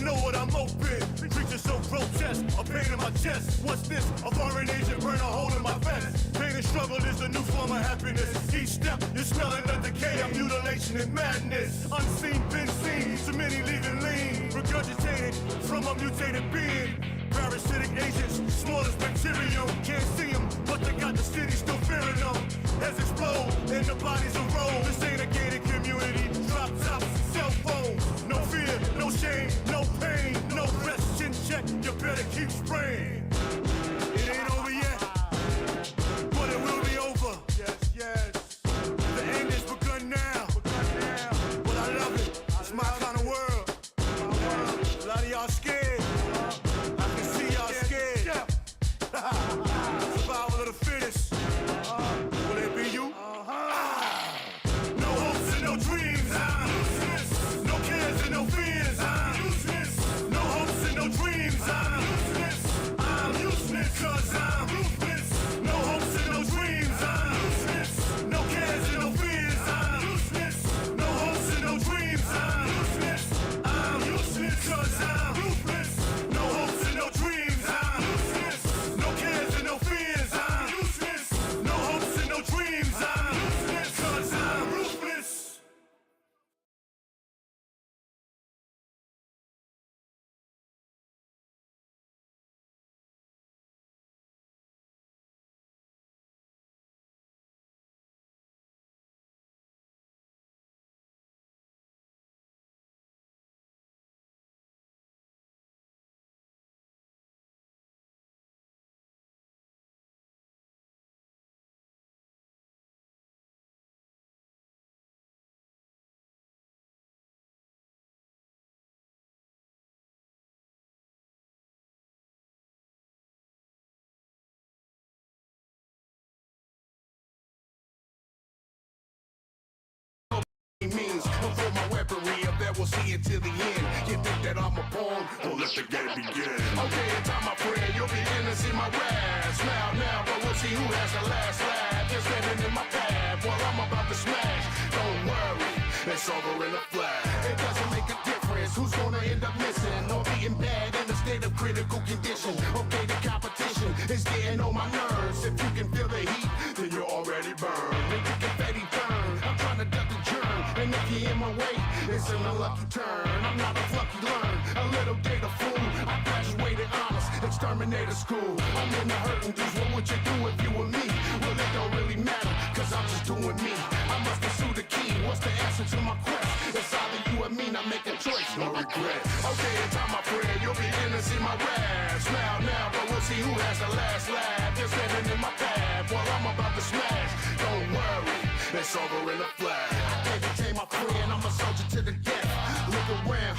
know what I'm open. Creature so grotesque, a pain in my chest. What's this? A foreign agent burn a hole in my vest. Pain and struggle is a new form of happiness. Each step, you're smelling the decay of mutilation and madness. Unseen, been seen, too many leaving lean. Regurgitated from a mutated being. Parasitic agents, smallest bacterium. Can't see them, but they got the city still fearing them. Heads explode, and the bodies roll. This ain't a gated community. Drop tops, cell phones. No fear, no shame, no pain, no rest. Chin check, you better keep spraying. It ain't over yet, but it will be over. Yes, yes. The end is begun now. But I love it. It's my kind of world. A lot of y'all scared. I can see y'all scared. Survival of the fittest. Will it be you? No hopes and no dreams. I'm useless. No cares and no fears. I'm useless. No hopes and no dreams. I'm useless. I'm useless 'cause I'm ruthless. No hopes and no dreams. I'm useless. No cares and no fears. I'm useless. No hopes and no dreams. I'm useless. I'm useless 'cause I'm ruthless. No hopes and no dreams. I'm useless. No cares and no fears. I'm useless. No hopes and no dreams. I'm useless 'cause I'm ruthless. Means for my weaponry up there, we'll see it till the end. You think that I'm a pawn? Well, let the game begin. Okay, in time, my friend, you'll begin to see my wrath. Smile now, but we'll see who has the last laugh. You're standing in my path while I'm about to smash. Don't worry, it's over in a flash. It doesn't make a difference who's gonna end up missing or being bad in a state of critical condition. Okay, the competition is getting on my nerves. If you can feel the heat, then you're already burned. Make the confetti burn. I'm trying to duck the germ. And if you're in my way, it's an unlucky turn. I'm not a lucky learn, a little data fool. I graduated honest, exterminator school. I'm in the hurting dudes, what would you do if you were me? Well, it don't really matter, cause I'm just doing me. I must pursue the key, what's the answer to my quest? It's either you or me, not make a choice, no regret. Okay, in time, my friend, you'll begin to see my wrath. Smile now, but we'll see who has the last laugh. You're standing in my path while I'm about to smash. Don't worry, it's over in a flash. My friend, I'm a soldier to the death. Look around,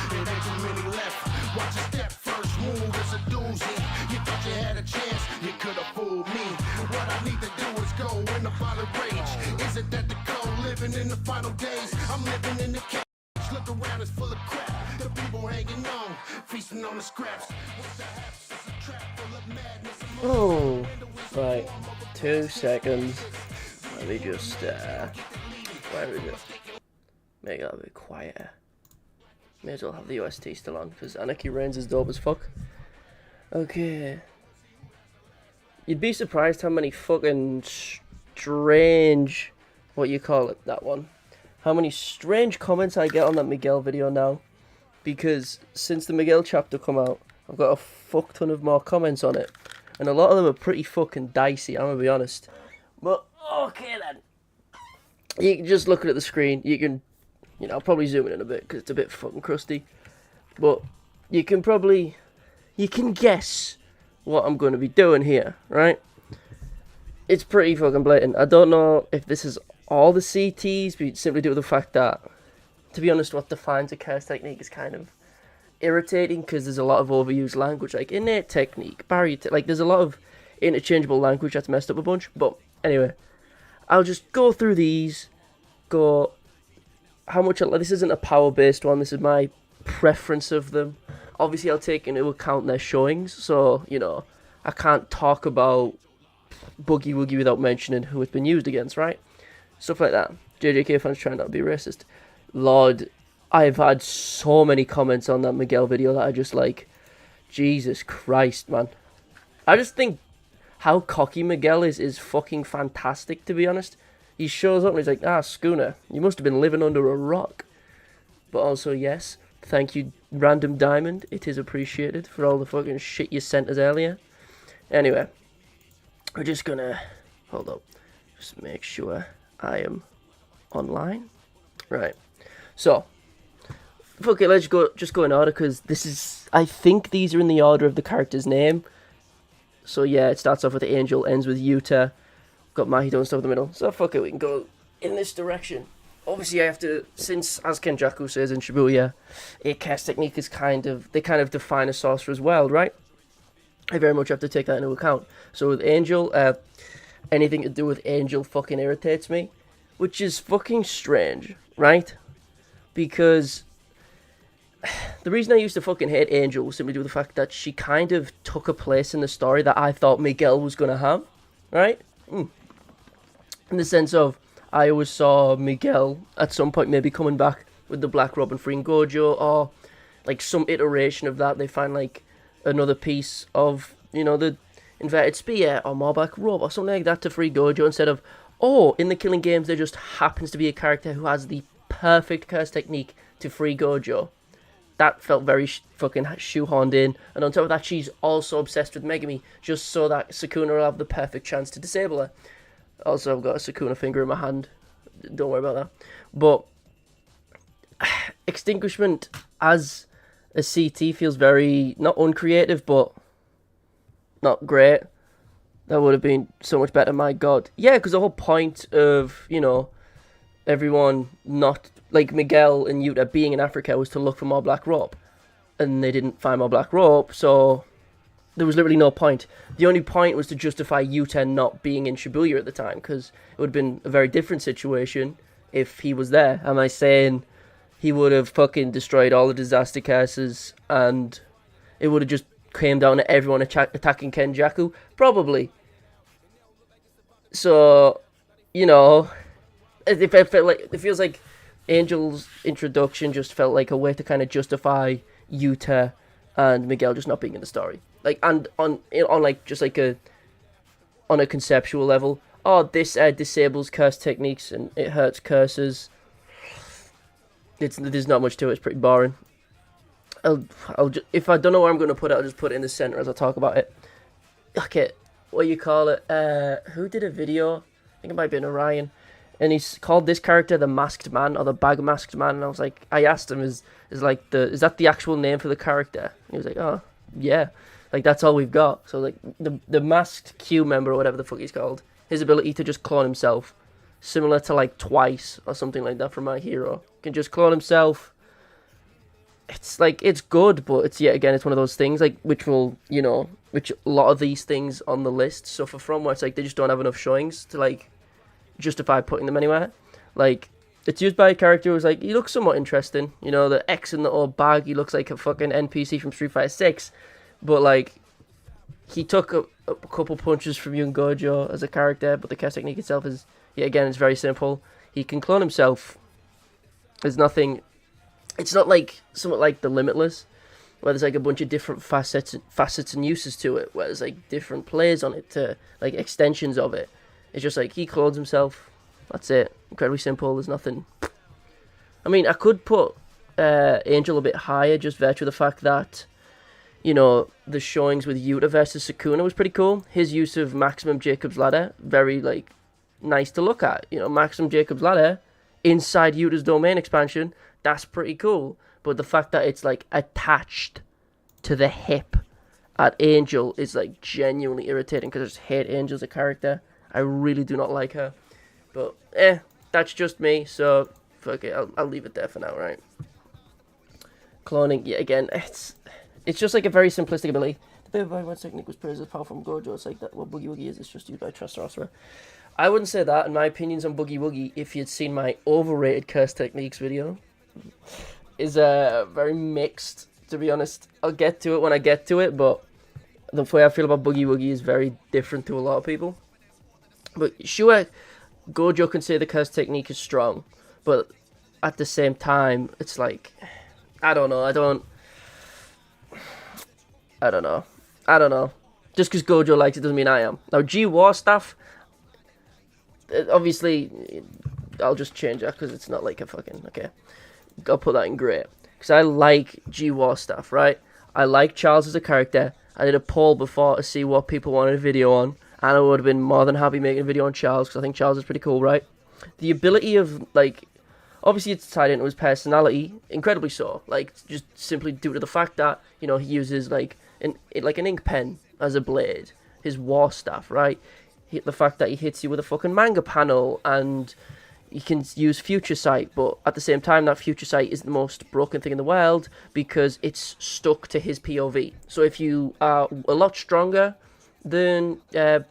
there ain't too many left. Watch your step, first move is a doozy. You thought you had a chance, you could have fooled me. What I need to do is go in the violent rage. Is it that the cold living in the final days? I'm living in the cage. Look around, it's full of crap. The people hanging on, feasting on the scraps. What's the haps? It's a trap full of madness. Oh, right. 2 seconds. Let me just, where is it? Make it a bit quieter. May as well have the OST still on, because Anarchy Reigns is dope as fuck. Okay. You'd be surprised how many fucking strange, what you call it, that one. How many strange comments I get on that Miguel video now. Because since the Miguel chapter come out, I've got a fuck ton of more comments on it. And a lot of them are pretty fucking dicey, I'm gonna be honest. But, okay then. You can just look at the screen, you can, you know, I'll probably zoom in a bit because it's a bit fucking crusty. But you can guess what I'm going to be doing here, right? It's pretty fucking blatant. I don't know if this is all the CTs, but simply due to the fact that, to be honest, what defines a curse technique is kind of irritating because there's a lot of overused language, like innate technique, barrier, like there's a lot of interchangeable language that's messed up a bunch. But anyway, I'll just go through these, how much, this isn't a power-based one, this is my preference of them. Obviously, I'll take into account their showings, so, you know, I can't talk about Boogie Woogie without mentioning who it's been used against, right? Stuff like that. JJK fans trying not to be racist. Lord, I've had so many comments on that Miguel video that are just like, Jesus Christ, man. I just think how cocky Miguel is fucking fantastic, to be honest. He shows up and he's like, Schooner, you must have been living under a rock. But also, yes, thank you, Random Diamond. It is appreciated for all the fucking shit you sent us earlier. Anyway, we're just gonna, hold up, just make sure I am online. Right, so, fuck it, let's just go in order, because this is, I think these are in the order of the character's name. So yeah, it starts off with Angel, ends with Yuta, got Mahito and stuff in the middle. So fuck it, we can go in this direction. Obviously I have to, since, as Kenjaku says in Shibuya, a cast technique is they kind of define a sorcerer's world, right? I very much have to take that into account. So with Angel, anything to do with Angel fucking irritates me, which is fucking strange, right? Because the reason I used to fucking hate Angel was simply due to the fact that she kind of took a place in the story that I thought Miguel was going to have, right? In the sense of, I always saw Miguel at some point maybe coming back with the Black Robe and freeing Gojo, or like some iteration of that. They find like another piece of, you know, the inverted spear or more Black Robe or something like that to free Gojo, instead of, oh, in the Killing Games there just happens to be a character who has the perfect curse technique to free Gojo. That felt very fucking shoehorned in, and on top of that she's also obsessed with Megumi, just so that Sukuna will have the perfect chance to disable her. Also, I've got a Sukuna finger in my hand. Don't worry about that. But Extinguishment as a CT feels very, not uncreative, but not great. That would have been so much better, my god. Yeah, because the whole point of, you know, everyone not, like Miguel and Yuta being in Africa was to look for more Black Robe. And they didn't find more Black Robe, so there was literally no point. The only point was to justify Yuta not being in Shibuya at the time, because it would have been a very different situation if he was there. Am I saying he would have fucking destroyed all the disaster curses and it would have just came down to everyone attacking Kenjaku? Probably. So, you know, it feels like Angel's introduction just felt like a way to kind of justify Yuta and Miguel just not being in the story. Like, and on like, just like on a conceptual level, oh, this disables curse techniques and it hurts curses. There's not much to it. It's pretty boring. If I don't know where I'm going to put it, I'll just put it in the center as I talk about it. Okay, what you call it? Who did a video? I think it might have been Orion, and he's called this character the Masked Man, or the Bag Masked Man. And I was like, I asked him, is that the actual name for the character? And he was like, oh yeah. Like, that's all we've got. So, like, the masked Q member, or whatever the fuck he's called, his ability to just clone himself, similar to, like, Twice, or something like that from My Hero, can just clone himself. It's, like, it's good, but it's, yet again, it's one of those things, like, which will, you know, which a lot of these things on the list suffer from, where it's, like, they just don't have enough showings to, like, justify putting them anywhere. Like, it's used by a character who's, like, he looks somewhat interesting, you know, the X in the old bag, he looks like a fucking NPC from Street Fighter 6, but, like, he took a couple punches from Young Gojo as a character, but the cast technique itself is, yeah, again, it's very simple. He can clone himself. There's nothing, it's not like, somewhat like the Limitless, where there's, like, a bunch of different facets and uses to it, where there's, like, different plays on it, to, like, extensions of it. It's just, like, he clones himself. That's it. Incredibly simple. There's nothing. I mean, I could put Angel a bit higher, just virtue of the fact that, you know, the showings with Yuta versus Sukuna was pretty cool. His use of Maximum Jacob's Ladder, very, like, nice to look at. You know, Maximum Jacob's Ladder inside Yuta's domain expansion, that's pretty cool. But the fact that it's, like, attached to the hip at Angel is, like, genuinely irritating, because I just hate Angel as a character. I really do not like her. But, that's just me, so fuck it, I'll leave it there for now, right? Cloning, yeah, again, it's just like a very simplistic ability. The Baby Boy technique was praised as powerful from Gojo. It's like that. What Boogie Woogie is, it's just used by Trust Sorcerer. I wouldn't say that. In my opinions on Boogie Woogie, if you'd seen my overrated curse techniques video, is very mixed, to be honest. I'll get to it when I get to it, but the way I feel about Boogie Woogie is very different to a lot of people. But sure, Gojo can say the curse technique is strong, but at the same time, it's like, I don't know. I don't know. Just because Gojo likes it doesn't mean I am. Now, G-War stuff, obviously, I'll just change that because it's not like a fucking, okay. I'll put that in grey. Because I like G-War stuff, right? I like Charles as a character. I did a poll before to see what people wanted a video on. And I would have been more than happy making a video on Charles because I think Charles is pretty cool, right? The ability of, like, obviously it's tied into his personality, incredibly so. Like, just simply due to the fact that, you know, he uses, like an ink pen as a blade. His war staff, right? The fact that he hits you with a fucking manga panel and he can use future sight, but at the same time, that future sight is the most broken thing in the world because it's stuck to his POV. So if you are a lot stronger than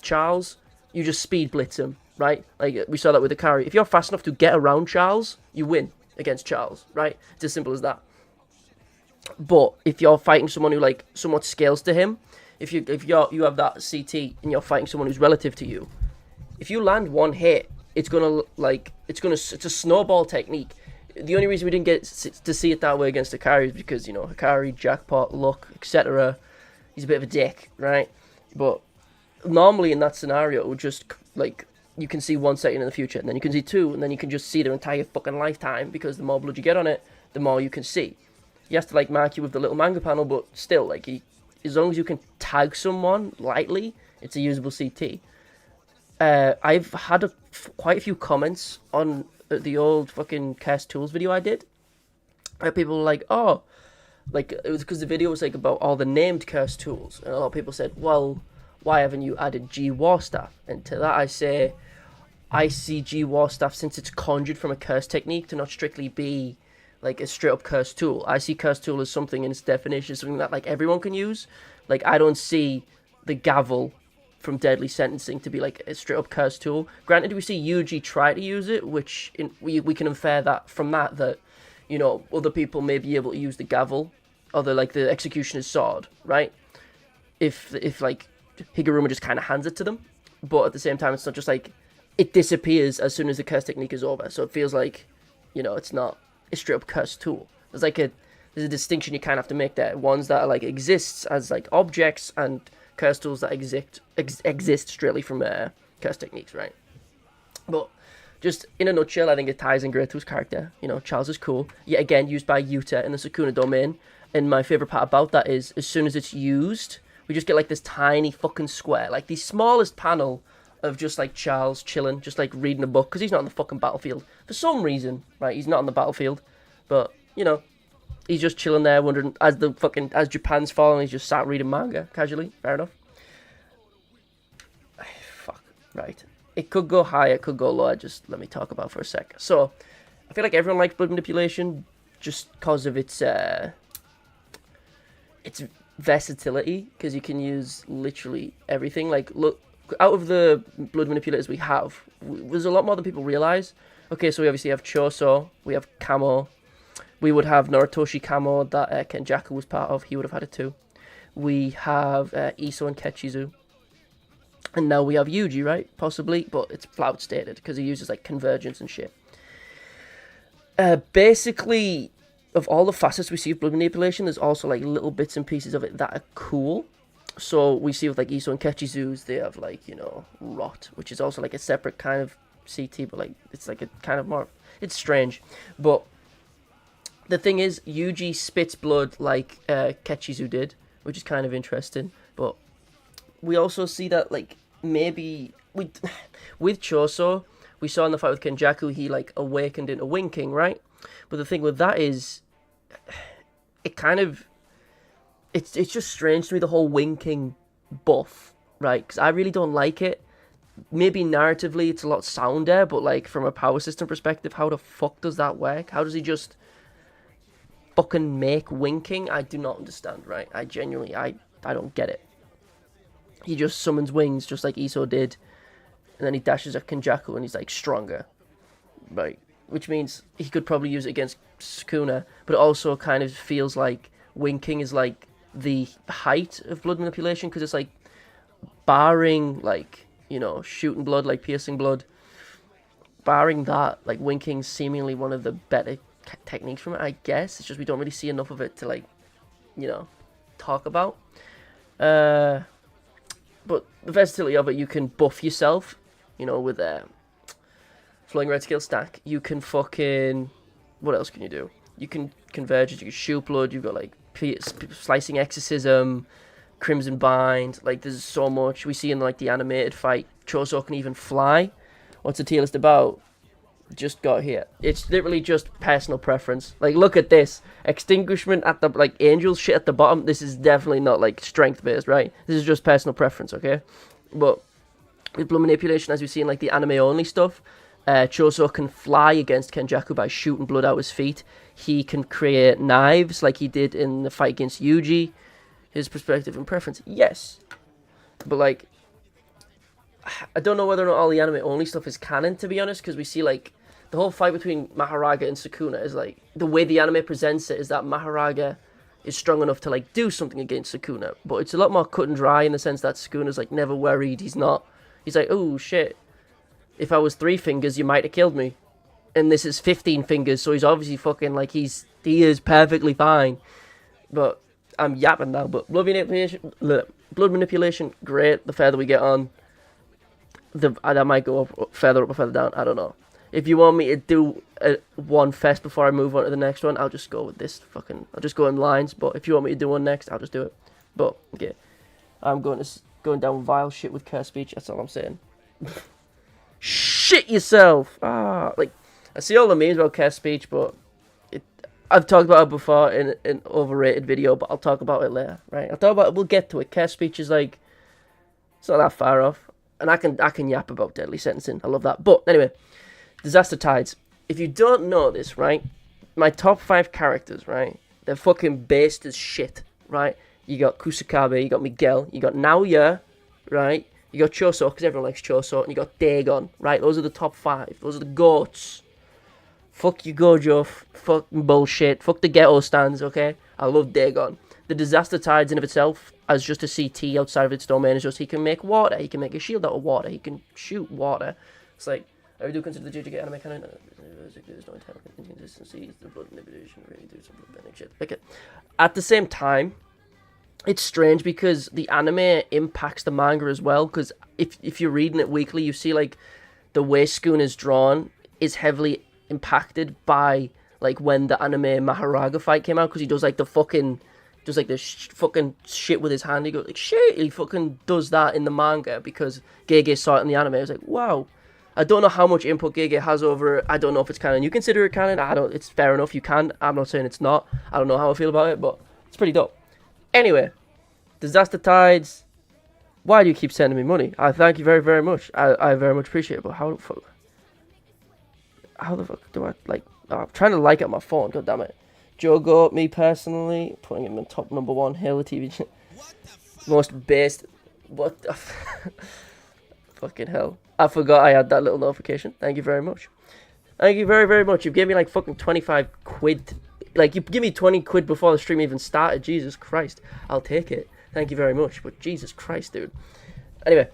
Charles, you just speed blitz him, right? Like we saw that with Akari. If you're fast enough to get around Charles, you win against Charles, right? It's as simple as that. But if you're fighting someone who like somewhat scales to him, if you have that CT and you're fighting someone who's relative to you, if you land one hit, it's a snowball technique. The only reason we didn't get to see it that way against Akari is because, you know, Akari, jackpot, luck, etc. He's a bit of a dick, right? But normally in that scenario, it would just, like, you can see 1 second in the future, and then you can see 2, and then you can just see their entire fucking lifetime, because the more blood you get on it, the more you can see. He has to, like, mark you with the little manga panel, but still, like, as long as you can tag someone lightly, it's a usable CT. I've had quite a few comments on the old fucking Cast Tools video I did. People were like, oh, like, it was because the video was like about all the named Curse Tools, and a lot of people said, well, why haven't you added G-War Staff? And to that I say, I see G-War Staff, since it's conjured from a curse technique, to not strictly be like a straight up curse tool. I see curse tool as something in its definition, something that like everyone can use. Like, I don't see the gavel from Deadly Sentencing to be like a straight up curse tool. Granted, we see Yuji try to use it, which we can infer that from that, you know, other people may be able to use the gavel or the executioner's sword, right? If like Higuruma just kind of hands it to them, but at the same time, it's not just like it disappears as soon as the curse technique is over. So it feels like, you know, it's not a straight up curse tool. There's a distinction you kind of have to make there. Ones that are like exists as like objects, and curse tools that exist straightly from curse techniques, right? But just in a nutshell, I think it ties in great to his character. You know, Charles is cool. Yet again, used by Yuta in the Sukuna domain. And my favorite part about that is, as soon as it's used, we just get like this tiny fucking square, like the smallest panel of just like Charles chilling, just like reading a book, because he's not on the fucking battlefield for some reason, right? He's not on the battlefield, but you know, he's just chilling there, wondering as Japan's falling, he's just sat reading manga casually. Fair enough. Fuck. Right. It could go high, it could go low. Just let me talk about it for a sec. So, I feel like everyone likes blood manipulation just because of its versatility, because you can use literally everything. Like, look, out of the blood manipulators we have, there's a lot more than people realize. Okay, so we obviously have Choso, we have Kamo, we would have Noritoshi Kamo that Kenjaku was part of, he would have had it too. We have Iso and Kechizu, and now we have Yuji, right? Possibly, but it's flat stated because he uses like convergence and shit. Basically, of all the facets we see of blood manipulation, there's also like little bits and pieces of it that are cool. So we see with like Iso and Kechizu's, they have like, you know, rot, which is also like a separate kind of CT, but like it's like a kind of more, it's strange. But the thing is, Yuji spits blood like Kechizu did, which is kind of interesting. But we also see that like maybe with Choso, we saw in the fight with Kenjaku, he like awakened into winking, right? But the thing with that is, it kind of, it's just strange to me, the whole winking buff, right? Because I really don't like it. Maybe narratively it's a lot sounder, but like from a power system perspective, how the fuck does that work? How does he just fucking make winking? I do not understand, right? I genuinely, I don't get it. He just summons wings just like Iso did, and then he dashes at Kenjaku and he's like stronger, right? Which means he could probably use it against Sukuna, but it also kind of feels like winking is like the height of blood manipulation, because it's like barring like, you know, shooting blood, like piercing blood. barring that, like, winking's seemingly one of the better techniques from it, I guess. It's just we don't really see enough of it to, like, you know, talk about. But the versatility of it, you can buff yourself, you know, with flowing red skill stack. You can fucking, what else can you do? You can converge, you can shoot blood, you've got like slicing exorcism, crimson bind, like there's so much. We see in like the animated fight, Choso can even fly. What's the tier list about? Just got here. It's literally just personal preference. Like, look at this. Extinguishment at the, like, angel shit at the bottom. This is definitely not, like, strength-based, right? This is just personal preference, okay? But with blood manipulation, as we see in, like, the anime-only stuff, Choso can fly against Kenjaku by shooting blood out his feet. He can create knives, like he did in the fight against Yuji. His perspective and preference, yes. But, like, I don't know whether or not all the anime-only stuff is canon, to be honest, because we see, like, the whole fight between Maharaga and Sukuna is, like, the way the anime presents it is that Maharaga is strong enough to, like, do something against Sukuna. But it's a lot more cut and dry in the sense that Sukuna's, like, never worried. He's not. He's like, oh, shit. If I was 3 fingers, you might have killed me. And this is 15 fingers, so he's obviously fucking, like, he is perfectly fine. But I'm yapping now. But blood manipulation, great. The further we get on, that might go up, further up or further down. I don't know. If you want me to do one first before I move on to the next one, I'll just go with this fucking. I'll just go in lines. But if you want me to do one next, I'll just do it. But okay, I'm going down vile shit with curse speech. That's all I'm saying. Shit yourself. Like I see all the memes about curse speech, but I've talked about it before in an overrated video. But I'll talk about it later, right? I'll talk about it. We'll get to it. Curse speech is like, it's not that far off, and I can yap about deadly sentencing. I love that. But anyway. Disaster Tides. If you don't know this, right, my top 5 characters, right, they're fucking based as shit, right? You got Kusakabe, you got Miguel, you got Naoya, right? You got Choso, because everyone likes Choso, and you got Dagon, right? Those are the top 5. Those are the GOATs. Fuck you, Gojo. Fucking bullshit. Fuck the ghetto stands, okay? I love Dagon. The Disaster Tides in of itself, as just a CT outside of its domain, is just he can make water. He can make a shield out of water. He can shoot water. It's like, I do consider the JJK anime canon. There's no inconsistencies. The blood manipulation really do some blood bending shit. Okay. At the same time, it's strange because the anime impacts the manga as well. Because if you're reading it weekly, you see like the way Skun is drawn is heavily impacted by like when the anime Maharaga fight came out. Because he does like the fucking fucking shit with his hand. He goes like shit. He fucking does that in the manga because Gege saw it in the anime. I was like, wow. I don't know how much input Gege has over it. I don't know if it's canon. You consider it canon? It's fair enough. You can. I'm not saying it's not. I don't know how I feel about it, but it's pretty dope. Anyway, Disaster Tides. Why do you keep sending me money? I thank you very, very much. I very much appreciate it, but how the fuck do I, like, I'm trying to like it on my phone, god damn it. Jogo, me personally, putting him in top number 1, Halo TV. Most based, what the fucking hell. I forgot I had that little notification. Thank you very much. Thank you very, very much. You gave me like fucking 25 quid. Like, you give me 20 quid before the stream even started. Jesus Christ. I'll take it. Thank you very much. But Jesus Christ, dude. Anyway.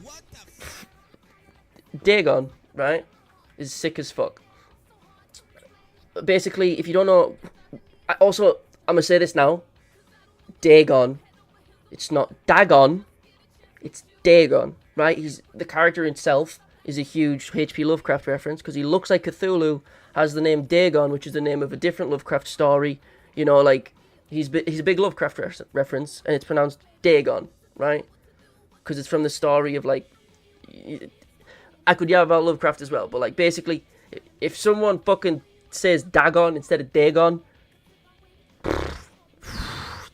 Dagon, right, is sick as fuck. Basically, if you don't know... I'm going to say this now. Dagon. It's not Dagon. It's Dagon, right? The character itself is a huge H.P. Lovecraft reference because he looks like Cthulhu, has the name Dagon, which is the name of a different Lovecraft story. You know, like, he's a big Lovecraft reference, and it's pronounced Dagon, right? Because it's from the story of, like... I could yell about Lovecraft as well, but, like, basically, if someone fucking says Dagon instead of Dagon...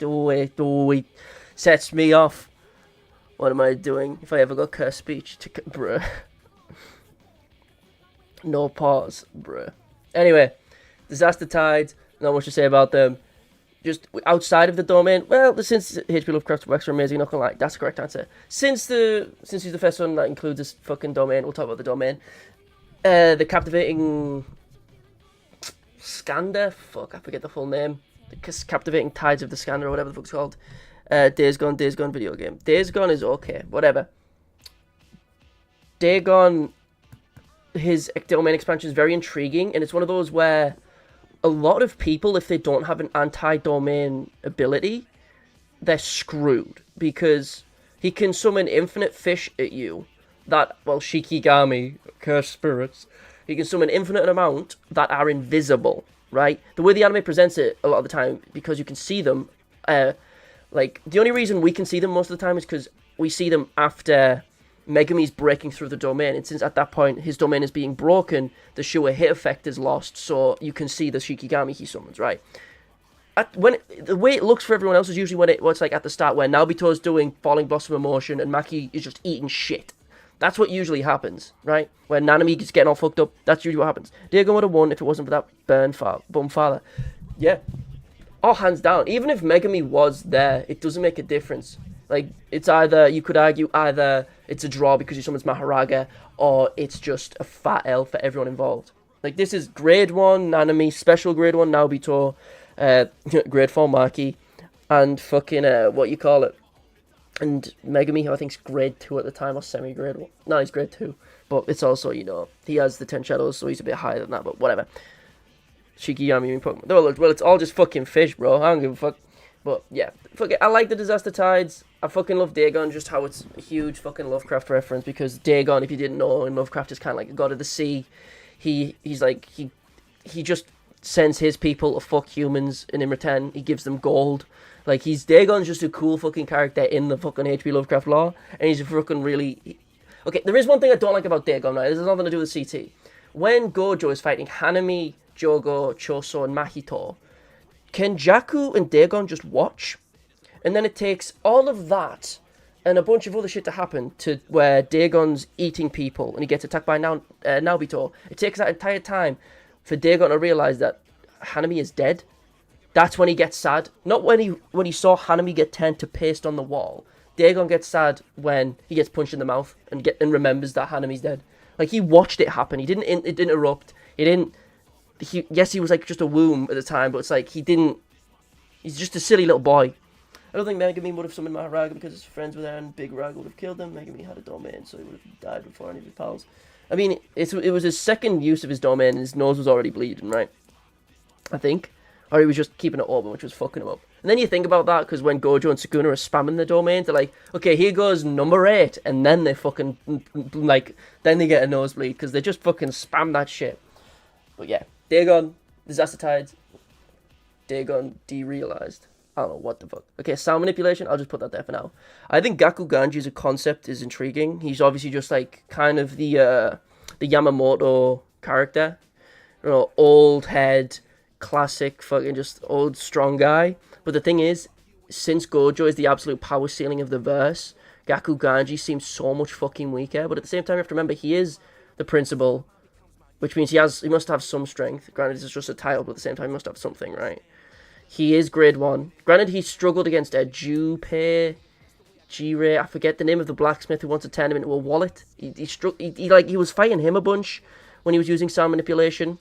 it sets me off. What am I doing if I ever got cursed speech? Bruh. No pause, bruh. Anyway, Disaster Tides, not much to say about them. Just outside of the domain, well, since H.P. Lovecraft works are amazing, not gonna lie, that's the correct answer. Since he's the first one that includes this fucking domain, we'll talk about the domain. The captivating Skander, fuck, I forget the full name. The captivating Tides of the Skander, or whatever the fuck's called. Days Gone video game. Days Gone is okay, whatever. Dagon his domain expansion is very intriguing, and it's one of those where a lot of people, if they don't have an anti-domain ability, they're screwed, because he can summon infinite fish at you that, well, Shikigami, cursed spirits, he can summon infinite amount that are invisible, right? The way the anime presents it a lot of the time, because you can see them, like, the only reason we can see them most of the time is because we see them after Megumi's breaking through the domain, and since at that point his domain is being broken, the Shua hit effect is lost, so you can see the Shikigami he summons, right? The way it looks for everyone else is usually when it's like at the start, where Naobito's doing Falling Blossom Emotion and Maki is just eating shit. That's what usually happens, right? When Nanami is getting all fucked up, that's usually what happens. Dagon would have won if it wasn't for that bum father. Yeah. Oh, hands down. Even if Megumi was there, it doesn't make a difference. Like, it's either, you could argue, either it's a draw because he summons Maharaga, or it's just a fat L for everyone involved. Like, this is grade 1 Nanami, special grade 1 Naobito, grade 4 Maki, and fucking, what you call it, and Megumi, who I think's grade 2 at the time, or semi-grade 1. No, he's grade 2, but it's also, you know, he has the 10 shadows, so he's a bit higher than that, but whatever. Shikigami in Pokemon. Well, it's all just fucking fish, bro. I don't give a fuck. But, yeah. Fuck it. I like the Disaster Tides. I fucking love Dagon, just how it's a huge fucking Lovecraft reference, because Dagon, if you didn't know, in Lovecraft is kind of like a god of the sea. He's like, he just sends his people to fuck humans, and in return, he gives them gold. Like, Dagon's just a cool fucking character in the fucking H.P. Lovecraft lore, and he's a fucking really... Okay, there is one thing I don't like about Dagon, right? This has nothing to do with CT. When Gojo is fighting Hanami, Jogo, Choso, and Mahito, can Jaku and Dagon just watch? And then it takes all of that and a bunch of other shit to happen to where Dagon's eating people and he gets attacked by Naobito. It takes that entire time for Dagon to realize that Hanami is dead. That's when he gets sad. Not when he saw Hanami get turned to paste on the wall. Dagon gets sad when he gets punched in the mouth and remembers that Hanami's dead. Like, he watched it happen. He didn't it didn't erupt. Yes, he was like just a womb at the time, but it's like he's just a silly little boy. I don't think Megumi would have summoned Maharaga because his friends were there and Big Raga would have killed him. Megumi had a domain, so he would have died before any of his pals. I mean, it was his second use of his domain and his nose was already bleeding, right? I think. Or he was just keeping it open, which was fucking him up. And then you think about that, because when Gojo and Sukuna are spamming the domains, they're like, okay, here goes number 8, and then they fucking, like, then they get a nosebleed, because they just fucking spam that shit. But yeah, Dagon, Disaster Tides, Dagon derealized. I don't know what the fuck. Okay, sound manipulation, I'll just put that there for now. I think Gaku Ganji as a concept is intriguing. He's obviously just like kind of the Yamamoto character. You know, old head, classic fucking just old strong guy. But the thing is, since Gojo is the absolute power ceiling of the verse, Gaku Ganji seems so much fucking weaker. But at the same time, you have to remember, he is the principal, which means he must have some strength. Granted, this is just a title, but at the same time, he must have something, right? He is grade 1. Granted, he struggled against a Junpei, Jirei, I forget the name of the blacksmith who wants to turn him into a wallet. He was fighting him a bunch when he was using sound manipulation,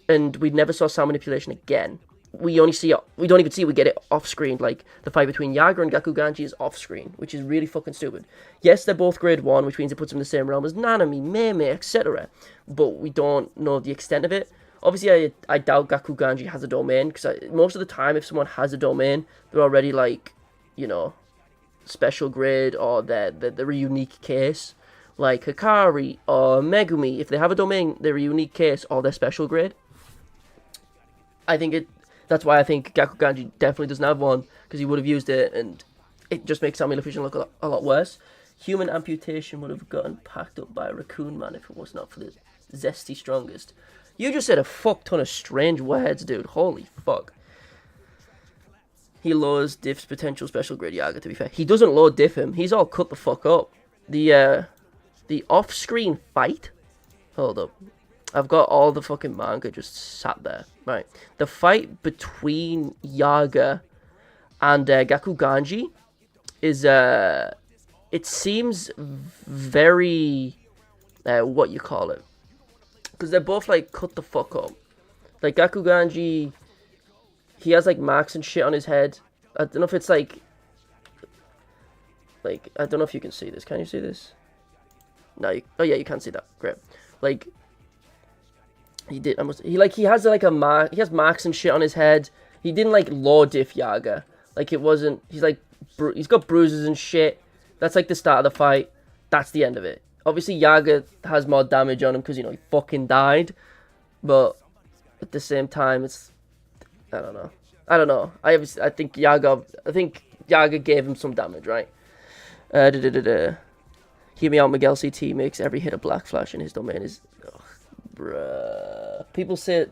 and we never saw sound manipulation again. We don't even see we get it off screen. Like, the fight between Yaga and Gaku Ganji is off screen, which is really fucking stupid. Yes, they're both grade 1, which means it puts them in the same realm as Nanami, Meme, etc. But we don't know the extent of it. Obviously, I doubt Gaku Ganji has a domain, because most of the time, if someone has a domain, they're already, like, you know, special grade, or they're a unique case. Like Hikari or Megumi, if they have a domain, they're a unique case, or they're special grade. That's why I think Gaku Ganji definitely doesn't have one, because he would have used it, and it just makes sound manipulation look a lot worse. Human amputation would have gotten packed up by a raccoon man if it was not for the zesty strongest. You just said a fuck ton of strange words, dude. Holy fuck. He lowers Diff's potential special grade Yaga, to be fair. He doesn't low Diff him. He's all cut the fuck up. The off-screen fight? Hold up. I've got all the fucking manga just sat there. Right. The fight between Yaga and Gaku Ganji is, it seems very, what you call it? Because they're both, like, cut the fuck up. Like, Gaku Ganji, he has, like, marks and shit on his head. I don't know if it's, like, I don't know if you can see this. Can you see this? No, oh, yeah, you can see that. Great. Like, He did. He has like a mark. He has marks and shit on his head. He didn't like law diff Yaga. Like it wasn't. He's like he's got bruises and shit. That's like the start of the fight. That's the end of it. Obviously Yaga has more damage on him because he fucking died. But at the same time, it's I don't know. I think Yaga gave him some damage, right? Hear me out, Miguel CT makes every hit a black flash in his domain is... Ugh, bruh. People say...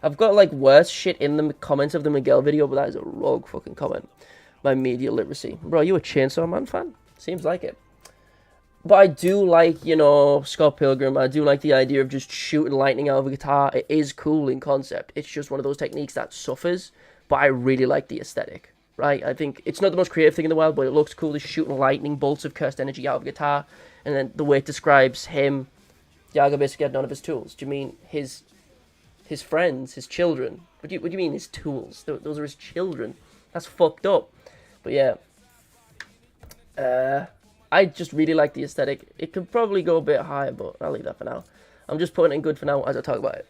I've got, like, worse shit in the comments of the Miguel video, but that is a rogue fucking comment. My media literacy. Bro, you a Chainsaw Man fan? Seems like it. But I do like, Scott Pilgrim. I do like the idea of just shooting lightning out of a guitar. It is cool in concept. It's just one of those techniques that suffers. But I really like the aesthetic, right? I think it's not the most creative thing in the world, but it looks cool. Just shooting lightning bolts of cursed energy out of a guitar. And then the way it describes him, Yaga basically had none of his tools. Do you mean his friends, his children? What do you mean his tools? Those are his children. That's fucked up. But yeah. I just really like the aesthetic. It could probably go a bit higher, but I'll leave that for now. I'm just putting it in good for now as I talk about it.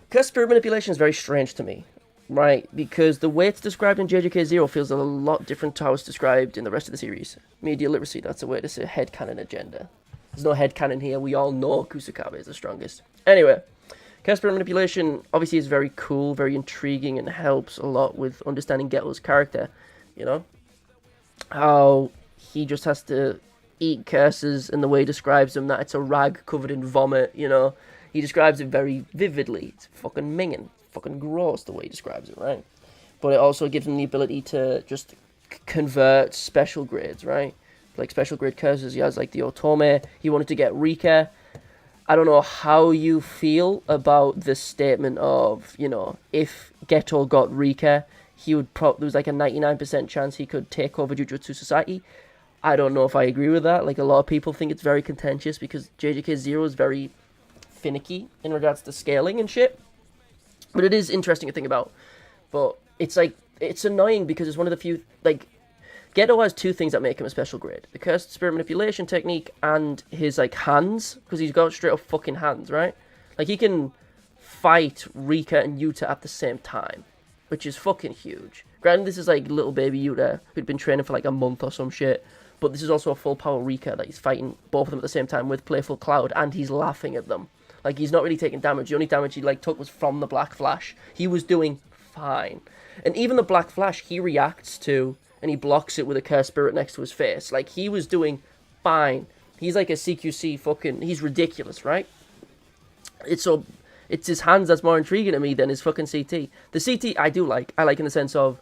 Cursed spirit manipulation is very strange to me, right? Because the way it's described in JJK0 feels a lot different to how it's described in the rest of the series. Media literacy, that's a way to say headcanon agenda. There's no headcanon here. We all know Kusakabe is the strongest. Anyway, cursed spirit manipulation obviously is very cool, very intriguing, and helps a lot with understanding Geto's character. How he just has to eat curses, and the way he describes them, that it's a rag covered in vomit, He describes it very vividly. It's fucking minging. Fucking gross the way he describes it, right? But it also gives him the ability to just convert special grades, right? Like special grade curses. He has like the Otome. He wanted to get Rika. I don't know how you feel about the statement of, if Geto got Rika, he would there was like a 99% chance he could take over Jujutsu Society. I don't know if I agree with that. Like, a lot of people think it's very contentious because JJK0 is very finicky in regards to scaling and shit. But it is interesting to think about. But it's like, it's annoying because it's one of the few, like, Geto has two things that make him a special grade. The cursed spirit manipulation technique and his, like, hands. Because he's got straight up fucking hands, right? Like, he can fight Rika and Yuta at the same time. Which is fucking huge. Granted, this is, like, little baby Yuta who'd been training for, like, a month or some shit. But this is also a full power Rika that he's fighting both of them at the same time with Playful Cloud, and he's laughing at them. Like, he's not really taking damage. The only damage he, like, took was from the Black Flash. He was doing fine. And even the Black Flash, he reacts to, and he blocks it with a cursed spirit next to his face. Like, he was doing fine. He's like a CQC fucking... He's ridiculous, right? It's his hands that's more intriguing to me than his fucking CT. The CT, I do like. I like in the sense of...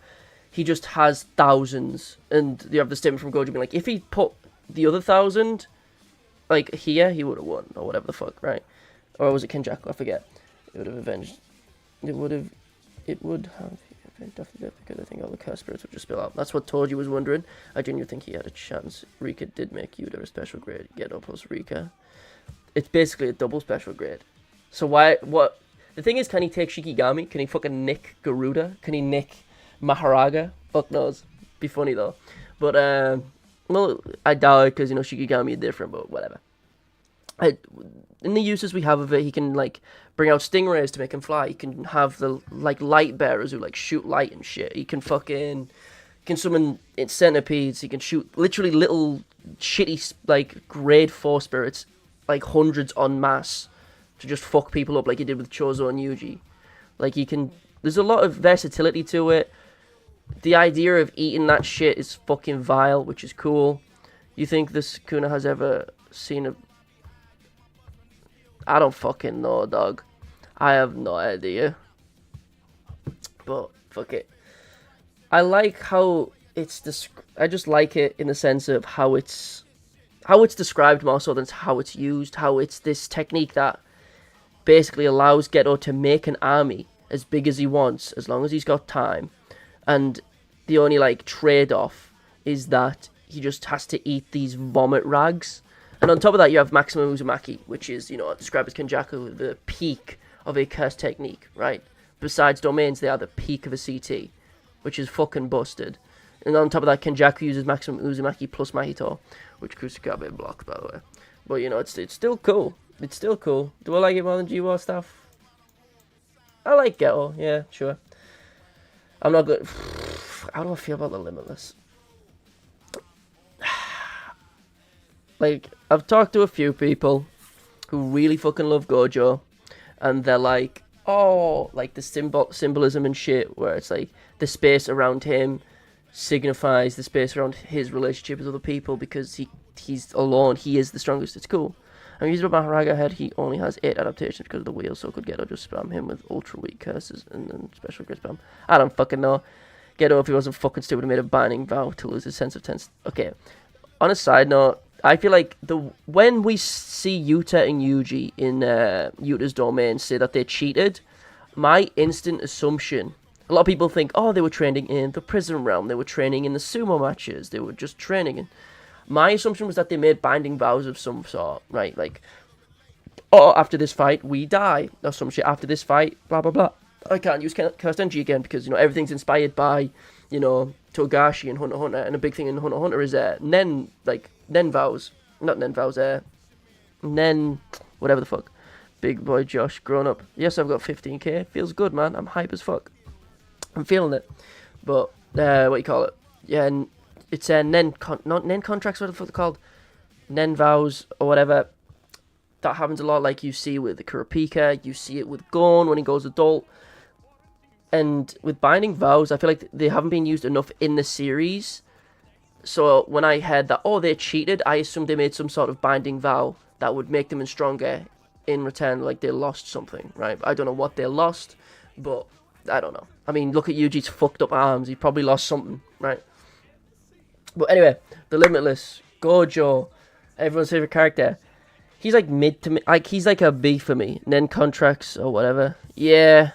He just has thousands, and you have the statement from Gojo being like, if he put the other 1,000, like, here, he would have won, or whatever the fuck, right? Or was it Kenjaku? I forget. It would have avenged. It would have avenged after death, because I think all the cursed spirits would just spill out. That's what Toji was wondering. I genuinely think he had a chance. Rika did make Yuta a special grade. Geto plus Rika. It's basically a double special grade. So what? The thing is, can he take Shikigami? Can he fucking nick Garuda? Can he nick Maharaga? Fuck knows. Be funny though. But well, I doubt it because Shikigami is different, but whatever. In the uses we have of it, he can like bring out stingrays to make him fly. He can have the like light bearers who like shoot light and shit. He can summon centipedes. He can shoot literally little shitty like grade 4 spirits, like hundreds en masse, to just fuck people up like he did with Chozo and Yuji. Like there's a lot of versatility to it. The idea of eating that shit is fucking vile, which is cool. You think this Kuna has ever seen a... I don't fucking know, dog. I have no idea. But, fuck it. I like how it's... I just like it in the sense of how it's described more so than how it's used. How it's this technique that basically allows Geto to make an army as big as he wants, as long as he's got time. And the only, like, trade-off is that he just has to eat these vomit rags. And on top of that, you have Maximum Uzumaki, which is, described as Kenjaku, the peak of a curse technique, right? Besides domains, they are the peak of a CT, which is fucking busted. And on top of that, Kenjaku uses Maximum Uzumaki plus Mahito, which Kusakabe blocked, by the way. But, it's still cool. It's still cool. Do I like it more than G-War stuff? I like Ghetto, yeah, sure. I'm not good. How do I feel about the Limitless? Like, I've talked to a few people who really fucking love Gojo, and they're like, oh, like the symbolism and shit, where it's like the space around him signifies the space around his relationship with other people because he's alone, he is the strongest. It's cool. I mean, he's about Maharaga head, he only has 8 adaptations because of the wheel, so could Geto just spam him with ultra weak curses and then special grid spam. I don't fucking know. Geto, if he wasn't fucking stupid, made a binding vow to lose his sense of tense. Okay. On a side note, I feel like when we see Yuta and Yuji in Yuta's domain say that they cheated, my instant assumption, a lot of people think, oh, they were training in the prison realm, they were training in the sumo matches, they were just training in. My assumption was that they made binding vows of some sort, right? Like, oh, after this fight, we die, or some shit, after this fight, blah, blah, blah. I can't use Kastenji again because, you know, everything's inspired by, you know, Togashi and Hunter x Hunter, and a big thing in Hunter x Hunter is Nen vows, not Nen vows, Nen, whatever the fuck. Big boy Josh, grown up. Yes, I've got 15k, feels good, man, I'm hype as fuck. I'm feeling it. But, what you call it? Yeah, and it's not Nen contracts, what the fuck they're called? Nen vows, or whatever. That happens a lot, like you see with the Kurapika, you see it with Gon when he goes adult. And with binding vows, I feel like they haven't been used enough in the series. So when I heard that, oh, they cheated, I assumed they made some sort of binding vow that would make them stronger in return, like they lost something, right? I don't know what they lost, but I don't know. I mean, look at Yuji's fucked up arms. He probably lost something, right? But anyway, the Limitless, Gojo, everyone's favorite character. He's like mid to mid, like he's like a B for me. Nen contracts or whatever. Yeah.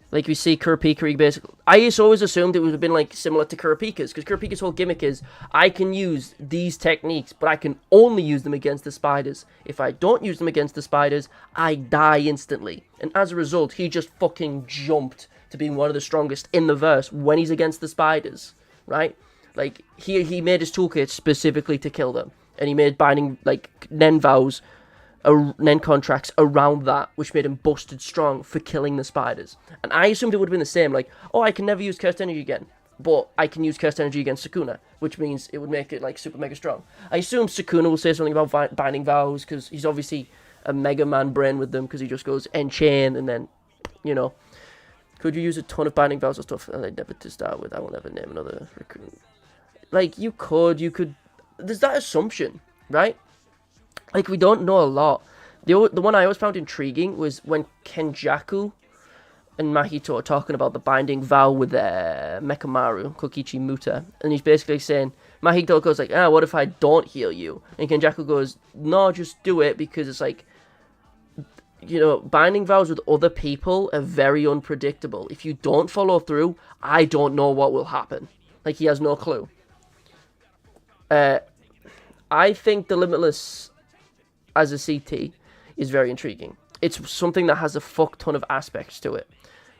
Like we see Kurapika basically. I just always assumed it would have been like similar to Kurapika's, because Kurapika's whole gimmick is I can use these techniques, but I can only use them against the spiders. If I don't use them against the spiders, I die instantly. And as a result, he just fucking jumped to being one of the strongest in the verse when he's against the spiders, right? Like he made his toolkit specifically to kill them, and he made binding like Nen vows, Nen contracts around that, which made him busted strong for killing the spiders. And I assumed it would have been the same, like, oh, I can never use cursed energy again, but I can use cursed energy against Sukuna, which means it would make it like super mega strong. I assume Sukuna will say something about binding vows, because he's obviously a Mega Man brain with them, because he just goes enchain, and then, you know, could you use a ton of binding vows or stuff? And never to start with, I will never name another recruit. Like, you could, there's that assumption, right? Like, we don't know a lot. The one I always found intriguing was when Kenjaku and Mahito are talking about the binding vow with Mekamaru, Kokichi Muta. And he's basically saying, Mahito goes like, what if I don't heal you? And Kenjaku goes, no, just do it, because it's like, you know, binding vows with other people are very unpredictable. If you don't follow through, I don't know what will happen. Like, he has no clue. I think the Limitless as a CT is very intriguing. It's something that has a fuck ton of aspects to it.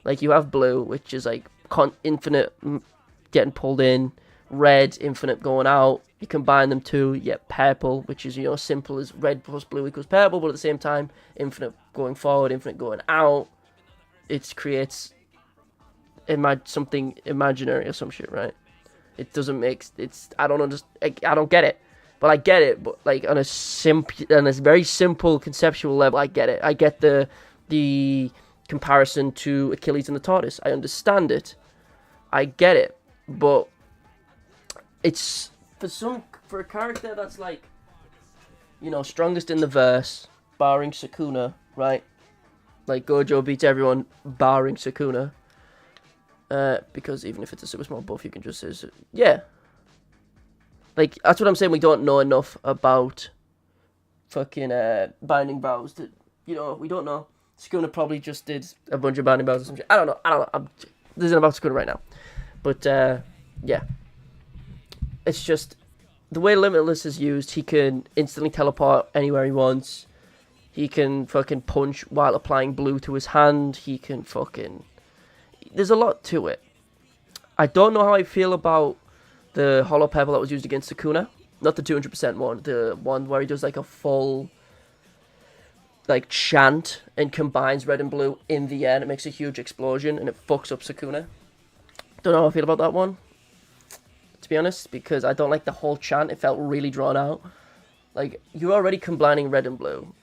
Like, you have blue, which is like infinite getting pulled in, red, infinite going out. You combine them two, you get purple, which is, you know, simple as red plus blue equals purple, but at the same time, infinite going forward, infinite going out. It creates something imaginary or some shit, right? It doesn't make I don't get it. But I get it, but like on a very simple conceptual level, I get it. I get the comparison to Achilles and the tortoise. I understand it. I get it. But it's for a character that's like, you know, strongest in the verse, barring Sukuna, right? Like Gojo beats everyone barring Sukuna. Because even if it's a super small buff, you can just say, yeah. Like, that's what I'm saying, we don't know enough about fucking binding vows. You know, we don't know. Sukuna probably just did a bunch of binding vows or some shit. I don't know. This isn't about Sukuna right now. But, yeah. It's just, the way Limitless is used, he can instantly teleport anywhere he wants. He can fucking punch while applying blue to his hand. He can fucking... There's a lot to it. I don't know how I feel about the Hollow Pebble that was used against Sukuna. Not the 200% one. The one where he does like a full... like chant and combines red and blue in the air and it makes a huge explosion and it fucks up Sukuna. Don't know how I feel about that one, to be honest, because I don't like the whole chant. It felt really drawn out. Like, you're already combining red and blue.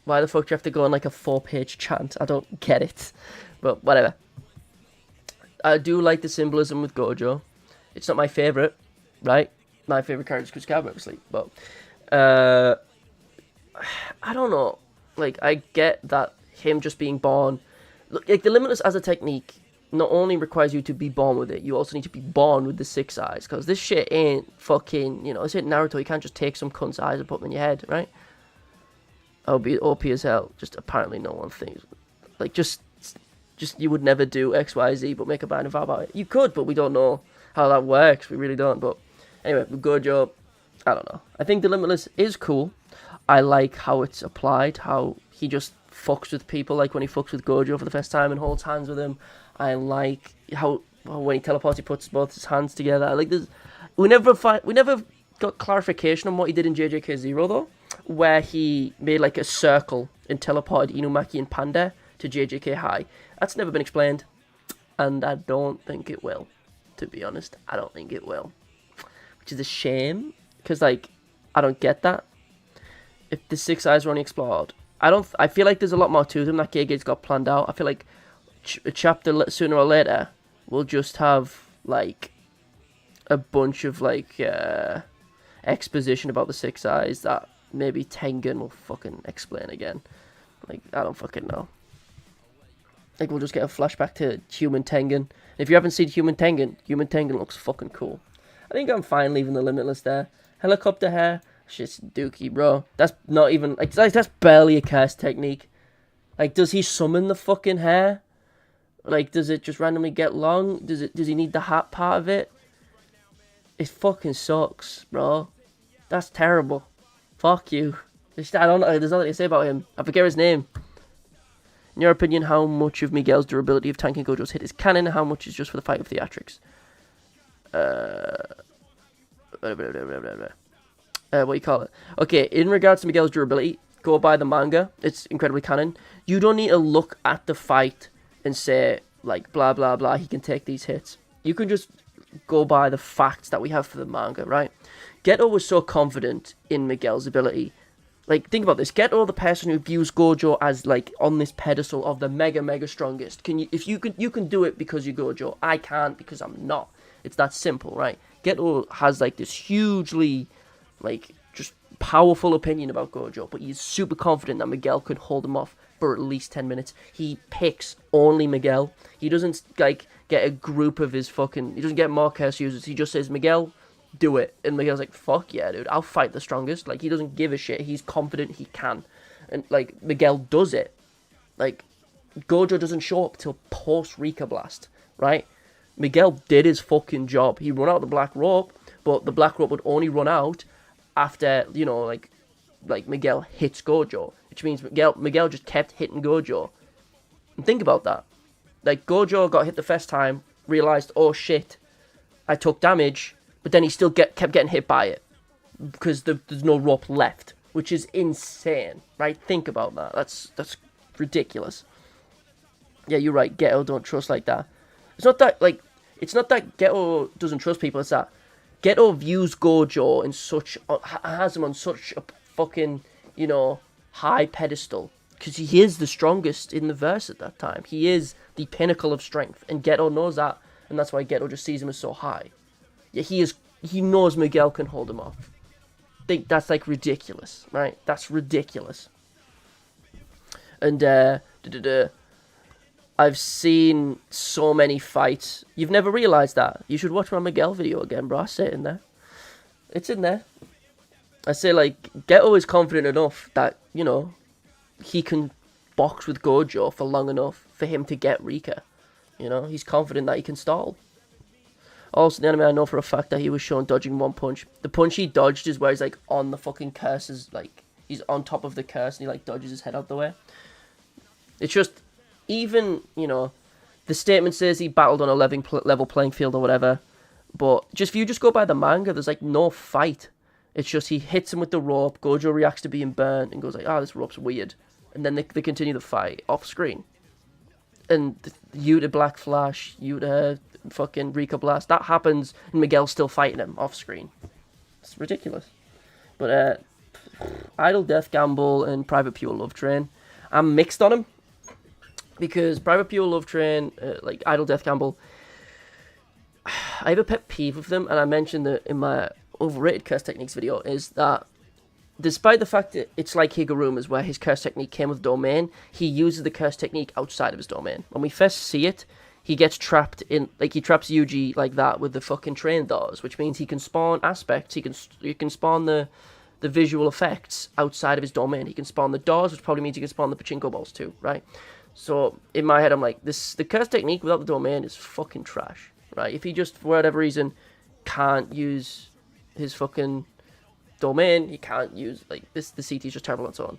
Why the fuck do you have to go on like a 4-page chant? I don't get it. But whatever. I do like the symbolism with Gojo. It's not my favourite, right? My favourite character is Kusukabe, obviously. But, I don't know. Like, I get that him just being born... Look, like, the Limitless as a technique not only requires you to be born with it, you also need to be born with the 6 eyes. Because this shit ain't fucking, you know, this ain't Naruto. You can't just take some cunt's eyes and put them in your head, right? I'll be OP as hell. Just apparently no one thinks. Like, just you would never do X, Y, Z, but make a binding vow about it. You could, but we don't know how that works. We really don't. But anyway, with Gojo, I don't know. I think the Limitless is cool. I like how it's applied, how he just fucks with people, like when he fucks with Gojo for the first time and holds hands with him. I like how when he teleports, he puts both his hands together. I like this. We never got clarification on what he did in JJK Zero though, where he made like a circle and teleported Inumaki and Panda to JJK High. That's never been explained, and I don't think it will. To be honest, I don't think it will, which is a shame because like I don't get that. If the 6 eyes were only explored, I feel like there's a lot more to them that Gege's got planned out. I feel like a chapter sooner or later will just have like a bunch of like exposition about the 6 eyes that maybe Tengen will fucking explain again. Like, I don't fucking know. Like, we'll just get a flashback to Human Tengen. If you haven't seen Human Tengen looks fucking cool. I think I'm fine leaving the Limitless there. Helicopter hair, shit's dookie, bro. That's not even, like, that's barely a cast technique. Like, does he summon the fucking hair? Like, does it just randomly get long? Does he need the hat part of it? It fucking sucks, bro. That's terrible. Fuck you. I don't know. There's nothing to say about him. I forget his name. In your opinion, how much of Miguel's durability of tanking Gojo's hit is canon, and how much is just for the fight of theatrics? What do you call it? Okay, in regards to Miguel's durability, go by the manga. It's incredibly canon. You don't need to look at the fight and say, like, blah, blah, blah, he can take these hits. You can just go by the facts that we have for the manga, right? Geto was so confident in Miguel's ability. Like, think about this. Geto, the person who views Gojo as, like, on this pedestal of the mega strongest. You can do it because you're Gojo. I can't because I'm not. It's that simple, right? Geto has, like, this hugely, like, just powerful opinion about Gojo, but he's super confident that Miguel could hold him off for at least 10 minutes. He picks only Miguel. He doesn't, like, get a group of his fucking... He doesn't get more curse users. He just says, Miguel, do it. And Miguel's like, fuck yeah, dude. I'll fight the strongest. Like, he doesn't give a shit. He's confident he can. And, like, Miguel does it. Like, Gojo doesn't show up till post-Rika Blast, right? Miguel did his fucking job. He run out the black rope, but the black rope would only run out after, you know, like Miguel hits Gojo, which means Miguel just kept hitting Gojo. And think about that. Like, Gojo got hit the first time, realized, oh shit, I took damage, but then he still kept getting hit by it because there's no rope left, which is insane, right? Think about that. That's ridiculous. Yeah, you're right. Geto don't trust like that. It's not that Geto doesn't trust people. It's that Geto views Gojo in such, has him on such a fucking, you know, high pedestal because he is the strongest in the verse at that time. He is the pinnacle of strength, and Geto knows that, and that's why Geto just sees him as so high. Yeah, he knows Miguel can hold him off. I think that's like ridiculous, right? That's ridiculous. And I've seen so many fights. You've never realized that. You should watch my Miguel video again, bro. I say it in there. It's in there. I say, like, Geto is confident enough that, you know, he can box with Gojo for long enough for him to get Rika. You know, he's confident that he can stall. Also, in the anime, I know for a fact that he was shown dodging one punch. The punch he dodged is where he's, like, on the fucking curses, like, he's on top of the curse and he, like, dodges his head out the way. It's just, even, you know, the statement says he battled on a level playing field or whatever, but if you just go by the manga, there's, like, no fight. It's just he hits him with the rope, Gojo reacts to being burnt and goes like, this rope's weird. and then they continue the fight off screen. And Yuta Black Flash, Yuta fucking Rika Blast, that happens, and Miguel's still fighting him off screen. It's ridiculous. But Idle Death Gamble and Private Pure Love Train, I'm mixed on him, because Private Pure Love Train, like Idle Death Gamble, I have a pet peeve with them, and I mentioned that in my overrated curse techniques video, is that despite the fact that it's like Higuruma's, where his curse technique came with domain, he uses the curse technique outside of his domain. When we first see it, he gets trapped in, like, he traps Yuji like that with the fucking train doors, which means he can spawn aspects, he can spawn the visual effects outside of his domain. He can spawn the doors, which probably means he can spawn the pachinko balls too, right? So in my head, I'm like, the curse technique without the domain is fucking trash, right? If he just, for whatever reason, can't use his fucking domain, he can't use, like, the CT is just terrible and so on.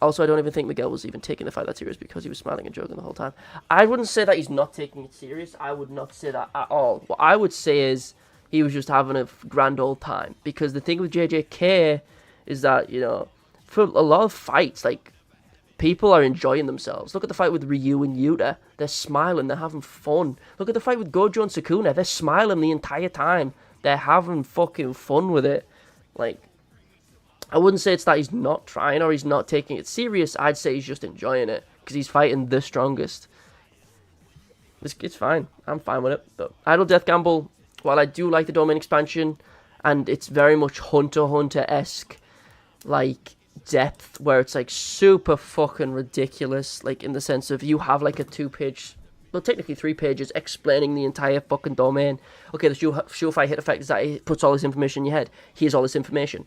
Also, I don't even think Miguel was even taking the fight that serious, because he was smiling and joking the whole time. I wouldn't say that he's not taking it serious. I would not say that at all. What I would say is he was just having a grand old time. Because the thing with JJK is that, you know, for a lot of fights, like, people are enjoying themselves. Look at the fight with Ryu and Yuta. They're smiling. They're having fun. Look at the fight with Gojo and Sukuna. They're smiling the entire time. They're having fucking fun with it. Like, I wouldn't say it's that he's not trying or he's not taking it serious. I'd say he's just enjoying it because he's fighting the strongest. It's fine. I'm fine with it. But Idle Death Gamble, while I do like the domain expansion, and it's very much Hunter x Hunter-esque, like, depth, where it's, like, super fucking ridiculous, like, in the sense of you have, like, a 2-page, well, technically 3 pages, explaining the entire fucking domain. Okay, the Surefire hit effect is that it puts all this information in your head. Here's all this information.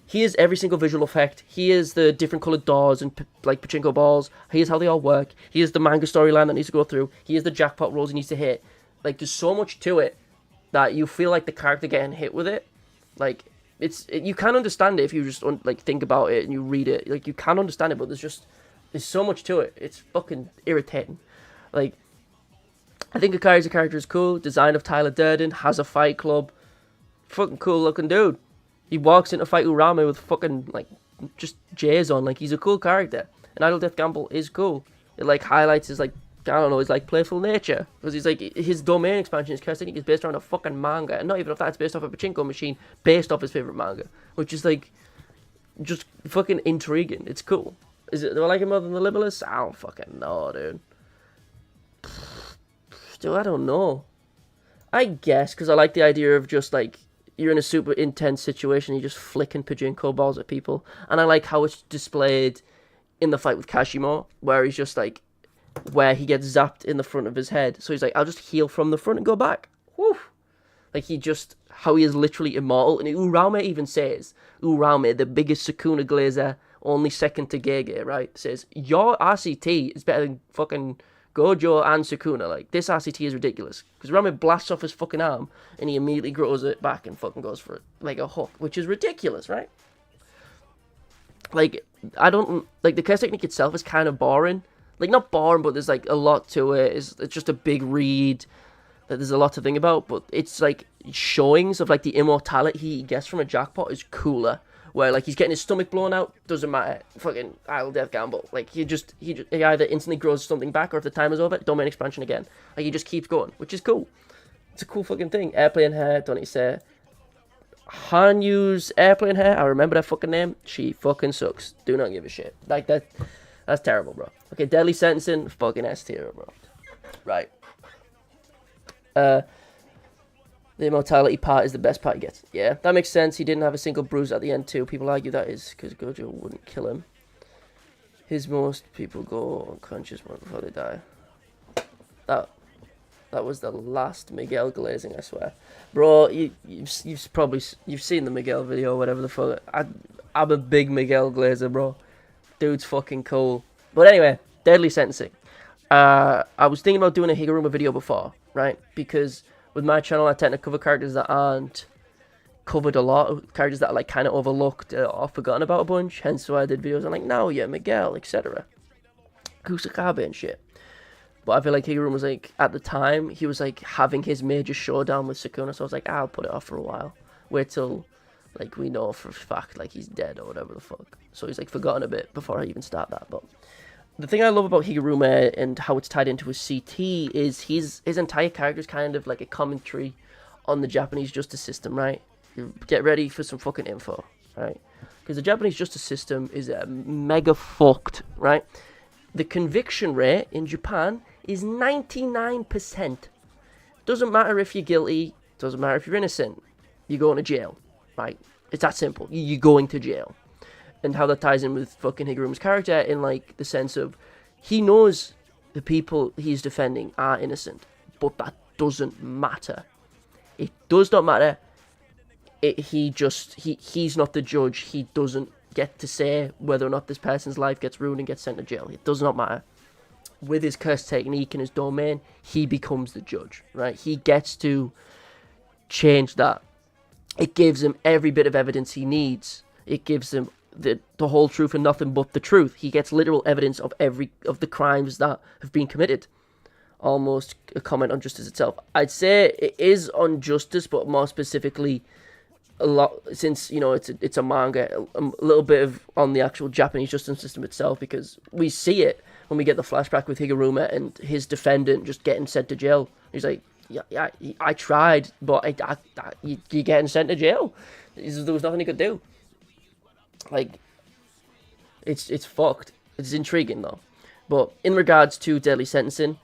Here's every single visual effect. Here's the different coloured doors and, like, pachinko balls. Here's how they all work. Here's the manga storyline that needs to go through. Here's the jackpot rolls he needs to hit. Like, there's so much to it that you feel like the character getting hit with it. Like, you can understand it if you just, like, think about it and you read it. Like, you can understand it, but there's so much to it. It's fucking irritating. Like, I think Akari's character is cool. Design of Tyler Durden, has a fight club. Fucking cool looking dude. He walks in to fight Urame with fucking, like, just J's on. Like, he's a cool character. And Idle Death Gamble is cool. It, like, highlights his, like, I don't know, his, like, playful nature. Because he's, like, his domain expansion, his curse technique is based around a fucking manga. And not even if that's based off a pachinko machine, based off his favourite manga. Which is, like, just fucking intriguing. It's cool. Do I like it more than the Limitless? I don't fucking know, dude. Dude, I don't know. I guess, because I like the idea of just, like, you're in a super intense situation, you're just flicking pachinko balls at people. And I like how it's displayed in the fight with Kashimo, where he's just, like, where he gets zapped in the front of his head. So he's like, I'll just heal from the front and go back. Whew. Like, how he is literally immortal. And Uraume even says, Uraume, the biggest Sukuna Glazer, only second to Gege, right, says, your RCT is better than fucking Gojo and Sukuna. Like, this RCT is ridiculous. Because Uraume blasts off his fucking arm, and he immediately grows it back and fucking goes for it, like a hook, which is ridiculous, right? Like, I don't, like, the curse technique itself is kind of boring. Like, not boring, but there's, like, a lot to it. It's just a big read that there's a lot to think about. But it's, like, showings of, like, the immortality he gets from a jackpot is cooler. Where, like, he's getting his stomach blown out, doesn't matter. Fucking Idle Death Gamble. Like, he either instantly grows something back, or if the time is over, domain expansion again. Like, he just keeps going, which is cool. It's a cool fucking thing. Airplane hair, don't need to say. Hanyu's airplane hair, I remember that fucking name. She fucking sucks. Do not give a shit. Like, that's terrible, bro. Okay, Deadly Sentencing, fucking S tier, bro. Right. The immortality part is the best part he gets. Yeah, that makes sense. He didn't have a single bruise at the end, too. People argue that is because Gojo wouldn't kill him. Most people go unconscious before they die. That was the last Miguel glazing, I swear. Bro, you've seen the Miguel video or whatever the fuck. I'm a big Miguel glazer, bro. Dude's fucking cool. But anyway, Deadly Sentencing. I was thinking about doing a Higuruma video before, right? Because with my channel, I tend to cover characters that aren't covered a lot, characters that are, like, kind of overlooked or forgotten about a bunch. Hence why I did videos on, like, Naoya, Miguel, etc. Kusakabe and shit. But I feel like Higuruma was, like, at the time, he was, like, having his major showdown with Sukuna. So I was like, I'll put it off for a while. Wait till Like, we know for a fact, like, he's dead or whatever the fuck. So he's, like, forgotten a bit before I even start that. But the thing I love about Higuruma and how it's tied into his CT is his entire character is kind of like a commentary on the Japanese justice system, right? You get ready for some fucking info, right? Because the Japanese justice system is mega fucked, right? The conviction rate in Japan is 99%. Doesn't matter if you're guilty, doesn't matter if you're innocent, you're going to jail, right? It's that simple. You're going to jail. And how that ties in with fucking Higuruma's character in, like, the sense of he knows the people he's defending are innocent, but that doesn't matter. It does not matter. He's not the judge. He doesn't get to say whether or not this person's life gets ruined and gets sent to jail. It does not matter. With his curse technique and his domain, he becomes the judge, right? He gets to change that. It gives him every bit of evidence he needs. It gives him the whole truth and nothing but the truth. He gets literal evidence of the crimes that have been committed. Almost a comment on justice itself. I'd say it is on justice, but more specifically, a lot, since, you know, it's a manga, a little bit of on the actual Japanese justice system itself, because we see it when we get the flashback with Higuruma and his defendant just getting sent to jail. He's like, yeah, I tried, but you're getting sent to jail. There was nothing he could do. Like, it's fucked. It's intriguing though. But in regards to deadly sentencing,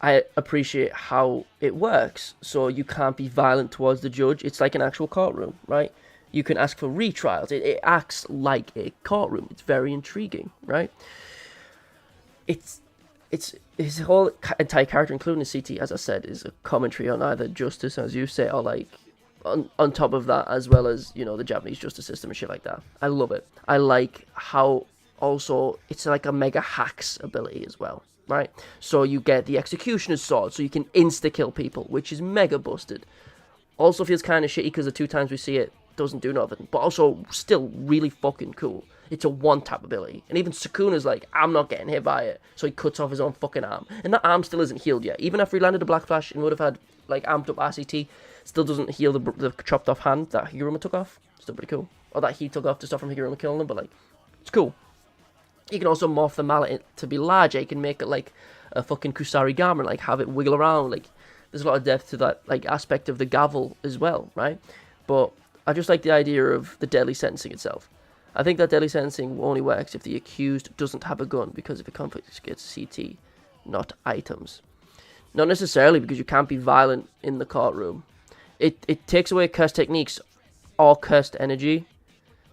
I appreciate how it works. So you can't be violent towards the judge. It's like an actual courtroom, right? You can ask for retrials. It acts like a courtroom. It's very intriguing, right? It's his whole entire character, including the CT, as I said, is a commentary on either justice, as you say, or like on top of that, as well as, you know, the Japanese justice system and shit like that. I love it. I like how also it's like a mega hacks ability as well, right? So you get the executioner's sword, so you can insta-kill people, which is mega busted. Also feels kind of shitty because the 2 times we see it doesn't do nothing, but also still really fucking cool. It's a one-tap ability. And even Sukuna's like, I'm not getting hit by it. So he cuts off his own fucking arm. And that arm still isn't healed yet. Even after he landed a Black Flash and would have had, like, amped up RCT, still doesn't heal the chopped off hand that Higuruma took off. Still pretty cool. Or that he took off to stop from Higuruma killing him, but, like, it's cool. You can also morph the mallet to be larger. You can make it, like, a fucking Kusarigama, like, have it wiggle around. Like, there's a lot of depth to that, like, aspect of the gavel as well, right? But I just like the idea of the deadly sentencing itself. I think that deadly sentencing only works if the accused doesn't have a gun, because if it confiscates CT, not items. Not necessarily because you can't be violent in the courtroom. It takes away cursed techniques or cursed energy.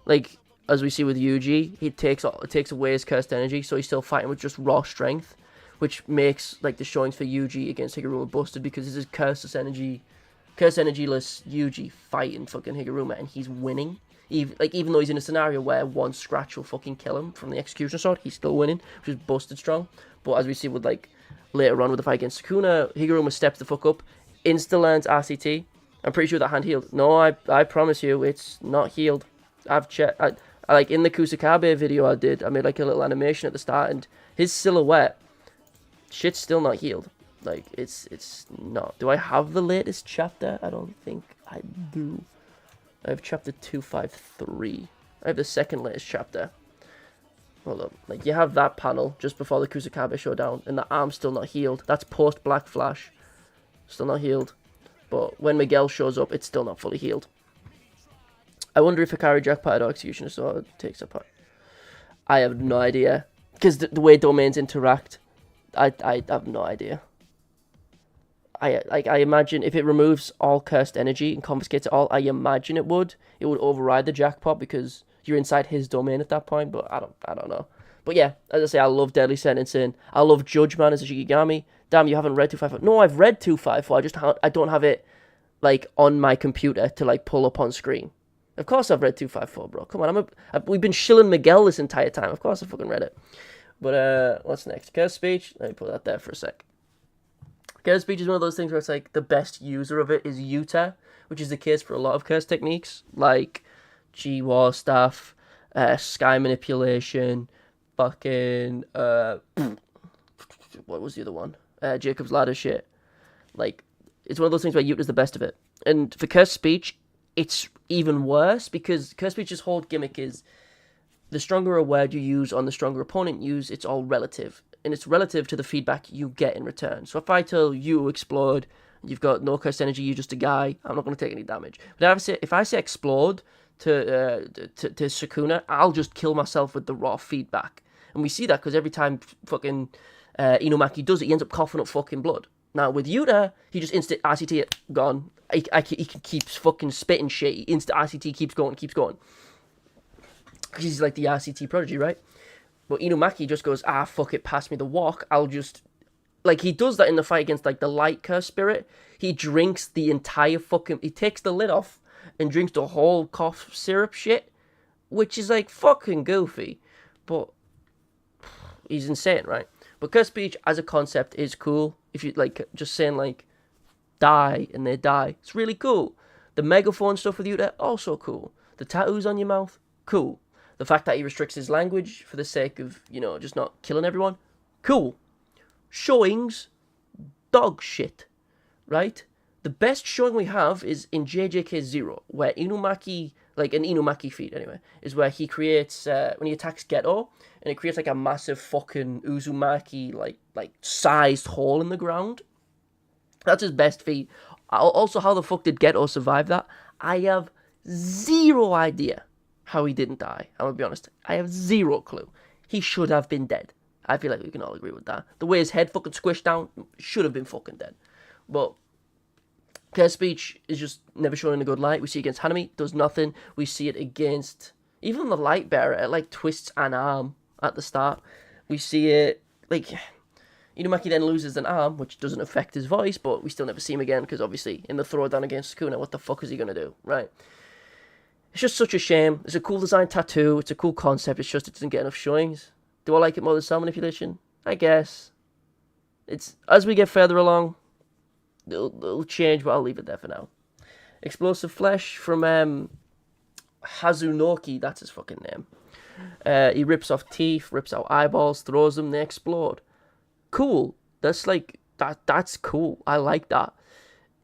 Like, as we see with Yuji, it takes away his cursed energy, so he's still fighting with just raw strength, which makes, like, the showings for Yuji against Higuruma busted, because this is cursed energyless Yuji fighting fucking Higuruma, and he's winning. Even though he's in a scenario where one scratch will fucking kill him from the execution sword, he's still winning, which is busted strong. But as we see with, like, later on with the fight against Sukuna, Higuruma steps the fuck up, insta lands RCT. I'm pretty sure that hand healed. No, I promise you, it's not healed. I've checked. I like, in the Kusakabe video I did, I made like a little animation at the start, and his silhouette, shit's still not healed. Like, it's not. Do I have the latest chapter? I don't think I do. I have chapter 253. I have the second latest chapter. Hold up. Like, you have that panel just before the Kusakabe showdown, and the arm's still not healed. That's post Black Flash. Still not healed. But when Miguel shows up, it's still not fully healed. I wonder if Hikari Jackpot or Executioner Sword takes apart. I have no idea. Because the way domains interact, I have no idea. I imagine if it removes all cursed energy and confiscates it all, I imagine it would override the jackpot, because you're inside his domain at that point. But I don't know. But yeah, as I say, I love Deadly Sentencing. I love Judge Man as a Shikigami. Damn, you haven't read 254. No, I've read 254. I don't have it, like, on my computer to, like, pull up on screen. Of course I've read 254, bro. Come on, we've been shilling Miguel this entire time. Of course I fucking read it. But what's next? Curse Speech. Let me put that there for a sec. Curse Speech is one of those things where it's like the best user of it is Yuta, which is the case for a lot of curse techniques, like G-War stuff, Sky Manipulation, fucking, what was the other one? Jacob's Ladder shit. Like, it's one of those things where Yuta's the best of it. And for Curse Speech, it's even worse because Curse Speech's whole gimmick is the stronger a word you use on the stronger opponent you use, it's all relative. And it's relative to the feedback you get in return. So if I tell you explode, you've got no cursed energy, you're just a guy, I'm not going to take any damage. But if I say explode to Sukuna, I'll just kill myself with the raw feedback. And we see that because every time fucking Inumaki does it, he ends up coughing up fucking blood. Now with Yuta, he just instant RCT it, gone. He keeps fucking spitting shit. He instant RCT keeps going. Because he's like the RCT prodigy, right? But Inumaki just goes, fuck it, pass me the walk. I'll just... Like, he does that in the fight against, like, the light curse spirit. He drinks the entire fucking... He takes the lid off and drinks the whole cough syrup shit. Which is, like, fucking goofy. But he's insane, right? But curse speech as a concept is cool. If you, like, just saying, like, die and they die. It's really cool. The megaphone stuff with you there, also cool. The tattoos on your mouth, cool. The fact that he restricts his language for the sake of, just not killing everyone, cool. Showings, dog shit, right? The best showing we have is in JJK 0, where Inumaki, like an Inumaki feat anyway, is where he creates, when he attacks Geto, and it creates like a massive fucking Uzumaki, like sized hole in the ground. That's his best feat. Also, how the fuck did Geto survive that? I have zero idea how he didn't die. I'm gonna be honest. I have zero clue. He should have been dead. I feel like we can all agree with that. The way his head fucking squished down, should have been fucking dead. But Curse Speech is just never shown in a good light. We see it against Hanami, does nothing. We see it against even the Light Bearer. It like twists an arm at the start. We see it like Inumaki then loses an arm, which doesn't affect his voice, but we still never see him again because obviously in the throwdown against Sukuna, what the fuck is he gonna do, right? It's just such a shame. It's a cool design tattoo. It's a cool concept. It's just it doesn't get enough showings. Do I like it more than Cell Manipulation? I guess. It's as we get further along, it'll change, but I'll leave it there for now. Explosive Flesh from Hazunoki. That's his fucking name. He rips off teeth, rips out eyeballs, throws them, they explode. Cool. That's like that's cool. I like that.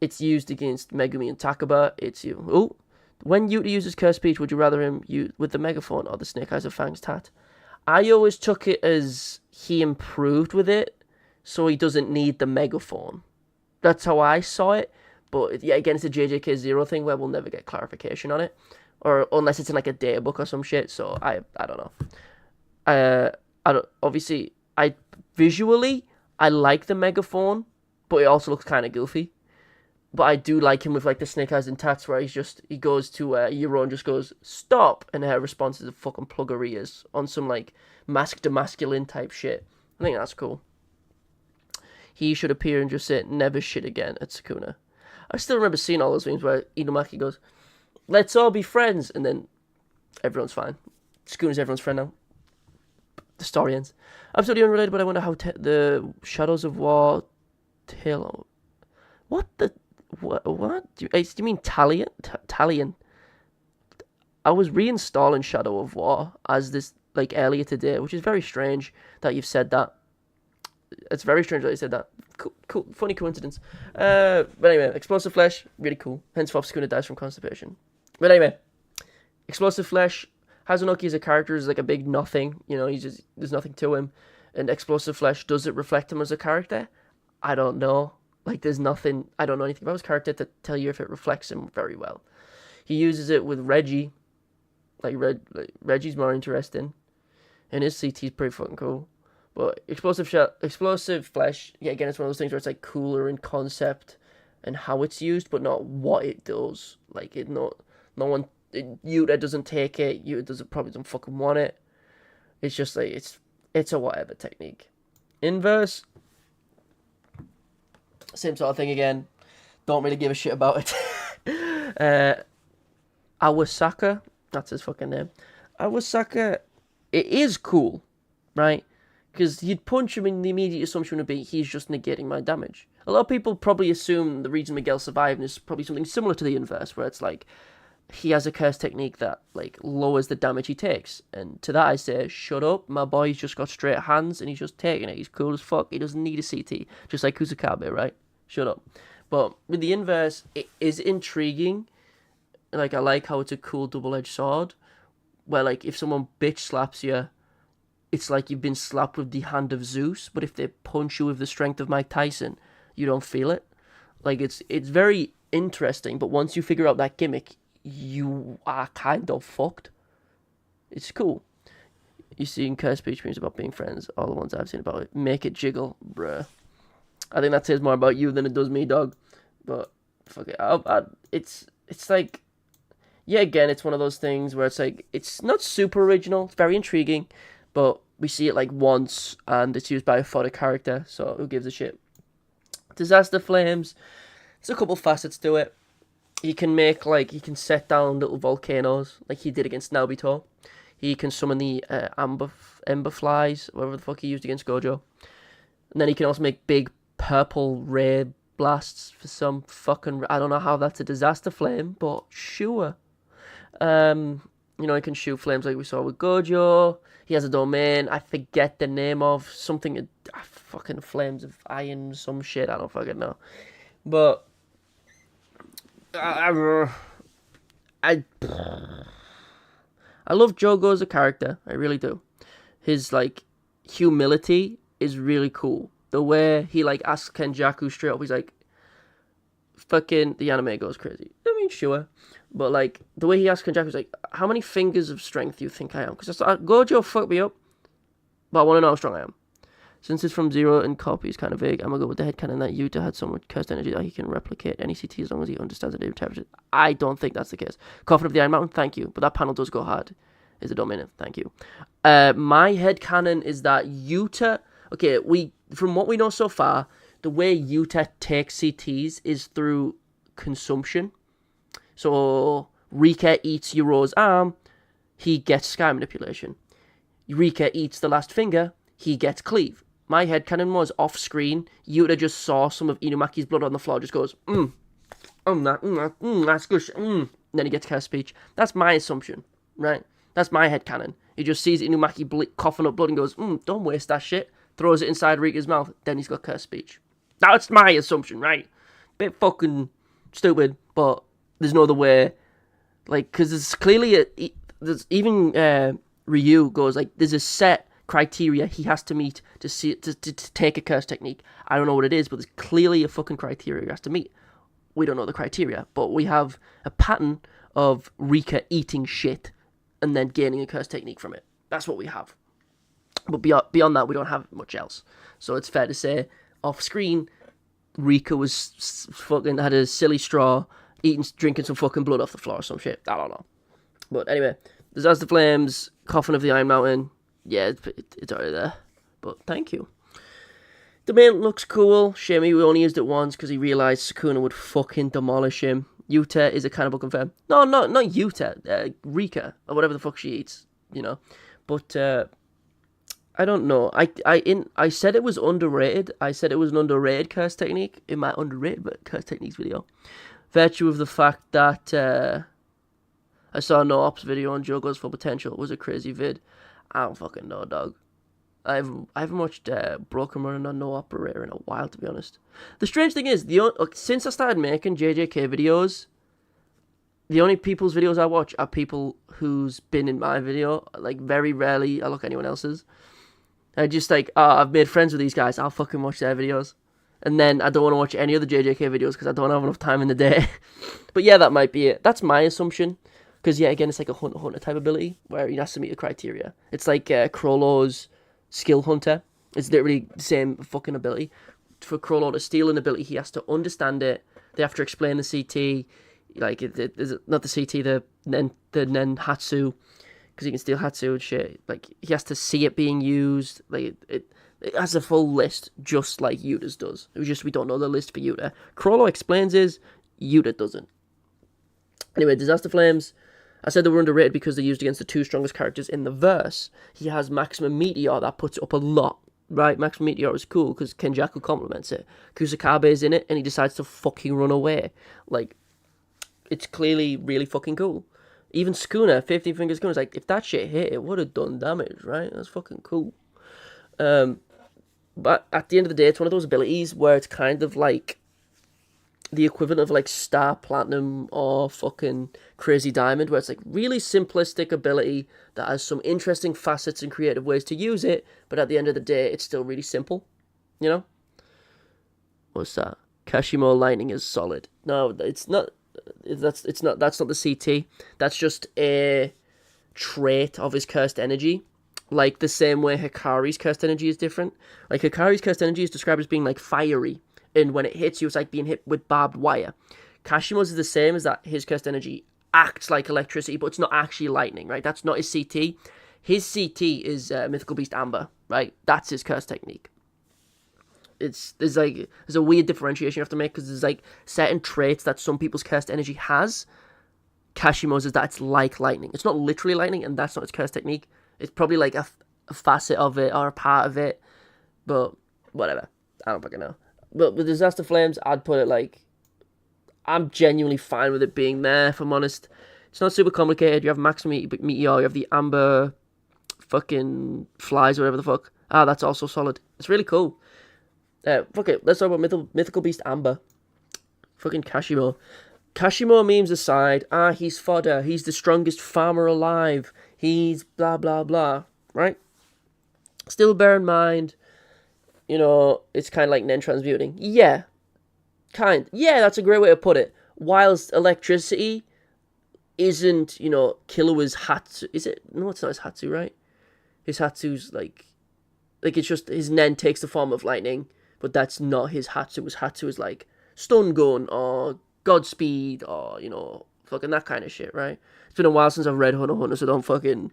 It's used against Megumi and Takaba. It's you. Oh. When Yuta uses Curse Speech, would you rather him use with the megaphone or the Snake Eyes of Fangs tat? I always took it as he improved with it, so he doesn't need the megaphone. That's how I saw it. But yeah, again, it's a JJK 0 thing where we'll never get clarification on it, or unless it's in like a data book or some shit. So I don't know. Visually I like the megaphone, but it also looks kind of goofy. But I do like him with like the Snake Eyes and tats where he goes to Euro and just goes, stop! And her response is a fucking plug her ears on some like masked to masculine type shit. I think that's cool. He should appear and just say, never shit again at Sukuna. I still remember seeing all those things where Inumaki goes, let's all be friends, and then everyone's fine. Sukuna's everyone's friend now. The story ends. Absolutely unrelated, but I wonder how the Shadows of War Tail. What the... What? Do you mean Talion? Talion. I was reinstalling Shadow of War as this, like, earlier today, which is very strange that you've said that. It's very strange that you said that. Cool. Funny coincidence. But anyway, Explosive Flesh, really cool. Henceforth, Sukuna dies from constipation. But anyway, Explosive Flesh, Hazunoki as a character is like a big nothing. There's nothing to him. And Explosive Flesh, does it reflect him as a character? I don't know. Like, there's nothing, I don't know anything about his character to tell you if it reflects him very well. He uses it with Reggie. Reggie's more interesting. And his CT is pretty fucking cool. But Explosive Flesh, yeah, again, it's one of those things where it's, like, cooler in concept and how it's used, but not what it does. Like, Yuta doesn't take it. Yuta probably doesn't fucking want it. It's just, like, it's a whatever technique. Inverse. Same sort of thing again. Don't really give a shit about it. Awasaka. That's his fucking name. Awasaka. It is cool, right? Because you'd punch him and the immediate assumption would be he's just negating my damage. A lot of people probably assume the reason Miguel survived is probably something similar to the inverse, where it's like he has a curse technique that like lowers the damage he takes. And to that I say, shut up, my boy's just got straight hands and he's just taking it. He's cool as fuck. He doesn't need a CT, just like Kusakabe, right? Shut up. But with the inverse, it is intriguing Like, I like how it's a cool double-edged sword, where, like, if someone bitch slaps you, it's like you've been slapped with the hand of Zeus, but if they punch you with the strength of Mike Tyson, you don't feel it. Like, it's very interesting, but once you figure out that gimmick, you are kind of fucked. It's cool. You seen curse speech memes about being friends, all the ones I've seen about it. Make it jiggle, bruh. I think that says more about you than it does me, dog. But, fuck it. It's like, yeah, again, it's one of those things where it's like, it's not super original, it's very intriguing, but we see it like once, and it's used by a fodder character, so who gives a shit? Disaster Flames, there's a couple facets to it. He can make, like, he can set down little volcanoes, like he did against Naobito. He can summon the ember flies, whatever the fuck he used against Gojo. And then he can also make big purple ray blasts for some fucking... I don't know how that's a disaster flame, but sure. You know, he can shoot flames like we saw with Gojo. He has a domain. I forget the name of something. Fucking flames of iron, some shit. I don't fucking know. But I love Jogo as a character. I really do. His, like, humility is really cool. The way he, like, asks Kenjaku straight up, he's like, fucking, the anime goes crazy. I mean, sure. But, like, the way he asks Kenjaku is like, how many fingers of strength do you think I am? Because Gojo fucked me up, but I want to know how strong I am. Since it's from Zero and Copy is kind of vague, I'm going to go with the headcanon that Yuta had so much cursed energy that he can replicate any CT as long as he understands it and interprets it. I don't think that's the case. Coffin of the Iron Mountain, thank you. But that panel does go hard. Is a dominant, thank you. My headcanon is that Yuta... Okay, from what we know so far, the way Yuta takes CTs is through consumption. So, Rika eats Yuro's arm, he gets Sky Manipulation. Rika eats the last finger, he gets Cleave. My headcanon was off-screen, Yuta just saw some of Inumaki's blood on the floor, just goes, that's good, and then he gets Curse Speech. That's my assumption, right? That's my headcanon. He just sees Inumaki coughing up blood and goes, don't waste that shit. Throws it inside Rika's mouth, then he's got Curse Speech. That's my assumption, right? Bit fucking stupid, but there's no other way. Like, because there's clearly there's even Ryu goes, like, there's a set criteria he has to meet to take a curse technique. I don't know what it is, but there's clearly a fucking criteria he has to meet. We don't know the criteria, but we have a pattern of Rika eating shit and then gaining a curse technique from it. That's what we have. But beyond that, we don't have much else. So it's fair to say, off screen, Rika was fucking had a silly straw, drinking some fucking blood off the floor or some shit. I don't know. But anyway, Disaster Flames, Coffin of the Iron Mountain. Yeah, it's already there. But thank you. The main looks cool. Shame we only used it once because he realised Sukuna would fucking demolish him. Yuta is a cannibal confirmed. No, not Yuta. Rika, or whatever the fuck she eats, you know. But I don't know. I said it was underrated. I said it was an underrated curse technique in my underrated curse techniques video. Virtue of the fact that I saw a No Ops video on Jogo's Full Potential. It was a crazy vid. I don't fucking know, dog. I haven't watched Broken Running on No Operator in a while, to be honest. The strange thing is, since I started making JJK videos, the only people's videos I watch are people who's been in my video. Like, very rarely I look at anyone else's. I just like, I've made friends with these guys, I'll fucking watch their videos. And then I don't want to watch any other JJK videos because I don't have enough time in the day. But yeah, that might be it. That's my assumption. Because yeah, again, it's like a hunter type ability where he has to meet a criteria. It's like Crollo's Skill Hunter. It's literally the same fucking ability. For Crollo to steal an ability, he has to understand it. They have to explain the CT. Like, not the CT, the Nenhatsu. Because he can steal Hatsu and shit. Like, he has to see it being used. Like, it has a full list, just like Yuta's does. It was just we don't know the list for Yuta. Crollo explains his, Yuta doesn't. Anyway, Disaster Flames. I said they were underrated because they're used against the two strongest characters in the verse. He has Maximum Meteor that puts it up a lot, right? Maximum Meteor is cool because Kenjaku complements it. Kusakabe is in it and he decides to fucking run away. Like, it's clearly really fucking cool. Even Sukuna, 15 Finger Sukuna, is like, if that shit hit, it would have done damage, right? That's fucking cool. But at the end of the day, it's one of those abilities where it's kind of like, the equivalent of like Star Platinum or fucking Crazy Diamond, where it's like really simplistic ability that has some interesting facets and creative ways to use it, but at the end of the day, it's still really simple. You know? What's that? Kashimo Lightning is solid. No, it's not. That's not the CT. That's just a trait of his cursed energy. Like the same way Hikari's cursed energy is different. Like Hikari's cursed energy is described as being like fiery, and when it hits you, it's like being hit with barbed wire. Kashimo's is the same, as that his cursed energy acts like electricity, but it's not actually lightning, right? That's not his CT. His CT is Mythical Beast Amber, right? That's his curse technique. There's a weird differentiation you have to make, because there's like certain traits that some people's cursed energy has. Kashimo's is that it's like lightning. It's not literally lightning, and that's not its curse technique. It's probably like a facet of it or a part of it, but whatever. I don't fucking know. But with Disaster Flames, I'd put it like, I'm genuinely fine with it being there, if I'm honest. It's not super complicated. You have Max Meteor, you have the Amber fucking Flies, whatever the fuck. That's also solid. It's really cool. Fuck it, let's talk about Mythical Beast Amber. Fucking Kashimo. Kashimo memes aside, he's fodder, he's the strongest farmer alive, he's blah blah blah, right? Still bear in mind, you know, it's kind of like Nen transmuting. Yeah, that's a great way to put it. Whilst electricity isn't, you know, Killua's Hatsu, is it? No, it's not his Hatsu, right? His Hatsu's like it's just, his Nen takes the form of lightning, but that's not his Hatsu. His Hatsu is like Stun Gun or Godspeed or, you know, fucking that kind of shit, right? It's been a while since I've read Hunter x Hunter, so don't fucking...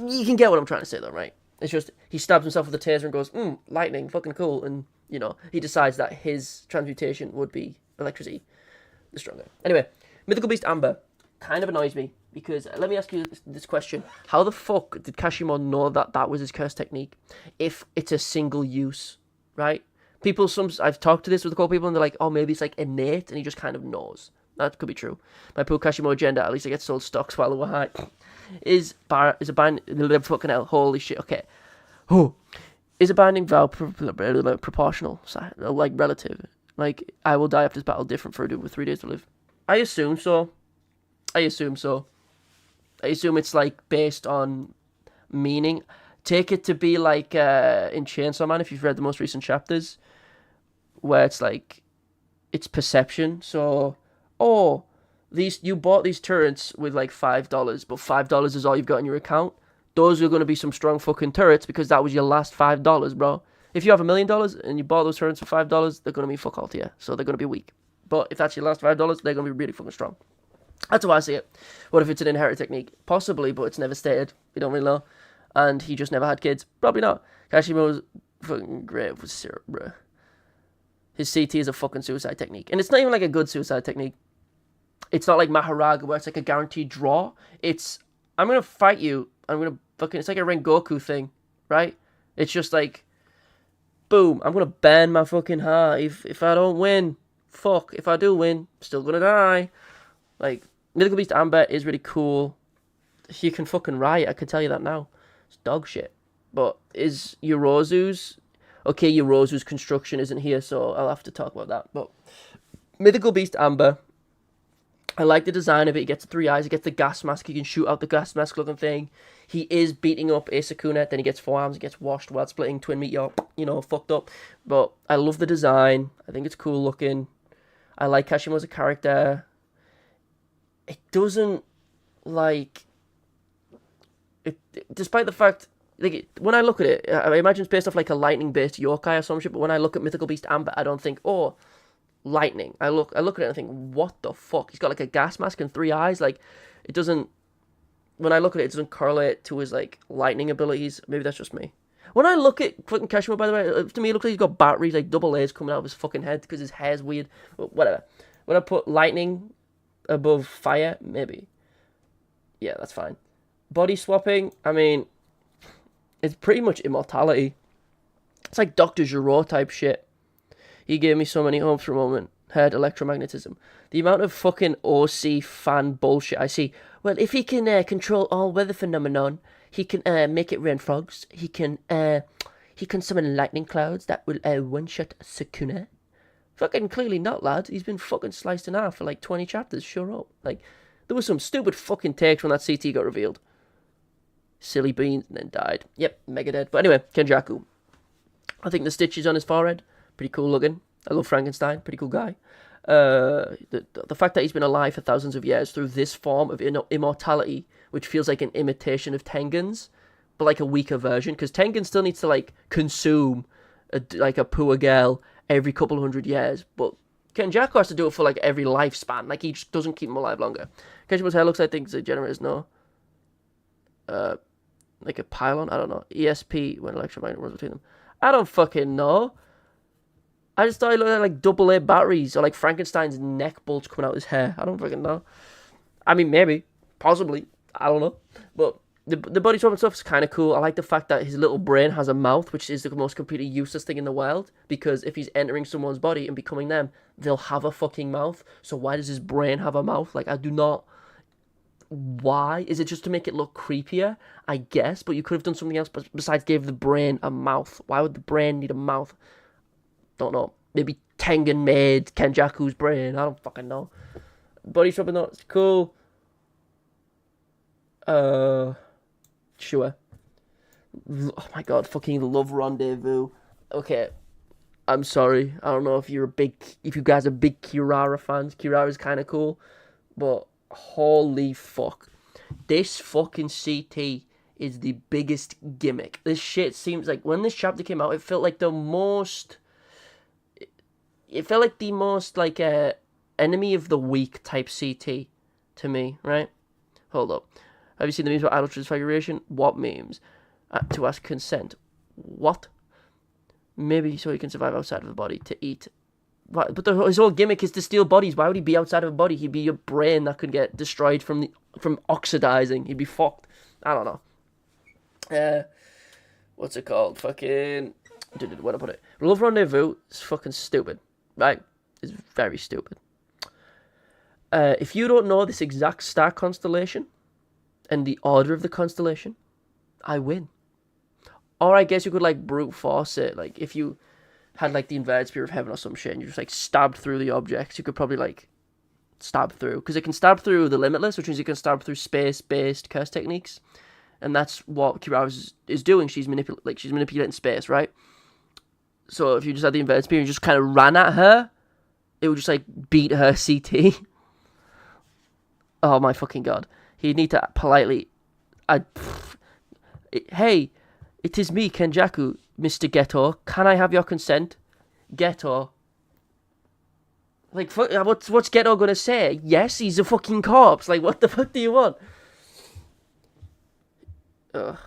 You can get what I'm trying to say, though, right? It's just, he stabs himself with a taser and goes, lightning, fucking cool, and, you know, he decides that his transmutation would be electricity, the stronger. Anyway, Mythical Beast Amber kind of annoys me, because, let me ask you this question. How the fuck did Kashimo know that that was his curse technique, if it's a single use, right? I've talked to this with a couple people, and they're like, oh, maybe it's like innate, and he just kind of knows. That could be true. My poor Kashimo agenda, at least I get sold stocks while we're high, is a binding, fucking hell, holy shit, okay. Is a binding vow proportional, like relative? Like, I will die after this battle, different for a dude with 3 days to live. I assume so. I assume it's like based on meaning. Take it to be like in Chainsaw Man, if you've read the most recent chapters, where it's like, it's perception. So, you bought these turrets with like $5, but $5 is all you've got in your account. Those are going to be some strong fucking turrets, because that was your last $5, bro. If you have $1 million and you bought those turrets for $5, they're going to be fuck all to you. So they're going to be weak. But if that's your last $5, they're going to be really fucking strong. That's how I see it. What if it's an inherited technique? Possibly, but it's never stated. We don't really know. And he just never had kids. Probably not. Kashimo's fucking great with syrup, bruh. His CT is a fucking suicide technique. And it's not even like a good suicide technique. It's not like Maharaga, where it's like a guaranteed draw. It's, I'm going to fight you. I'm going to fucking, it's like a Rengoku thing, right? It's just like, boom, I'm going to bend my fucking heart. If I don't win, fuck. If I do win, I'm still going to die. Like, Mythical Beast Amber is really cool. You can fucking riot, I can tell you that now. It's dog shit. But is Yorozu's... Okay, Yorozu's construction isn't here, so I'll have to talk about that. But Mythical Beast Amber, I like the design of it. He gets the 3 eyes, he gets the gas mask, he can shoot out the gas mask looking thing. He is beating up Asakuna, then he gets 4 arms, he gets washed while splitting Twin Meteor, you know, fucked up. But I love the design. I think it's cool looking. I like Kashimo as a character. It doesn't, like... despite the fact... Like, when I look at it, I imagine it's based off like a lightning-based yokai or some shit, but when I look at Mythical Beast Amber, I don't think, oh, lightning. I look at it and I think, what the fuck? He's got like a gas mask and 3 eyes. Like, it doesn't, when I look at it, it doesn't correlate to his like lightning abilities. Maybe that's just me. When I look at fucking Kashimo, by the way, to me it looks like he's got batteries, like double A's coming out of his fucking head because his hair's weird. But whatever. When I put lightning above fire, maybe. Yeah, that's fine. Body swapping, I mean... It's pretty much immortality. It's like Dr. Giro type shit. He gave me so many hopes for a moment. Heard electromagnetism. The amount of fucking OC fan bullshit I see. Well, if he can control all weather phenomenon, he can make it rain frogs. He can summon lightning clouds that will one-shot Sakuna. Fucking clearly not, lad. He's been fucking sliced in half for like 20 chapters. Sure up. Like, there was some stupid fucking takes when that CT got revealed. Silly beans, and then died. Yep, mega dead. But anyway, Kenjaku. I think the stitches on his forehead, pretty cool looking. I love Frankenstein, pretty cool guy. The fact that he's been alive for thousands of years through this form of immortality, which feels like an imitation of Tengen's, but like a weaker version, because Tengen still needs to like consume like a poor girl every couple of 100 years, but Kenjaku has to do it for like every lifespan. Like, he just doesn't keep him alive longer. Kenjaku's hair looks like things that generators know. Like a pylon, I don't know. ESP when electromagnet runs between them. I don't fucking know. I just thought he looked like AA batteries or like Frankenstein's neck bolts coming out his hair. I don't fucking know. I mean, maybe, possibly, I don't know. But the body swap and stuff is kind of cool. I like the fact that his little brain has a mouth, which is the most completely useless thing in the world. Because if he's entering someone's body and becoming them, they'll have a fucking mouth. So why does his brain have a mouth? Like, I do not. Why? Is it just to make it look creepier? I guess, but you could have done something else besides give the brain a mouth. Why would the brain need a mouth? Don't know. Maybe Tengen made Kenjaku's brain. I don't fucking know. Body swapping though, it's cool. Sure. Oh my god, fucking love Rendezvous. Okay, I'm sorry. I don't know if you guys are big Kirara fans. Kirara's kind of cool, but holy fuck, this fucking CT is the biggest gimmick. This shit seems like when this chapter came out, it felt like the most like enemy of the week type CT to me, right? Hold up. Have you seen the memes about idol transfiguration? What memes? To ask consent. What? Maybe so he can survive outside of the body to eat. But his whole gimmick is to steal bodies. Why would he be outside of a body? He'd be a brain that could get destroyed from oxidizing. He'd be fucked. I don't know. What's it called? Fucking. Where did I put it? Love Rendezvous is fucking stupid. Right? It's very stupid. If you don't know this exact star constellation and the order of the constellation, I win. Or I guess you could like brute force it. Like if you had like the inverted spear of heaven or some shit and you just like stabbed through the objects, you could probably like stab through. Because it can stab through the limitless, which means you can stab through space-based curse techniques. And that's what Kirara is doing. She's manipulating space, right? So if you just had the inverted spear and you just kind of ran at her, it would just like beat her CT. Oh my fucking god. He'd need to politely... Hey, it is me, Kenjaku, Mr. Geto. Can I have your consent? Geto. Like, what's Geto gonna say? Yes, he's a fucking corpse. Like, what the fuck do you want? Ugh.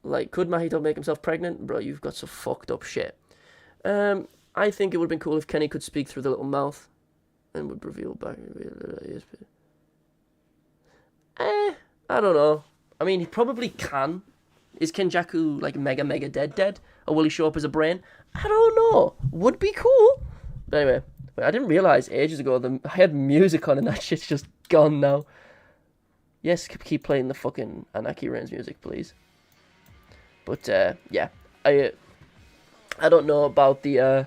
Like, could Mahito make himself pregnant? Bro, you've got some fucked up shit. I think it would have been cool if Kenny could speak through the little mouth and would reveal back. I don't know. I mean, he probably can. Is Kenjaku like mega dead? Or will he show up as a brain? I don't know. Would be cool. But anyway, I didn't realize ages ago I had music on and that shit's just gone now. Yes, keep playing the fucking Anaki Reigns music, please. But yeah, I don't know about the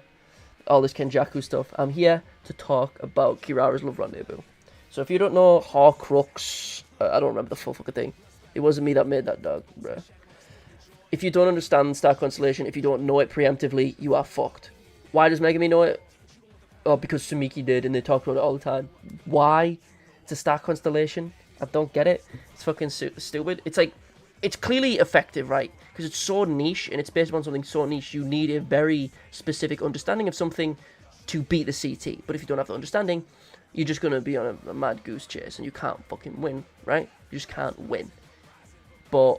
all this Kenjaku stuff. I'm here to talk about Kirara's Love Rendezvous. So if you don't know Horcrux, I don't remember the full fucking thing. It wasn't me that made that dog, bruh. If you don't understand Star Constellation, if you don't know it preemptively, you are fucked. Why does Megami know it? Oh, because Sumiki did, and they talk about it all the time. Why? It's a Star Constellation. I don't get it. It's fucking stupid. It's like, it's clearly effective, right? Because it's so niche, and it's based on something so niche, you need a very specific understanding of something to beat the CT. But if you don't have the understanding, you're just going to be on a mad goose chase, and you can't fucking win, right? You just can't win. But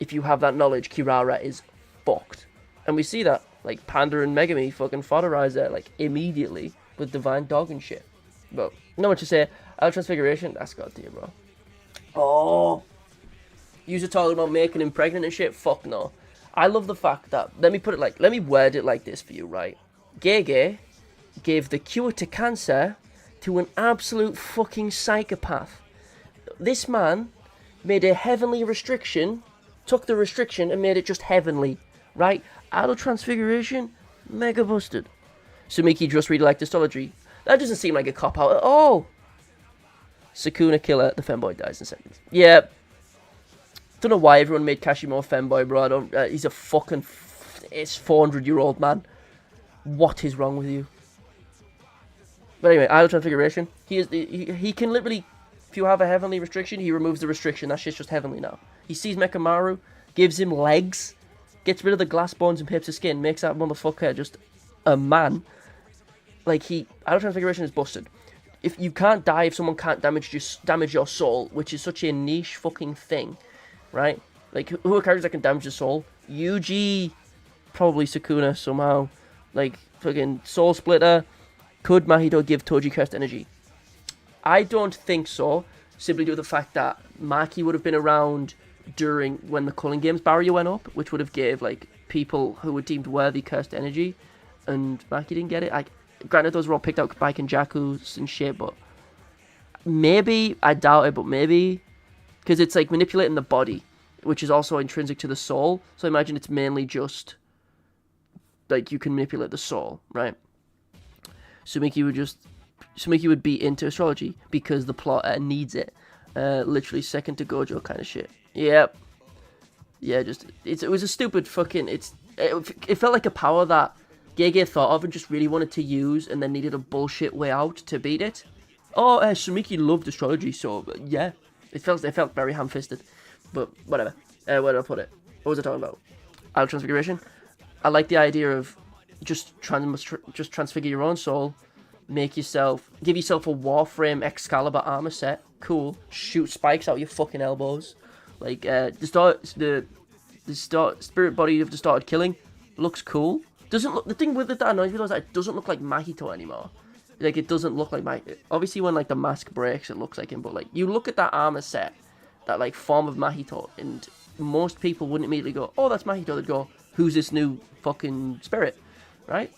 if you have that knowledge, Kirara is fucked. And we see that. Like, Panda and Megami fucking fodderized there, like, immediately with Divine Dog and shit. But, not much to say. Out Transfiguration, that's goddamn, bro. Oh. You're talking about making him pregnant and shit? Fuck no. I love the fact that, let me word it like this for you, right? Gege gave the cure to cancer to an absolute fucking psychopath. This man made a heavenly restriction, took the restriction and made it just heavenly, right? Idol Transfiguration, mega busted. Sumiki just really liked astrology. That doesn't seem like a cop-out at all. Sukuna killer, the femboy dies in seconds. Yeah. Don't know why everyone made Kashimo a femboy, bro. I don't, he's a fucking... It's 400-year-old man. What is wrong with you? But anyway, idle transfiguration. He can literally... If you have a heavenly restriction, he removes the restriction. That shit's just heavenly now. He sees Mechamaru, gives him legs, gets rid of the glass bones and pips of skin, makes that motherfucker just a man. Like, idle transfiguration is busted. If you can't die if someone can't damage your soul, which is such a niche fucking thing, right? Like, who are characters that can damage your soul? Yuji, probably Sukuna somehow. Like, fucking Soul Splitter. Could Mahito give Toji cursed energy? I don't think so, simply due to the fact that Maki would have been around during when the Culling Games barrier went up, which would have gave, like, people who were deemed worthy cursed energy, and Maki didn't get it. Granted, those were all picked out by Kenjakus and shit, but maybe, I doubt it, but maybe, because it's, like, manipulating the body, which is also intrinsic to the soul, so I imagine it's mainly just, like, you can manipulate the soul, right? Sumiki would be into astrology because the plot needs it. Literally second to Gojo kind of shit. Yep. Yeah, it was a stupid fucking... It felt like a power that Gege thought of and just really wanted to use and then needed a bullshit way out to beat it. Oh, Sumiki loved astrology, so yeah. It felt very ham-fisted. But whatever. Where did I put it? What was I talking about? Idle transfiguration. I like the idea of just transfigure your own soul. Give yourself a Warframe Excalibur armor set. Cool. Shoot spikes out your fucking elbows. Like, the spirit body of Distorted Killing looks cool. Doesn't look, the thing with it that annoys me is that it doesn't look like Mahito anymore. Like, it doesn't look like Mahito. Obviously, when, like, the mask breaks, it looks like him. But, like, you look at that armor set, that, like, form of Mahito, and most people wouldn't immediately go, oh, that's Mahito. They'd go, who's this new fucking spirit? Right?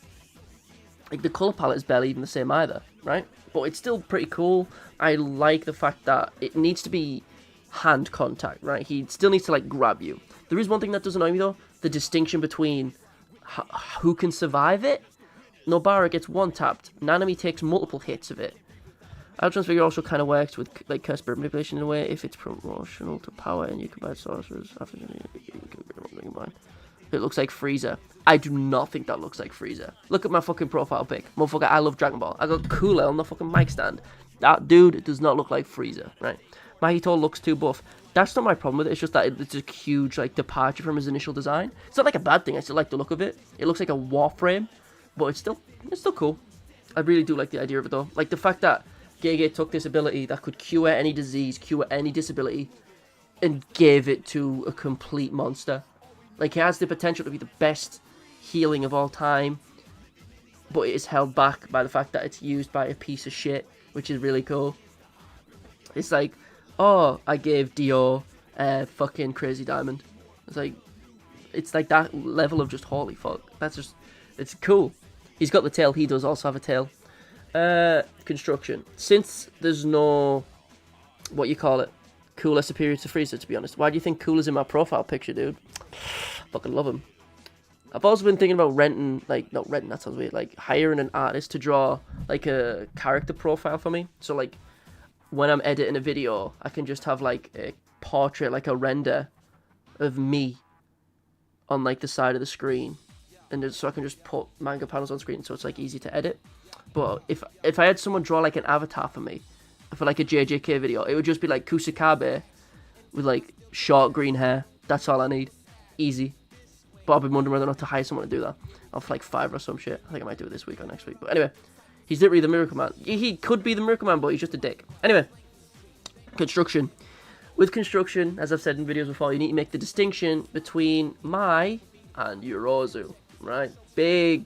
Like, the colour palette is barely even the same either, right? But it's still pretty cool. I like the fact that it needs to be hand contact, right? He still needs to, like, grab you. There is one thing that does annoy me, though. The distinction between who can survive it. Nobara gets one-tapped. Nanami takes multiple hits of it. Idle transfigure also kind of works with, like, cursed spirit manipulation in a way. If it's proportional to power and you combine sorcerers after it looks like Frieza. I do not think that looks like Frieza. Look at my fucking profile pic. Motherfucker, I love Dragon Ball. I got Cooler on the fucking mic stand. That dude does not look like Frieza, right? Mahito looks too buff. That's not my problem with it. It's just that it's a huge, like, departure from his initial design. It's not like a bad thing. I still like the look of it. It looks like a Warframe, but it's still cool. I really do like the idea of it, though. Like, the fact that Gege took this ability that could cure any disease, cure any disability, and gave it to a complete monster. Like, it has the potential to be the best healing of all time, but it is held back by the fact that it's used by a piece of shit, which is really cool. It's like, oh, I gave Dio a fucking crazy diamond. It's like that level of just holy fuck. It's cool. He's got the tail. He does also have a tail. Construction. Since there's no, what you call it, Cooler superior to Frieza, to be honest. Why do you think Cooler's in my profile picture, dude? Fucking love him. I've also been thinking about that sounds weird, like, hiring an artist to draw, like, a character profile for me. So, like, when I'm editing a video, I can just have, like, a portrait, like a render of me on, like, the side of the screen. And so I can just put manga panels on screen so it's, like, easy to edit. But if I had someone draw, like, an avatar for me, for, like, a JJK video, it would just be, like, Kusakabe with, like, short green hair. That's all I need. Easy. But I've been wondering whether or not to hire someone to do that. I'll for, like, $5 or some shit. I think I might do it this week or next week. But anyway, he's literally the Miracle Man. He could be the Miracle Man, but he's just a dick. Anyway, construction. With construction, as I've said in videos before, you need to make the distinction between Mai and Yorozu, right? Big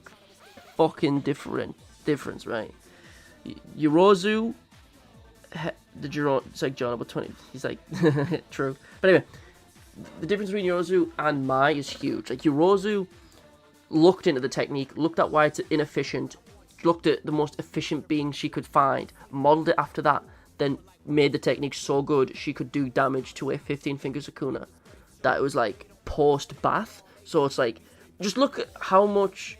fucking difference, right? Yorozu, it's like John about 20. He's like, true. But anyway, the difference between Yorozu and Mai is huge. Like, Yorozu looked into the technique, looked at why it's inefficient, looked at the most efficient being she could find, modeled it after that, then made the technique so good she could do damage to a 15-finger Sukuna that it was, like, post-bath. So it's like, just look at how much,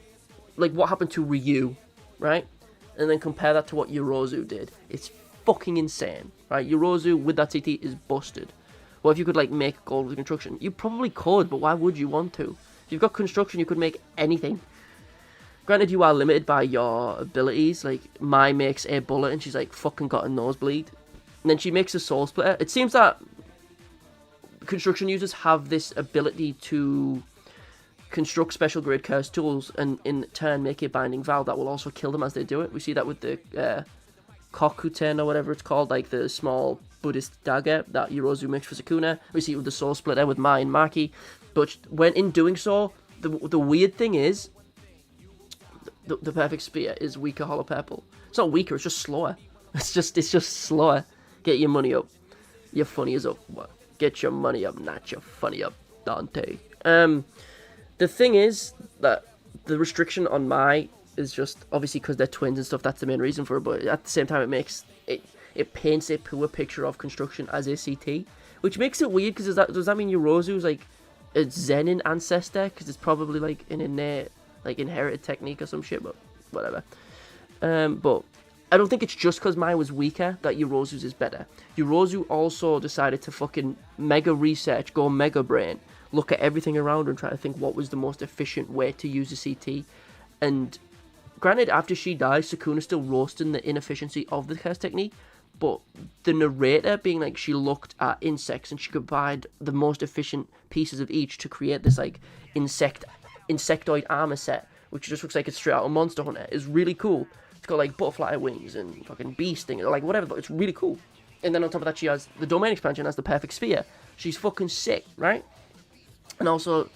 like, what happened to Ryu right? And then compare that to what Yorozu did. It's fucking insane, right? Yorozu with that CT is busted. Well, if you could like make gold with construction, you probably could, but why would you want to? If you've got construction, you could make anything. Granted, you are limited by your abilities. Like, Mai makes a bullet and she's like fucking got a nosebleed. And then she makes a soul splitter. It seems that construction users have this ability to construct special grade curse tools and in turn make a binding vow that will also kill them as they do it. We see that with the Kokuten or whatever it's called, like the small Buddhist dagger that Yorozu makes for Sukuna. We see it with the soul splitter with Mai and Maki. But when in doing so, the weird thing is, the perfect spear is weaker hollow purple. It's not weaker, it's just slower. It's just slower. Get your money up. Your funny is up. What? Get your money up, not your funny up, Dante. The thing is that the restriction on Mai is just obviously because they're twins and stuff. That's the main reason for it. But at the same time, it paints a poor picture of construction as a CT, which makes it weird. Because does that mean Yorozu's like a Zenin ancestor? Because it's probably like an innate, like inherited technique or some shit. But whatever. But I don't think it's just because Mai was weaker that Yorozu's is better. Yorozu also decided to fucking mega research, go mega brain, look at everything around her and try to think what was the most efficient way to use a CT. And granted, after she dies, Sukuna's still roasting the inefficiency of the curse technique, but the narrator being like she looked at insects and she combined the most efficient pieces of each to create this like insectoid armor set, which just looks like it's straight out of Monster Hunter, is really cool. It's got like butterfly wings and fucking bee sting or like whatever, but it's really cool. And then on top of that, she has the domain expansion as the perfect sphere. She's fucking sick, right? And also,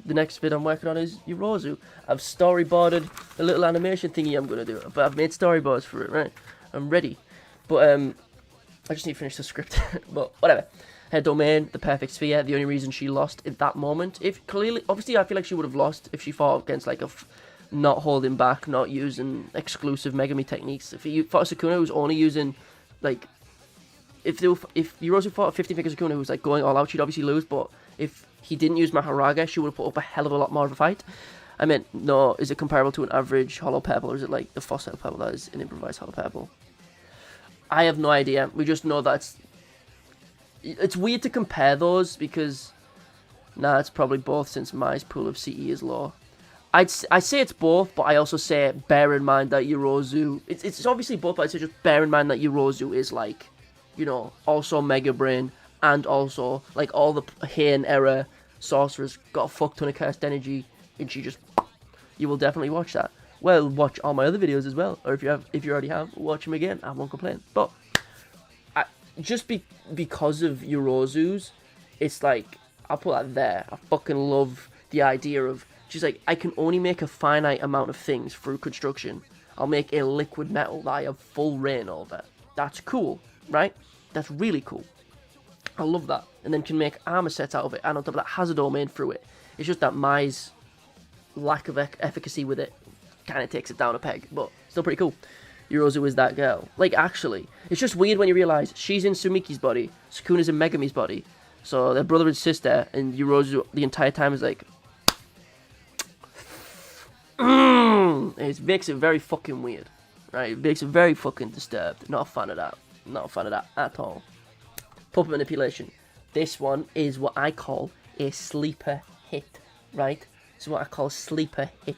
the next vid I'm working on is Yorozu. I've storyboarded a little animation thingy I'm going to do, but I've made storyboards for it, right? I'm ready. But, I just need to finish the script. But, whatever. Her domain, the perfect sphere, the only reason she lost at that moment. If clearly, obviously, I feel like she would have lost if she fought against, like, not holding back, not using exclusive Megami techniques. If you fought Sukuna who's only using, like, if Yorozu fought a 50-figure Sukuna who's, like, going all out, she'd obviously lose, but if he didn't use Maharaga, she would have put up a hell of a lot more of a fight. I mean, no, is it comparable to an average hollow purple, or is it like the fossil purple that is an improvised hollow purple? I have no idea. We just know that it's weird to compare those because, it's probably both since Mai's pool of CE is low. I say it's both, but I also say bear in mind that Yorozu, it's obviously both, but I say just bear in mind that Yorozu is like, you know, also Mega Brain, and also, like, all the Heian era sorcerers got a fuck ton of cursed energy, and you will definitely watch that. Well, watch all my other videos as well, or if you already have, watch them again, I won't complain. But, because of Yorozu's, it's like, I'll put that there. I fucking love the idea of, she's like, I can only make a finite amount of things through construction. I'll make a liquid metal that I have full reign over. That's cool, right? That's really cool. I love that. And then can make armor sets out of it, and on top of that has a domain through it. It's just that Mai's lack of efficacy with it kind of takes it down a peg, but still pretty cool. Yorozu is that girl. Like, actually, it's just weird when you realise she's in Sumiki's body, Sukuna's in Megami's body, so they're brother and sister, and Yorozu the entire time is like, it makes it very fucking weird, right? It makes it very fucking disturbed. Not a fan of that. Not a fan of that at all. Puppet manipulation. This one is what I call a sleeper hit, right? This is what I call a sleeper hit.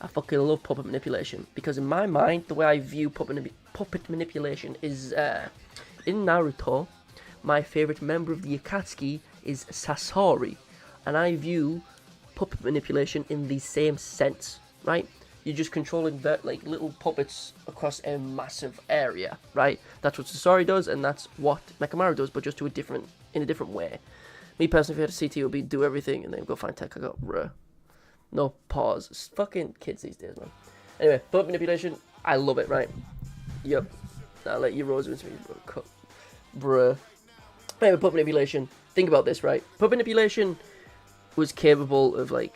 I fucking love puppet manipulation because in my mind, the way I view puppet manipulation is, in Naruto, my favourite member of the Akatsuki is Sasori, and I view puppet manipulation in the same sense, right? You're just controlling like little puppets across a massive area, right? That's what Sasori does, and that's what Mechamaru does, but just in a different way. Me personally, if I had a CT, it would be do everything and then go find tech. I got bruh. No pause. It's fucking kids these days, man. Anyway, puppet manipulation, I love it, right? Yep. I'll let you Rose into me, bruh. Anyway, puppet manipulation. Think about this, right? Puppet manipulation was capable of like,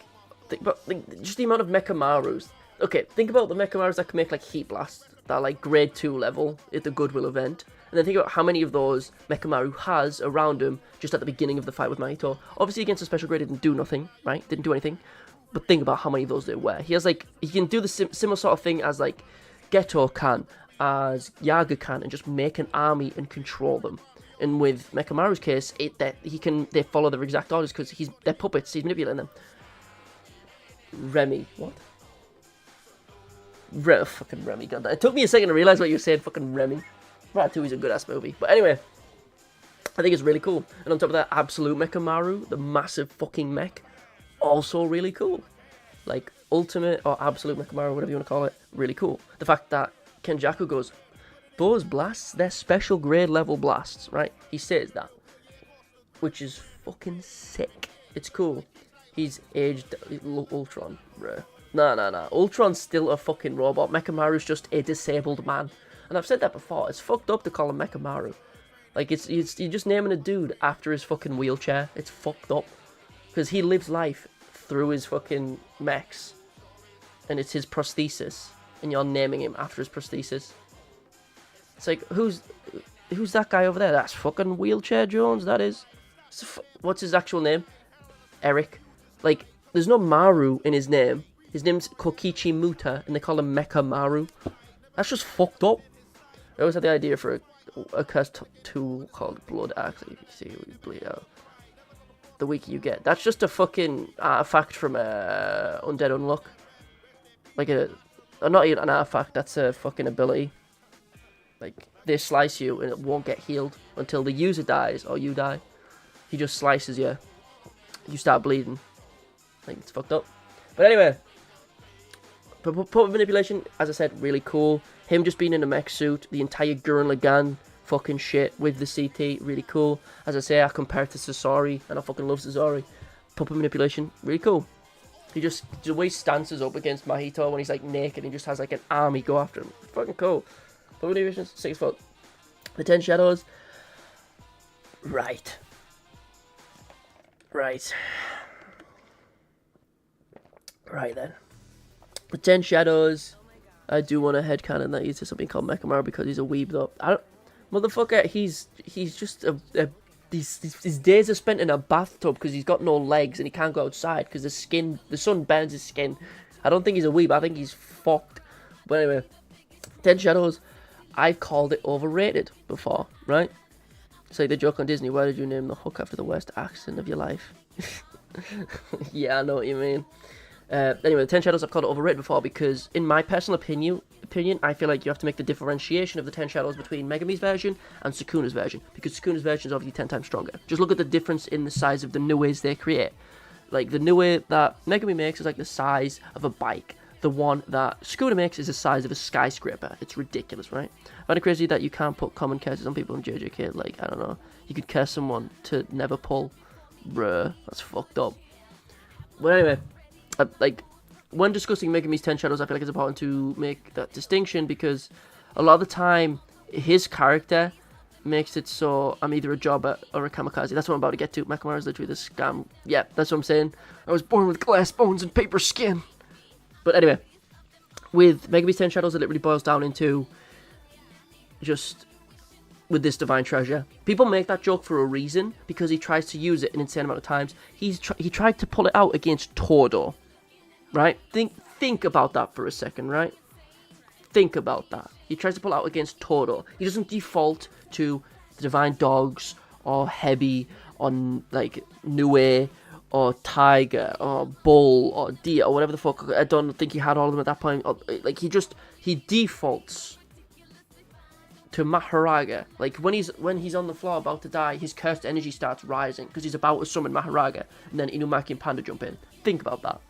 just the amount of Mechamarus. Okay, think about the Mechamarus that can make like Heat Blast, that like grade 2 level at the Goodwill event. And then think about how many of those Mechamaru has around him just at the beginning of the fight with Mahito. Obviously against a special grade it didn't do nothing, right? Didn't do anything. But think about how many of those there were. He has like, he can do the similar sort of thing as like Geto can, as Yaga can, and just make an army and control them. And with Mechamaru's case, they follow their exact orders because they're puppets. He's manipulating them. Remy, what? Fucking Remy, god. It took me a second to realize what you were saying. Fucking Remy. Ratatouille's a good ass movie. But anyway, I think it's really cool. And on top of that, Absolute Mechamaru, the massive fucking mech, also really cool. Like Ultimate or Absolute Mechamaru, whatever you want to call it, really cool. The fact that Kenjaku goes, those blasts, they're special grade level blasts, right? He says that, which is fucking sick. It's cool. He's aged Ultron, bro. Nah. Ultron's still a fucking robot. Mechamaru's just a disabled man. And I've said that before. It's fucked up to call him Mechamaru. Like, you're just naming a dude after his fucking wheelchair. It's fucked up. Because he lives life through his fucking mechs. And it's his prosthesis. And you're naming him after his prosthesis. It's like, who's that guy over there? That's fucking Wheelchair Jones, that is. What's his actual name? Eric. Like, there's no Maru in his name. His name's Kokichi Muta, and they call him Mechamaru. That's just fucked up. I always had the idea for a cursed tool called Blood Axe. You see who you bleed out. The weaker you get. That's just a fucking artifact from Undead Unlock. Like not even an artifact, that's a fucking ability. Like, they slice you and it won't get healed until the user dies or you die. He just slices you. You start bleeding. Like, it's fucked up. But anyway, puppet manipulation, as I said, really cool. Him just being in a mech suit, the entire Gurren Lagann fucking shit with the CT, really cool. As I say, I compare it to Sasori, and I fucking love Sasori. Puppet manipulation, really cool. The way he stances up against Mahito when he's like naked, and he just has like an army go after him. It's fucking cool. Puppet manipulation, 6 foot. The 10 Shadows. Right then. The 10 Shadows, I do want to headcanon that he's something called Mechamaru because he's a weeb though. Motherfucker, he's just his days are spent in a bathtub because he's got no legs and he can't go outside because the sun burns his skin. I don't think he's a weeb, I think he's fucked. But anyway, 10 Shadows, I've called it overrated before, right? It's like the joke on Disney, why did you name the hook after the worst accident of your life? Yeah, I know what you mean. Anyway, the 10 Shadows I've called it overrated before because, in my personal opinion, I feel like you have to make the differentiation of the 10 Shadows between Megami's version and Sukuna's version, because Sukuna's version is obviously 10 times stronger. Just look at the difference in the size of the Nues they create. Like, the Nue that Megami makes is like the size of a bike. The one that Sukuna makes is the size of a skyscraper. It's ridiculous, right? I find it crazy that you can't put common curses on people in JJK. Like, I don't know, you could curse someone to never pull. Bruh, that's fucked up. But anyway, like, when discussing Megami's 10 Shadows, I feel like it's important to make that distinction because a lot of the time, his character makes it so I'm either a jobber or a kamikaze. That's what I'm about to get to. Mechamaru is literally the scam. Yeah, that's what I'm saying. I was born with glass bones and paper skin. But anyway, with Megami's 10 Shadows, it literally boils down into just with this divine treasure. People make that joke for a reason because he tries to use it an insane amount of times. He tried to pull it out against Todo. Right? Think about that for a second, right? Think about that. He tries to pull out against Todo. He doesn't default to the Divine Dogs or Hebi or like Nue or Tiger or Bull or Deer or whatever the fuck. I don't think he had all of them at that point. Or, like, he defaults to Maharaga. Like, when he's on the floor about to die, his cursed energy starts rising because he's about to summon Maharaga, and then Inumaki and Panda jump in. Think about that.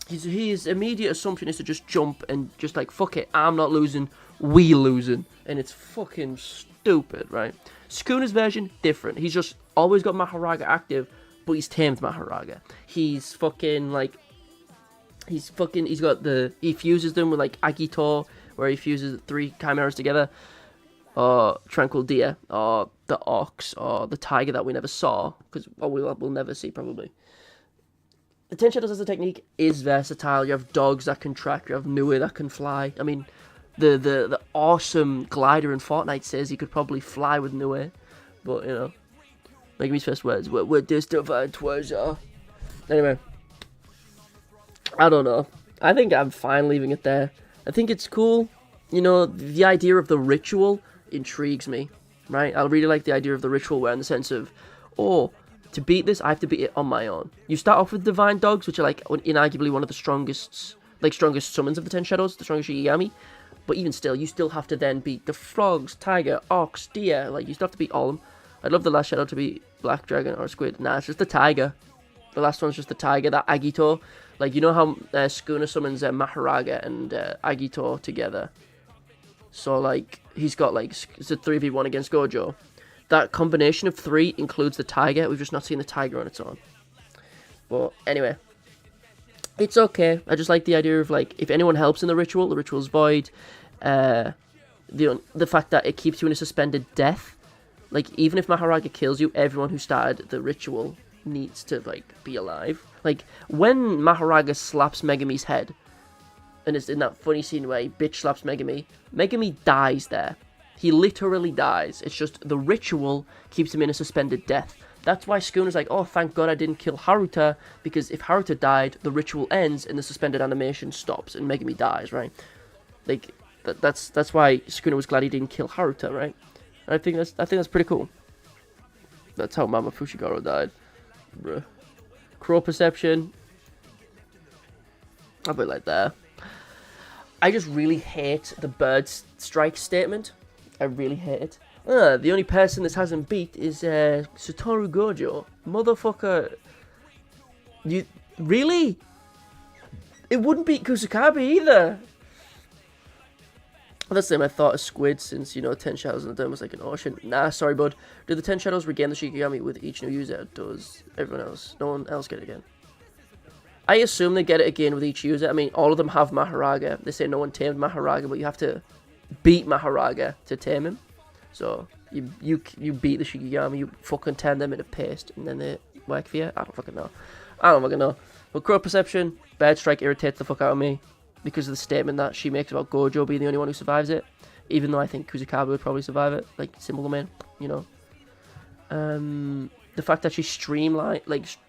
His immediate assumption is to just jump and just like, fuck it, I'm not losing, we losing. And it's fucking stupid, right? Sukuna's version, different. He's just always got Maharaga active, but he's tamed Maharaga. He's fucking like, he fuses them with like Agito, where he fuses 3 chimeras together. Or Tranquil Deer, or the Ox, or the Tiger that we never saw, because we'll never see probably. The 10 Shadows as a technique is versatile. You have dogs that can track, you have Nue that can fly. I mean, the awesome glider in Fortnite says he could probably fly with Nue, but you know, Megami's first words were this divine treasure. Anyway, I don't know. I think I'm fine leaving it there. I think it's cool. You know, the idea of the ritual intrigues me, right? I really like the idea of the ritual where in the sense of, oh, to beat this, I have to beat it on my own. You start off with Divine Dogs, which are like inarguably one of the strongest summons of the 10 Shadows, the strongest Shikigami. But even still, you still have to then beat the frogs, tiger, ox, deer. Like, you still have to beat all of them. I'd love the last shadow to be black dragon or squid. Nah, it's just the tiger. The last one's just the tiger, that Agito. Like, you know how Schooner summons Maharaga and Agito together? So, like, he's got, like, it's a 3v1 against Gojo. That combination of 3 includes the tiger. We've just not seen the tiger on its own. But, anyway. It's okay. I just like the idea of, like, if anyone helps in the ritual's void. The fact that it keeps you in a suspended death. Like, even if Maharaga kills you, everyone who started the ritual needs to, like, be alive. Like, when Maharaga slaps Megami's head, and it's in that funny scene where he bitch slaps Megami, Megami dies there. He literally dies. It's just the ritual keeps him in a suspended death. That's why Schooner's like, oh, thank God I didn't kill Haruta, because if Haruta died, the ritual ends and the suspended animation stops and Megami dies, right? Like, that's why Schooner was glad he didn't kill Haruta, right? And I think that's pretty cool. That's how Mama Fushiguro died. Bruh. Crow Perception. I'll put it like there. I just really hate the bird strike statement. I really hate it. The only person this hasn't beat is Satoru Gojo. Motherfucker. You really? It wouldn't beat Kusakabe either. That's the same I thought of Squid, since, you know, 10 Shadows in the Dome was like an ocean. Nah, sorry, bud. Do the 10 Shadows regain the Shikigami with each new user? Does everyone else? No one else get it again? I assume they get it again with each user. I mean, all of them have Maharaga. They say no one tamed Maharaga, but you have to beat Maharaga to tame him. So, you beat the Shikigami, you fucking turn them into paste, and then they work for you? I don't fucking know. But Crow Perception, Bird Strike irritates the fuck out of me, because of the statement that she makes about Gojo being the only one who survives it. Even though I think Kusakabe would probably survive it, like, simple domain, you know. The fact that she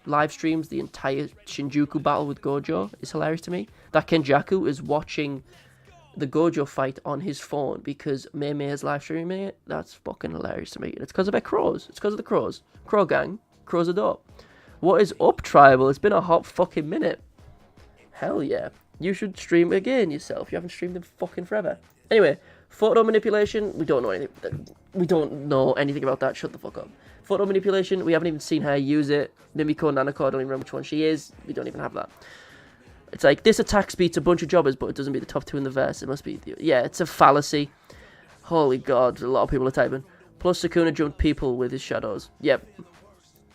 live streams the entire Shinjuku battle with Gojo is hilarious to me. That Kenjaku is watching the Gojo fight on his phone because Mei Mei is live streaming it. That's fucking hilarious to me. And it's because of their crows. It's because of the crows. Crow gang. Crows are dope. What is up, Tribal? It's been a hot fucking minute. Hell yeah. You should stream again yourself. You haven't streamed in fucking forever. Anyway, photo manipulation. We don't know anything. We don't know anything about that. Shut the fuck up. Photo manipulation. We haven't even seen her use it. Mimiko, Nanako. I don't even remember which one she is. We don't even have that. It's like, this attack beats a bunch of jobbers, but it doesn't beat the top 2 in the verse. It must be... Yeah, it's a fallacy. Holy God, a lot of people are typing. Plus, Sukuna jumped people with his shadows. Yep.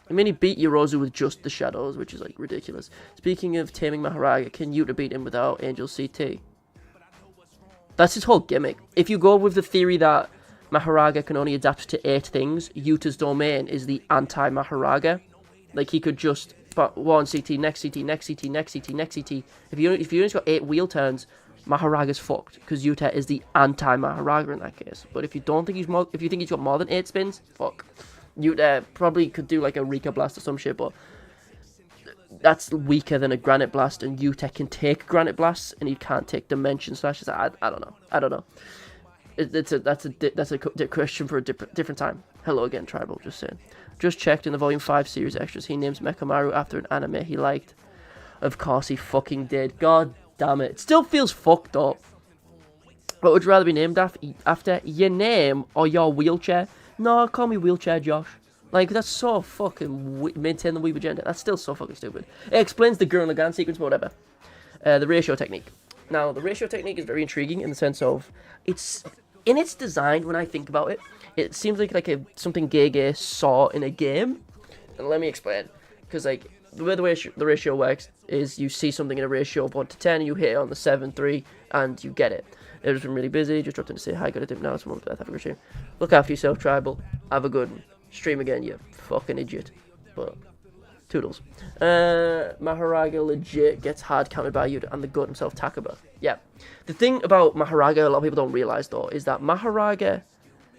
I mean, he beat Yorozu with just the shadows, which is, like, ridiculous. Speaking of taming Maharaga, can Yuta beat him without Angel CT? That's his whole gimmick. If you go with the theory that Maharaga can only adapt to 8 things, Yuta's domain is the anti-Maharaga. Like, he could just... But one CT, next CT, next CT, next CT, next CT. If you only got 8 wheel turns, Maharaga's fucked, because Yuta is the anti-Maharaga in that case. But if you don't think if you think he's got more than 8 spins, fuck. Yuta probably could do like a Rika Blast or some shit, but that's weaker than a Granite Blast, and Yuta can take Granite Blasts, and he can't take Dimension Slashes. I don't know. That's a question for a different time. Hello again, Tribal. Just saying. Just checked in the Volume 5 series extras. He names Mechamaru after an anime he liked. Of course he fucking did. God damn it. It still feels fucked up. What would you rather be named after? Your name or your wheelchair? No, call me Wheelchair Josh. Like, that's so fucking... Maintain the weeb agenda. That's still so fucking stupid. It explains the Gurren Lagann sequence, but whatever. The ratio technique. Now, the ratio technique is very intriguing in the sense of... It's... In its design, when I think about it, it seems like something Gege saw in a game. And let me explain. Because, like, the way the ratio works is you see something in a ratio of 1 to 10, you hit it on the 7, 3, and you get it. I've just been really busy, just dropped in to say hi, got a dip now, it's Mom's birthday, have a good stream. Look after yourself, Tribal. Have a good one. Stream again, you fucking idiot. But, toodles. Maharaga legit gets hard counted by Yuta and the god himself, Takaba. Yeah. The thing about Maharaga, a lot of people don't realise, though, is that Maharaga,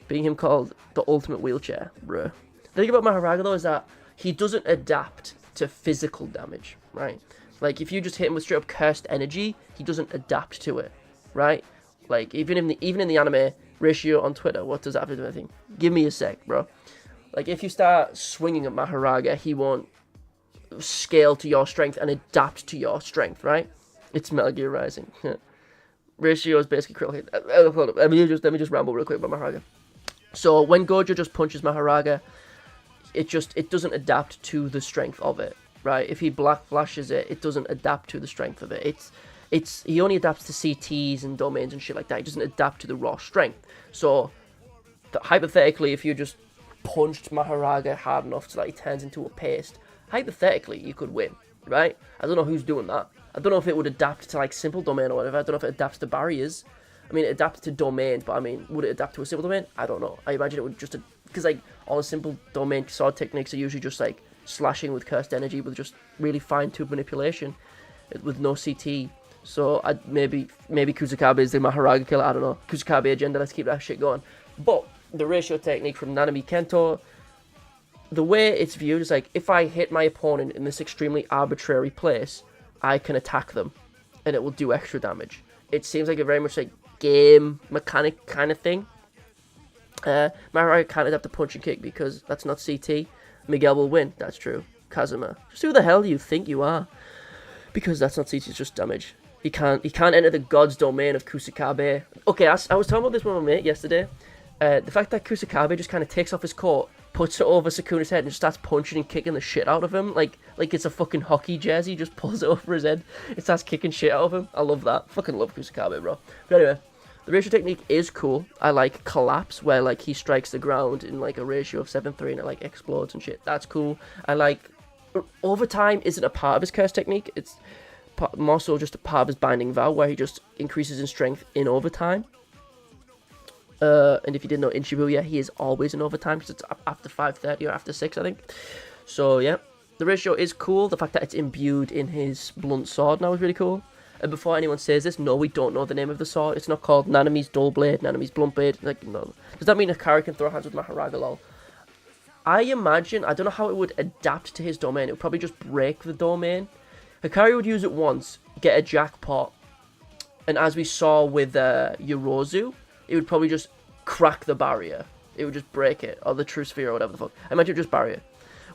being him called the ultimate wheelchair, bruh. The thing about Maharaga, though, is that he doesn't adapt to physical damage, right? Like, if you just hit him with straight up cursed energy, he doesn't adapt to it, right? Like, even in the anime, Ratio on Twitter, what does that have to do with anything? Give me a sec, bro. Like, if you start swinging at Maharaga, he won't scale to your strength and adapt to your strength, right? It's Metal Gear Rising. Ratio is basically critical. Hold up. Let me just ramble real quick about Maharaga. So when Gojo just punches Maharaga, it doesn't adapt to the strength of it, right? If he black flashes it, it doesn't adapt to the strength of it. He only adapts to CTs and domains and shit like that. He doesn't adapt to the raw strength. So hypothetically, if you just punched Maharaga hard enough so that he turns into a paste, hypothetically you could win, right? I don't know who's doing that. I don't know if it would adapt to like simple domain or whatever. I don't know if it adapts to barriers. I mean, it adapts to domains, but I mean, would it adapt to a simple domain? I don't know. I imagine it would just, because like all the simple domain sword techniques are usually just like slashing with cursed energy with just really fine-tuned manipulation with no CT. So maybe Kusakabe is the Maharaga killer. I don't know. Kusakabe agenda. Let's keep that shit going. But the ratio technique from Nanami Kento, the way it's viewed is like, if I hit my opponent in this extremely arbitrary place, I can attack them, and it will do extra damage. It seems like a very much like game mechanic kind of thing. Maharaga can't adapt to punch and kick because that's not CT. Miguel will win. That's true. Kazuma, just who the hell do you think you are? Because that's not CT. It's just damage. He can't enter the god's domain of Kusakabe. Okay, I was talking about this with my mate yesterday. The fact that Kusakabe just kind of takes off his coat, puts it over Sukuna's head, and just starts punching and kicking the shit out of him, like it's a fucking hockey jersey. Just pulls it over his head, it starts kicking shit out of him. I love that. Fucking love Kusakabe, bro. But anyway, the ratio technique is cool. I like collapse, where like he strikes the ground in like a ratio of 7-3 and it like explodes and shit. That's cool. I like overtime isn't a part of his curse technique. It's more so just a part of his binding vow, where he just increases in strength in overtime. And if you didn't know, in Shibuya, he is always in overtime, because it's after 5:30 or after 6, I think. So, yeah. The ratio is cool. The fact that it's imbued in his blunt sword now is really cool. And before anyone says this, no, we don't know the name of the sword. It's not called Nanami's Dull Blade, Nanami's Blunt Blade. Like, no. Does that mean Akari can throw hands with Maharaga, lol? I imagine, I don't know how it would adapt to his domain. It would probably just break the domain. Hikari would use it once, get a jackpot, and as we saw with Yorozu, it would probably just crack the barrier. It would just break it, or the true sphere, or whatever the fuck. I imagine it would just barrier.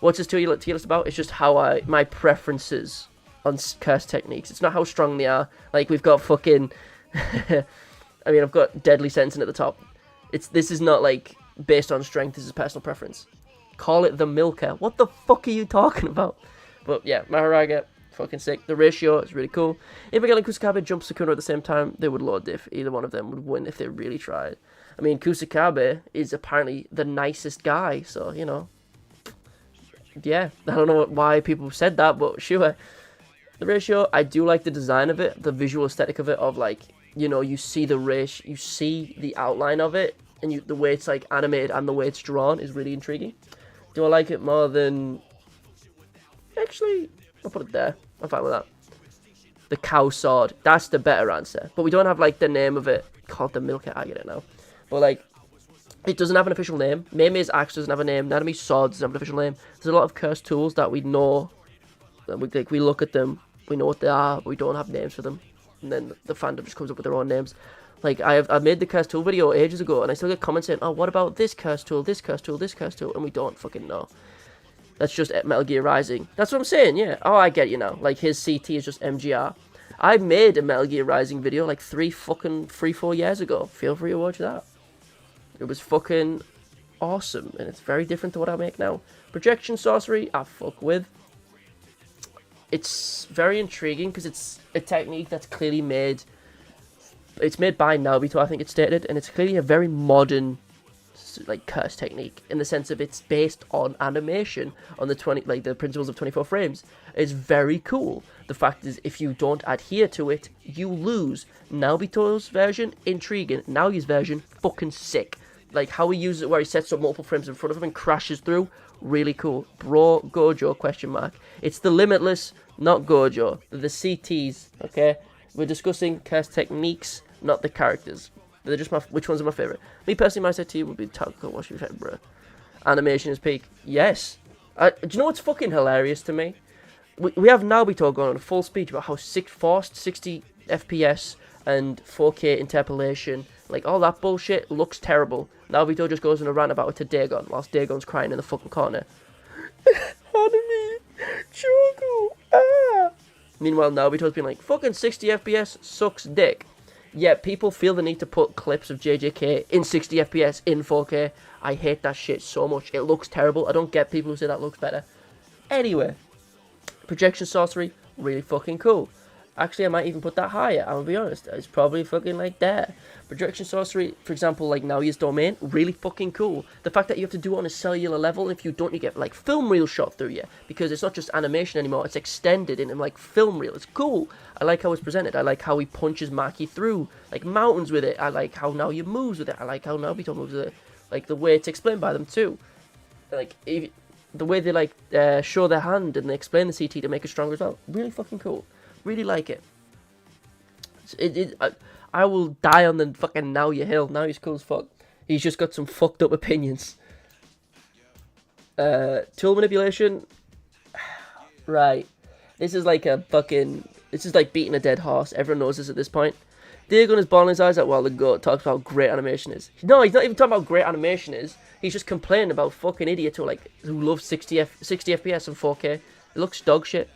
What's this tier list about? It's just how my preferences on curse techniques. It's not how strong they are. Like, we've got fucking, I mean, I've got Deadly Sentencing at the top. This is not, like, based on strength. This is personal preference. Call it the Milker. What the fuck are you talking about? But, yeah, Maharaga, fucking sick. The ratio is really cool. If Miguel and Kusakabe jump Sukuna at the same time, they would low diff. Either one of them would win if they really tried. I mean, Kusakabe is apparently the nicest guy, so, you know. Yeah, I don't know why people said that, but sure. The ratio, I do like the design of it, the visual aesthetic of it, of like, you know, you see the ratio, you see the outline of it, and the way it's like animated and the way it's drawn is really intriguing. Do I like it more than... Actually, I'll put it there. I'm fine with that. The cow sword. That's the better answer. But we don't have, like, the name of it called the Milker. I get it now. But, like, it doesn't have an official name. Mei's axe doesn't have a name. Nanami's sword doesn't have an official name. There's a lot of cursed tools that we know. That we look at them. We know what they are, but we don't have names for them. And then the fandom just comes up with their own names. Like, I made the cursed tool video ages ago, and I still get comments saying, oh, what about this cursed tool, this cursed tool, this cursed tool? And we don't fucking know. That's just Metal Gear Rising. That's what I'm saying, yeah. Oh, I get you now. Like, his CT is just MGR. I made a Metal Gear Rising video like 3-4 years ago. Feel free to watch that. It was fucking awesome, and it's very different to what I make now. Projection sorcery, I fuck with. It's very intriguing because it's a technique that's clearly made. It's made by Naobito, I think it's stated, and it's clearly a very modern, like, curse technique in the sense of it's based on animation, on the the principles of 24 frames. It's very cool. The fact is, if you don't adhere to it, you lose. Naobito's version, intriguing. Naogi's version, fucking sick. Like, how he uses it where he sets up multiple frames in front of him and crashes through, really cool. Bro, Gojo, question mark. It's the Limitless, not Gojo. They're the CTs, okay? We're discussing curse techniques, not the characters. They're just which ones are my favourite. Me personally, my CT would be Takuko Washi's bro. Animation is peak. Yes. Do you know what's fucking hilarious to me? we have Naobito going on a full speech about how forced 60 FPS and 4K interpolation, like all that bullshit, looks terrible. Naobito just goes on a rant about it to Dagon, whilst Dagon's crying in the fucking corner. Anime, Choco, ah. Meanwhile, Naobito's been like, fucking 60 FPS sucks dick. Yet people feel the need to put clips of JJK in 60 FPS in 4K. I hate that shit so much. It looks terrible. I don't get people who say that looks better. Anyway, projection sorcery, really fucking cool. Actually, I might even put that higher, I'm gonna be honest. It's probably fucking like there. Projection sorcery, for example, like Naoya's domain, really fucking cool. The fact that you have to do it on a cellular level, if you don't, you get like film reel shot through you. Because it's not just animation anymore, it's extended in like film reel. It's cool. I like how it's presented. I like how he punches Maki through like mountains with it. I like how Naoya moves with it. I like how Naobito moves with it. Like the way it's explained by them too. Like the way they like show their hand and they explain the CT to make it stronger as well. Really fucking cool. Really like it. I will die on the fucking Naoya hill. Naoya's cool as fuck. He's just got some fucked up opinions. Tool manipulation. Right. This is like a fucking... This is like beating a dead horse. Everyone knows this at this point. Dagon is balling his eyes out while the goat talks about how great animation is. No, he's not even talking about how great animation is. He's just complaining about fucking idiots who love 60 FPS and 4K. It looks dog shit.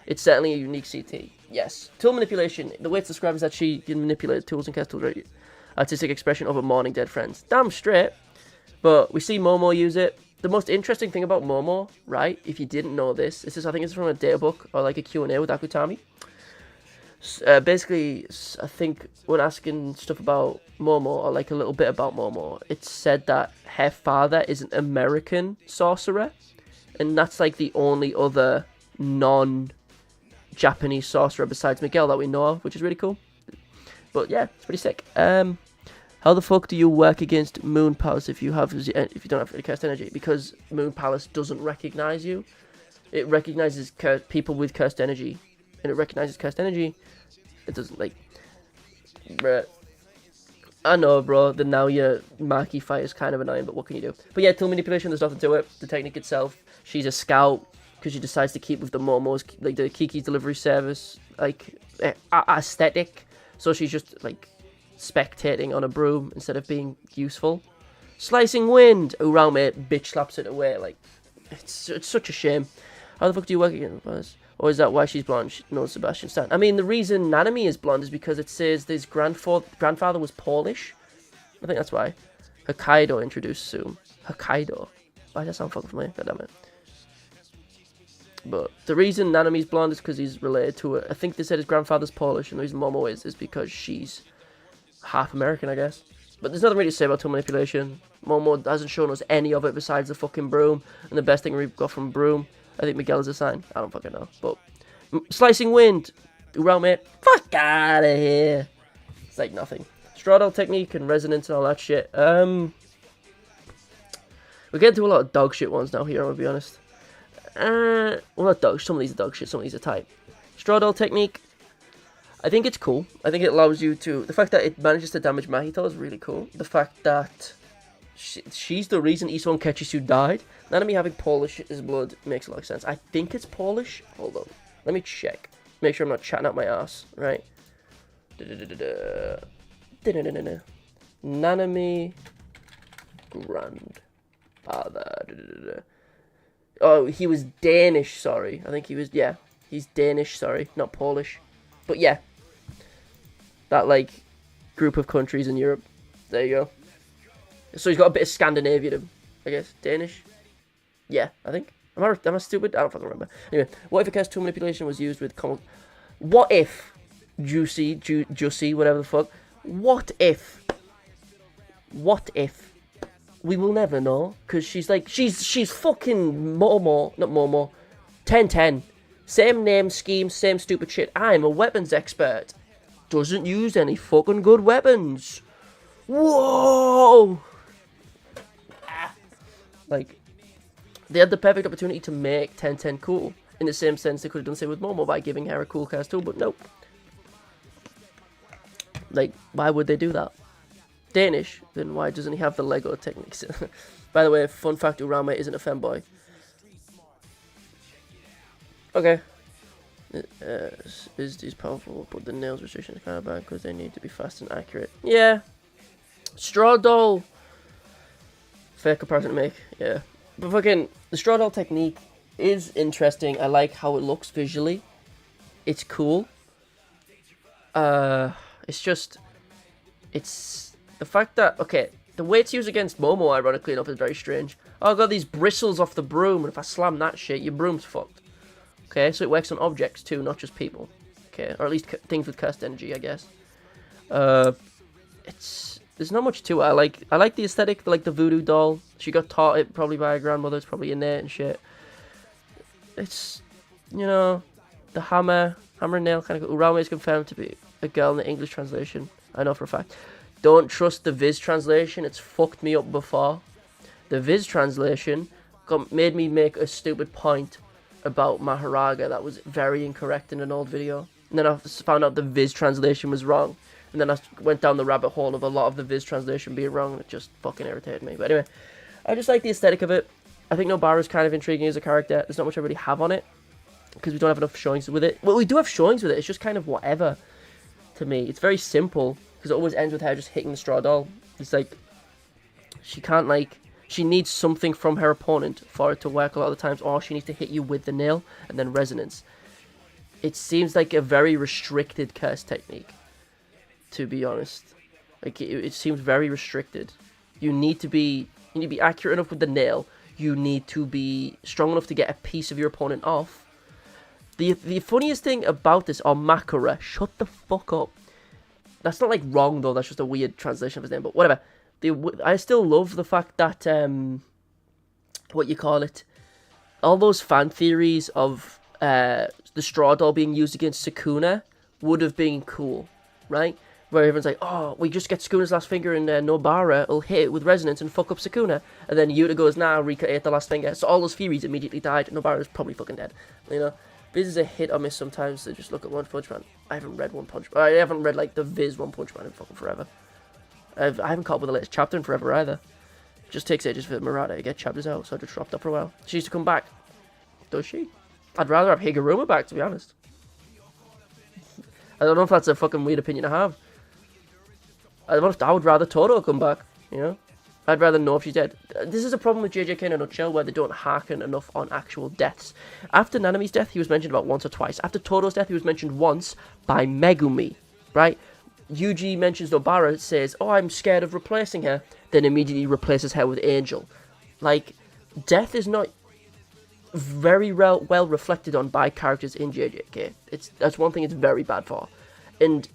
It's certainly a unique CT. Yes. Tool manipulation. The way it's described is that she can manipulate tools and cast tools, right? Artistic expression of her mourning dead friends. Damn straight. But we see Momo use it. The most interesting thing about Momo, right, if you didn't know this, I think it's from a data book or like a Q&A with Akutami. Basically, I think when asking stuff about Momo or like a little bit about Momo, it's said that her father is an American sorcerer. And that's like the only other non-Japanese sorcerer besides Miguel that we know of, which is really cool. But yeah, it's pretty sick. How the fuck do you work against Moon Palace if you don't have any cursed energy? Because Moon Palace doesn't recognize you. It recognizes people with cursed energy, and it recognizes cursed energy. It doesn't like. Bruh. I know, bro. The Naoya Maki fight is kind of annoying, but what can you do? But yeah, tool manipulation. There's nothing to it. The technique itself. She's a scout because she decides to keep with the Momo's, like the Kiki's delivery service, like aesthetic. So she's just like spectating on a broom instead of being useful. Slicing wind. Uraume bitch slaps it away. Like it's such a shame. How the fuck do you work against this? Or is that why she's blonde? No, Sebastian Stan. I mean, the reason Nanami is blonde is because it says his grandfather was Polish. I think that's why. Hokkaido introduced soon. Hokkaido. Why does that sound fucking familiar? God damn it. But the reason Nanami's blonde is because he's related to it. I think they said his grandfather's Polish, and the reason Momo is because she's half American, I guess. But there's nothing really to say about tool manipulation. Momo hasn't shown us any of it besides the fucking broom. And the best thing we've got from broom, I think Miguel is a sign. I don't fucking know. But slicing wind. Uraume. Fuck out of here. It's like nothing. Straddle technique and resonance and all that shit. We're getting to a lot of dog shit ones now here, I'm gonna be honest. Well, not dog. Some of these are dog shit. Some of these are type. Straddle technique. I think it's cool. I think it allows you to... The fact that it manages to damage Mahito is really cool. The fact that she's the reason Ison Ketchisu died. Nanami having Polish in his blood makes a lot of sense. I think it's Polish. Hold on. Let me check. Make sure I'm not chatting out my ass. Right. Nanami grandfather. Oh, he was Danish, sorry. I think he was... Yeah. He's Danish, sorry. Not Polish. But yeah. That, like, group of countries in Europe. There you go. So he's got a bit of Scandinavian, I guess. Danish? Yeah, I think. Am I stupid? I don't fucking remember. Anyway, what if a cast tool manipulation was used with... What if... Juicy, whatever the fuck. What if... We will never know. Because she's like... She's fucking Momo. Not Momo. 1010. Same name, scheme, same stupid shit. I'm a weapons expert. Doesn't use any fucking good weapons. Whoa! Like, they had the perfect opportunity to make 1010 cool. In the same sense, they could have done the same with Momo by giving her a cool cast tool, but nope. Like, why would they do that? Danish? Then why doesn't he have the Lego techniques? By the way, fun fact, Uraume isn't a femboy. Okay. Is these powerful, but the nails restriction is kind of bad because they need to be fast and accurate. Yeah. Straw doll. Fair comparison to make. Yeah. But fucking, the straw doll technique is interesting. I like how it looks visually. It's cool. It's just, it's the fact that, okay, the way it's used against Momo, ironically enough, is very strange. Oh, I got these bristles off the broom, and if I slam that shit, your broom's fucked. Okay, so it works on objects too, not just people. Okay, or at least things with cursed energy, I guess. There's not much to it. I like the aesthetic, like the voodoo doll. She got taught it probably by her grandmother. It's probably innate and shit. It's, you know, the hammer and nail kind of. Urame is confirmed to be a girl in the English translation. I know for a fact. Don't trust the Viz translation. It's fucked me up before. The Viz translation made me make a stupid point about Maharaga that was very incorrect in an old video. And then I found out the Viz translation was wrong. And then I went down the rabbit hole of a lot of the Viz translation being wrong. And it just fucking irritated me. But anyway, I just like the aesthetic of it. I think Nobara's kind of intriguing as a character. There's not much I really have on it, because we don't have enough showings with it. Well, we do have showings with it. It's just kind of whatever to me. It's very simple, because it always ends with her just hitting the straw doll. It's like, she can't, like, she needs something from her opponent for it to work a lot of the times, or she needs to hit you with the nail and then resonance. It seems like a very restricted curse technique, to be honest. Like, it seems very restricted. You need to be accurate enough with the nail. You need to be strong enough to get a piece of your opponent off. The funniest thing about this, or Makara, shut the fuck up. That's not like wrong though, that's just a weird translation of his name, but whatever. I still love the fact that, what you call it, all those fan theories of the straw doll being used against Sukuna would have been cool, right? Where everyone's like, oh, we just get Sukuna's last finger and Nobara will hit it with resonance and fuck up Sukuna. And then Yuta goes, nah, Rika ate the last finger. So all those theories immediately died. Nobara's probably fucking dead, you know? Viz is a hit or miss sometimes. They just look at One Punch Man. I haven't read One Punch Man. I haven't read, like, the Viz One Punch Man in fucking forever. I haven't caught up with the latest chapter in forever either. It just takes ages for Murata to get chapters out, so I just dropped up for a while. She needs to come back. Does she? I'd rather have Higuruma back, to be honest. I don't know if that's a fucking weird opinion to have. I would rather Toto come back, you know? I'd rather know if she's dead. This is a problem with JJK in a nutshell, where they don't harken enough on actual deaths. After Nanami's death, he was mentioned about once or twice. After Toto's death, he was mentioned once by Megumi, right? Yuji mentions Nobara, says, oh, I'm scared of replacing her, then immediately replaces her with Angel. Like, death is not very well reflected on by characters in JJK. That's one thing it's very bad for. And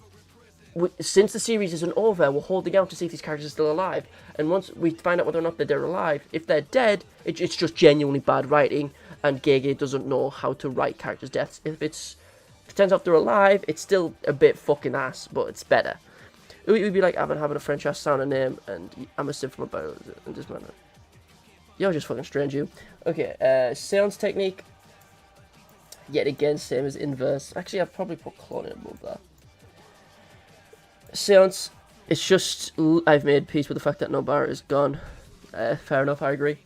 since the series isn't over, we're holding out to see if these characters are still alive. And once we find out whether or not they're alive, if they're dead, it's just genuinely bad writing, and Gege doesn't know how to write characters' deaths. If it turns out they're alive, it's still a bit fucking ass, but it's better. It would be like having a French-ass sounding name, and I'm a sim from a bio in this manner. You're just fucking strange, you. Okay, seance technique. Yet again, same as inverse. Actually, I'd probably put cloning above that. Seance, it's just, I've made peace with the fact that Nobara is gone. Fair enough, I agree.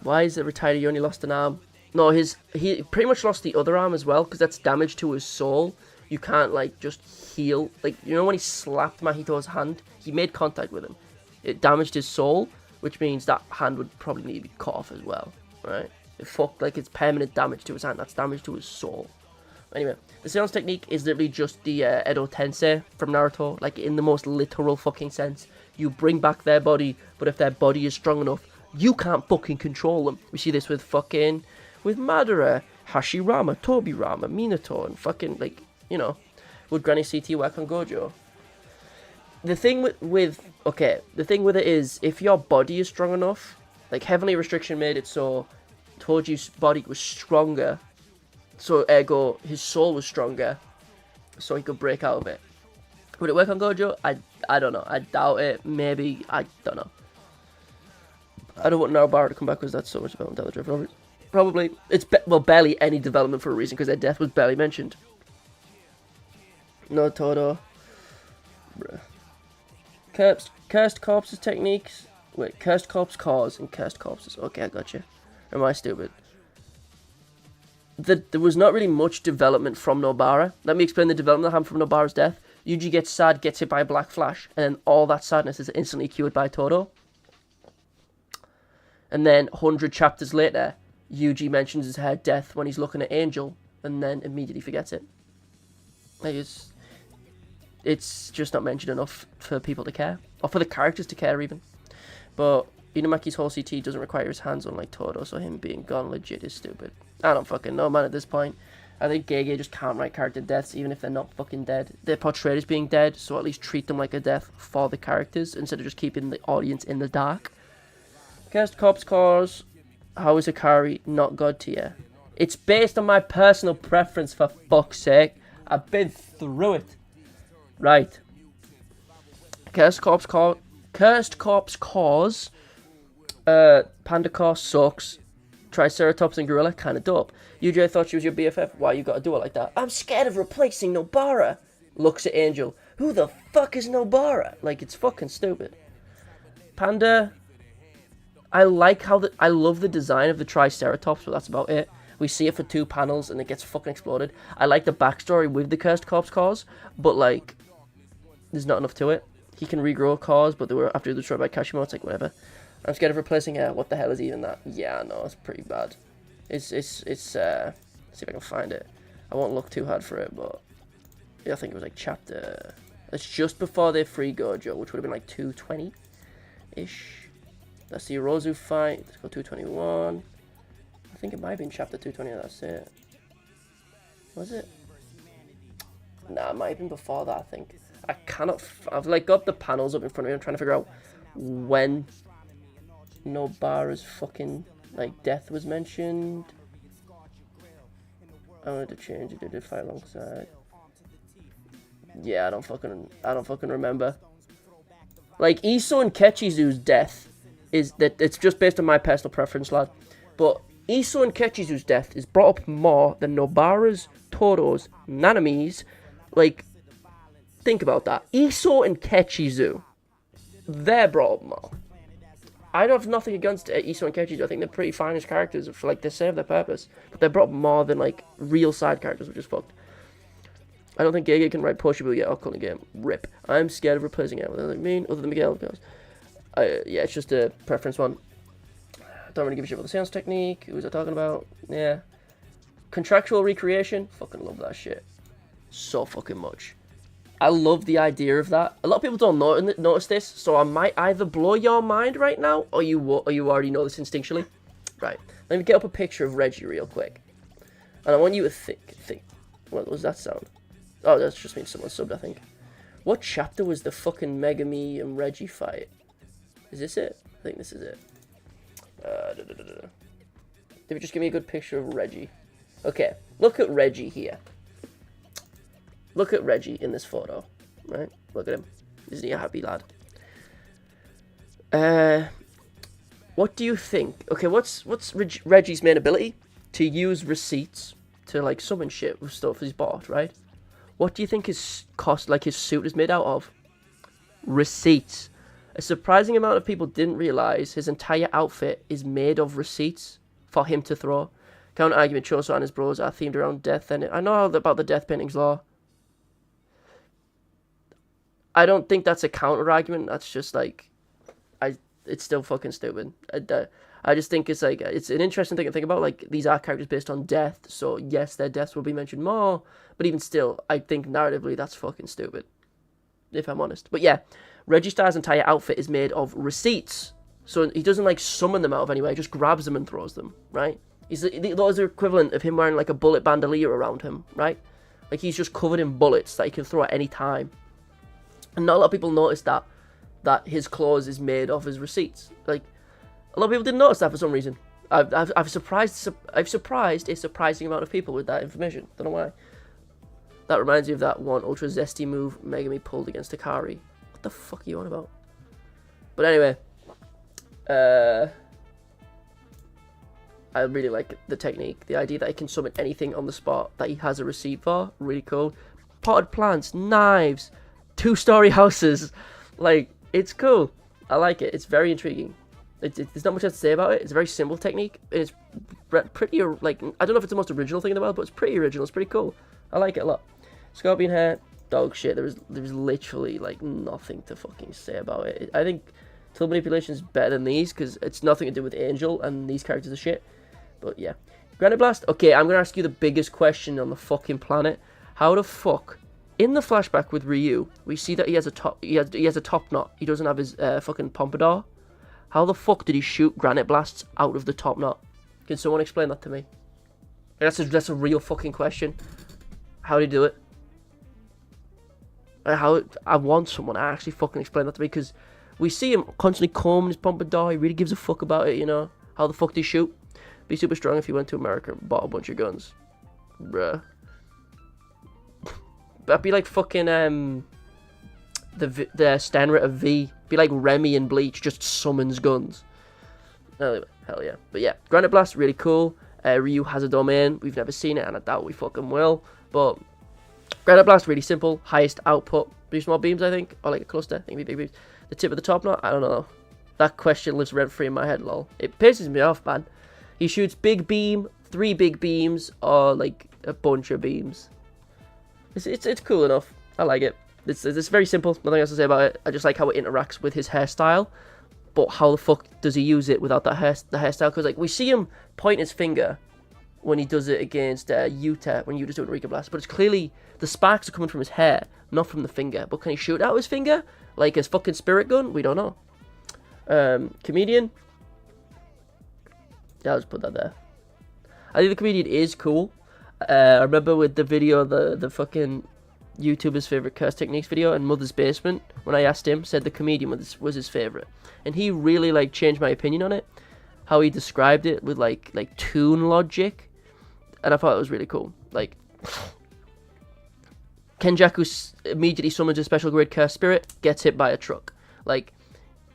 Why is it retired? He only lost an arm. No, he pretty much lost the other arm as well, because that's damage to his soul. You can't, like, just heal. Like, you know when he slapped Mahito's hand? He made contact with him. It damaged his soul, which means that hand would probably need to be cut off as well, right? It's permanent damage to his hand. That's damage to his soul. Anyway, the seance technique is literally just the Edo Tensei from Naruto, like in the most literal fucking sense. You bring back their body, but if their body is strong enough, you can't fucking control them. We see this with Madara, Hashirama, Tobirama, Minato, and fucking, like, you know, would Granny CT work on Gojo? The thing with it is, if your body is strong enough, like Heavenly Restriction made it so Toji's body was stronger, so ergo his soul was stronger, so he could break out of it. Would it work on Gojo? I don't know. I doubt it. Maybe. I don't know. I don't want Nobara to come back because that's so much development down the drift. Probably. It's barely any development for a reason, because their death was barely mentioned. No Toto. Bruh. Cursed corpses techniques. Wait, cursed corpse cause and cursed corpses. Okay, I got you. Am I stupid? there was not really much development from Nobara. Let me explain the development that happened from Nobara's death. Yuji gets sad, gets hit by a black flash, and then all that sadness is instantly cured by Todo. And then 100 chapters later, Yuji mentions his hair death when he's looking at Angel, and then immediately forgets it. Like, it's just not mentioned enough for people to care, or for the characters to care even. But Inumaki's whole CT doesn't require his hands unlike Todo, so him being gone legit is stupid. I don't fucking know, man, at this point. I think Gege just can't write character deaths, even if they're not fucking dead. They're portrayed as being dead, so at least treat them like a death for the characters, instead of just keeping the audience in the dark. Cursed Corpse Cause, how is Akari not God tier? It's based on my personal preference, for fuck's sake. I've been through it. Right. Cursed Corpse Cause, Panda Core sucks. Triceratops and Gorilla, kinda dope. Yuji, I thought she was your BFF. Why you gotta do it like that? I'm scared of replacing Nobara. Looks at Angel. Who the fuck is Nobara? Like, it's fucking stupid. Panda, I love the design of the Triceratops, but that's about it. We see it for 2 panels and it gets fucking exploded. I like the backstory with the Cursed Corpse Cause, but like, there's not enough to it. He can regrow cores, but they were after destroyed by Kashimo. It's like, whatever. I'm scared of replacing her. What the hell is even that? Yeah, no, it's pretty bad. Let's see if I can find it. I won't look too hard for it, but yeah, I think it was like chapter. It's just before they free Gojo, which would have been like 220-ish. That's the Orozu fight. Let's go 221. I think it might have been chapter 220. That's it. Was it? Nah, it might have been before that. I think. I cannot. I've like got the panels up in front of me. I'm trying to figure out when Nobara's fucking like death was mentioned. I wanted to change it. They did fight alongside. Yeah, I don't fucking remember. Like Iso and Kechizu's death is that it's just based on my personal preference, lad. But Iso and Kechizu's death is brought up more than Nobara's, Todo's, Nanami's. Like, think about that. Iso and Kechizu, they're brought up more. I don't have nothing against Iso and Kechizu. I think they're pretty fine as characters. For like, they serve their purpose. But they're brought up more than like real side characters, which is fucked. I don't think Gege can write pushable yet. I'll call the game. Rip. I'm scared of replacing it. What does that mean? Other than Miguel. Yeah, it's just a preference one. Don't really give a shit about the seance technique. Who was I talking about? Yeah. Contractual recreation. Fucking love that shit. So fucking much. I love the idea of that. A lot of people don't notice this, so I might either blow your mind right now, or you already know this instinctually. Right. Let me get up a picture of Reggie real quick. And I want you to think. What was that sound? Oh, that's just means someone subbed, I think. What chapter was the fucking Megami and Reggie fight? Is this it? I think this is it. Did it just give me a good picture of Reggie? Okay, look at Reggie here. Look at Reggie in this photo, right? Look at him. Isn't he a happy lad? What do you think? Okay, what's Reggie's main ability? To use receipts to like summon shit with stuff he's bought, right? What do you think his suit is made out of? Receipts. A surprising amount of people didn't realize his entire outfit is made of receipts for him to throw. Counter argument, Choso and his bros are themed around death, and I know about the death paintings law. I don't think that's a counter argument. That's just like, it's still fucking stupid. I just think it's like, it's an interesting thing to think about. Like, these are characters based on death, so yes, their deaths will be mentioned more, but even still, I think narratively that's fucking stupid, if I'm honest. But yeah, Reggie Star's entire outfit is made of receipts, so he doesn't like summon them out of anywhere, he just grabs them and throws them, right? Those are equivalent of him wearing like a bullet bandolier around him, right? Like, he's just covered in bullets that he can throw at any time. And not a lot of people notice that his clothes is made of his receipts. Like, a lot of people didn't notice that for some reason. I've surprised a surprising amount of people with that information. Don't know why. That reminds me of that one ultra zesty move Megami pulled against Akari. What the fuck are you on about? But anyway, I really like the technique. The idea that he can summon anything on the spot that he has a receipt for. Really cool. Potted plants, knives, 2-story houses. Like, it's cool. I like it. It's very intriguing. There's not much else to say about it. It's a very simple technique. And it's pretty, like, I don't know if it's the most original thing in the world, but it's pretty original. It's pretty cool. I like it a lot. Scorpion hair, dog shit. There's literally, like, nothing to fucking say about it. I think Tool Manipulation is better than these, because it's nothing to do with Angel, and these characters are shit. But, yeah. Granite Blast, okay, I'm going to ask you the biggest question on the fucking planet. How the fuck, in the flashback with Ryu, we see that he has a top knot. He doesn't have his fucking pompadour. How the fuck did he shoot Granite Blasts out of the top knot? Can someone explain that to me? That's a real fucking question. How did he do it? I want someone to actually fucking explain that to me, because we see him constantly combing his pompadour. He really gives a fuck about it, you know? How the fuck did he shoot? Be super strong if you went to America and bought a bunch of guns. Bruh. That'd be like fucking, the stand rate of V. Be like Remy in Bleach, just summons guns. Anyway, hell yeah. But yeah, Granite Blast, really cool. Ryu has a domain. We've never seen it, and I doubt we fucking will. But Granite Blast, really simple. Highest output. Boost more beams, I think. Or like a cluster. I think it'd be big beams. The tip of the top knot? I don't know. That question lives rent-free in my head, lol. It pisses me off, man. He shoots big beam, 3 big beams, or like a bunch of beams. It's cool enough. I like it. It's very simple. Nothing else to say about it. I just like how it interacts with his hairstyle. But how the fuck does he use it without the hairstyle? Because like we see him point his finger when he does it against Yuta, when Yuta's doing Rika Blast. But it's clearly the sparks are coming from his hair, not from the finger. But can he shoot out his finger like his fucking spirit gun? We don't know. Comedian. Yeah, I'll just put that there. I think the comedian is cool. I remember with the video, the fucking YouTuber's favorite curse techniques video in Mother's Basement, when I asked him, said the comedian was his favorite, and he really like changed my opinion on it. How he described it with like tune logic, and I thought it was really cool. Like Kenjaku immediately summons a special grade curse spirit, gets hit by a truck. Like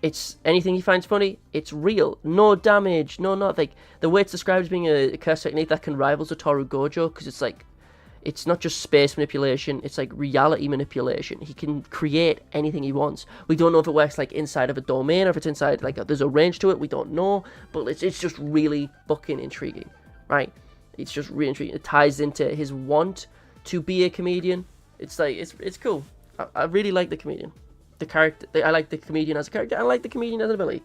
it's anything he finds funny, it's real. No damage, no not like the way it's described as being a curse technique that can rival Satoru Gojo, because it's like it's not just space manipulation, it's like reality manipulation. He can create anything he wants. We don't know if it works like inside of a domain or if it's inside like there's a range to it, we don't know, but it's just really fucking intriguing, right? It's just really intriguing. It ties into his want to be a comedian. It's like it's cool. I really like the comedian. The character, I like the comedian as a character. I like the comedian as an ability.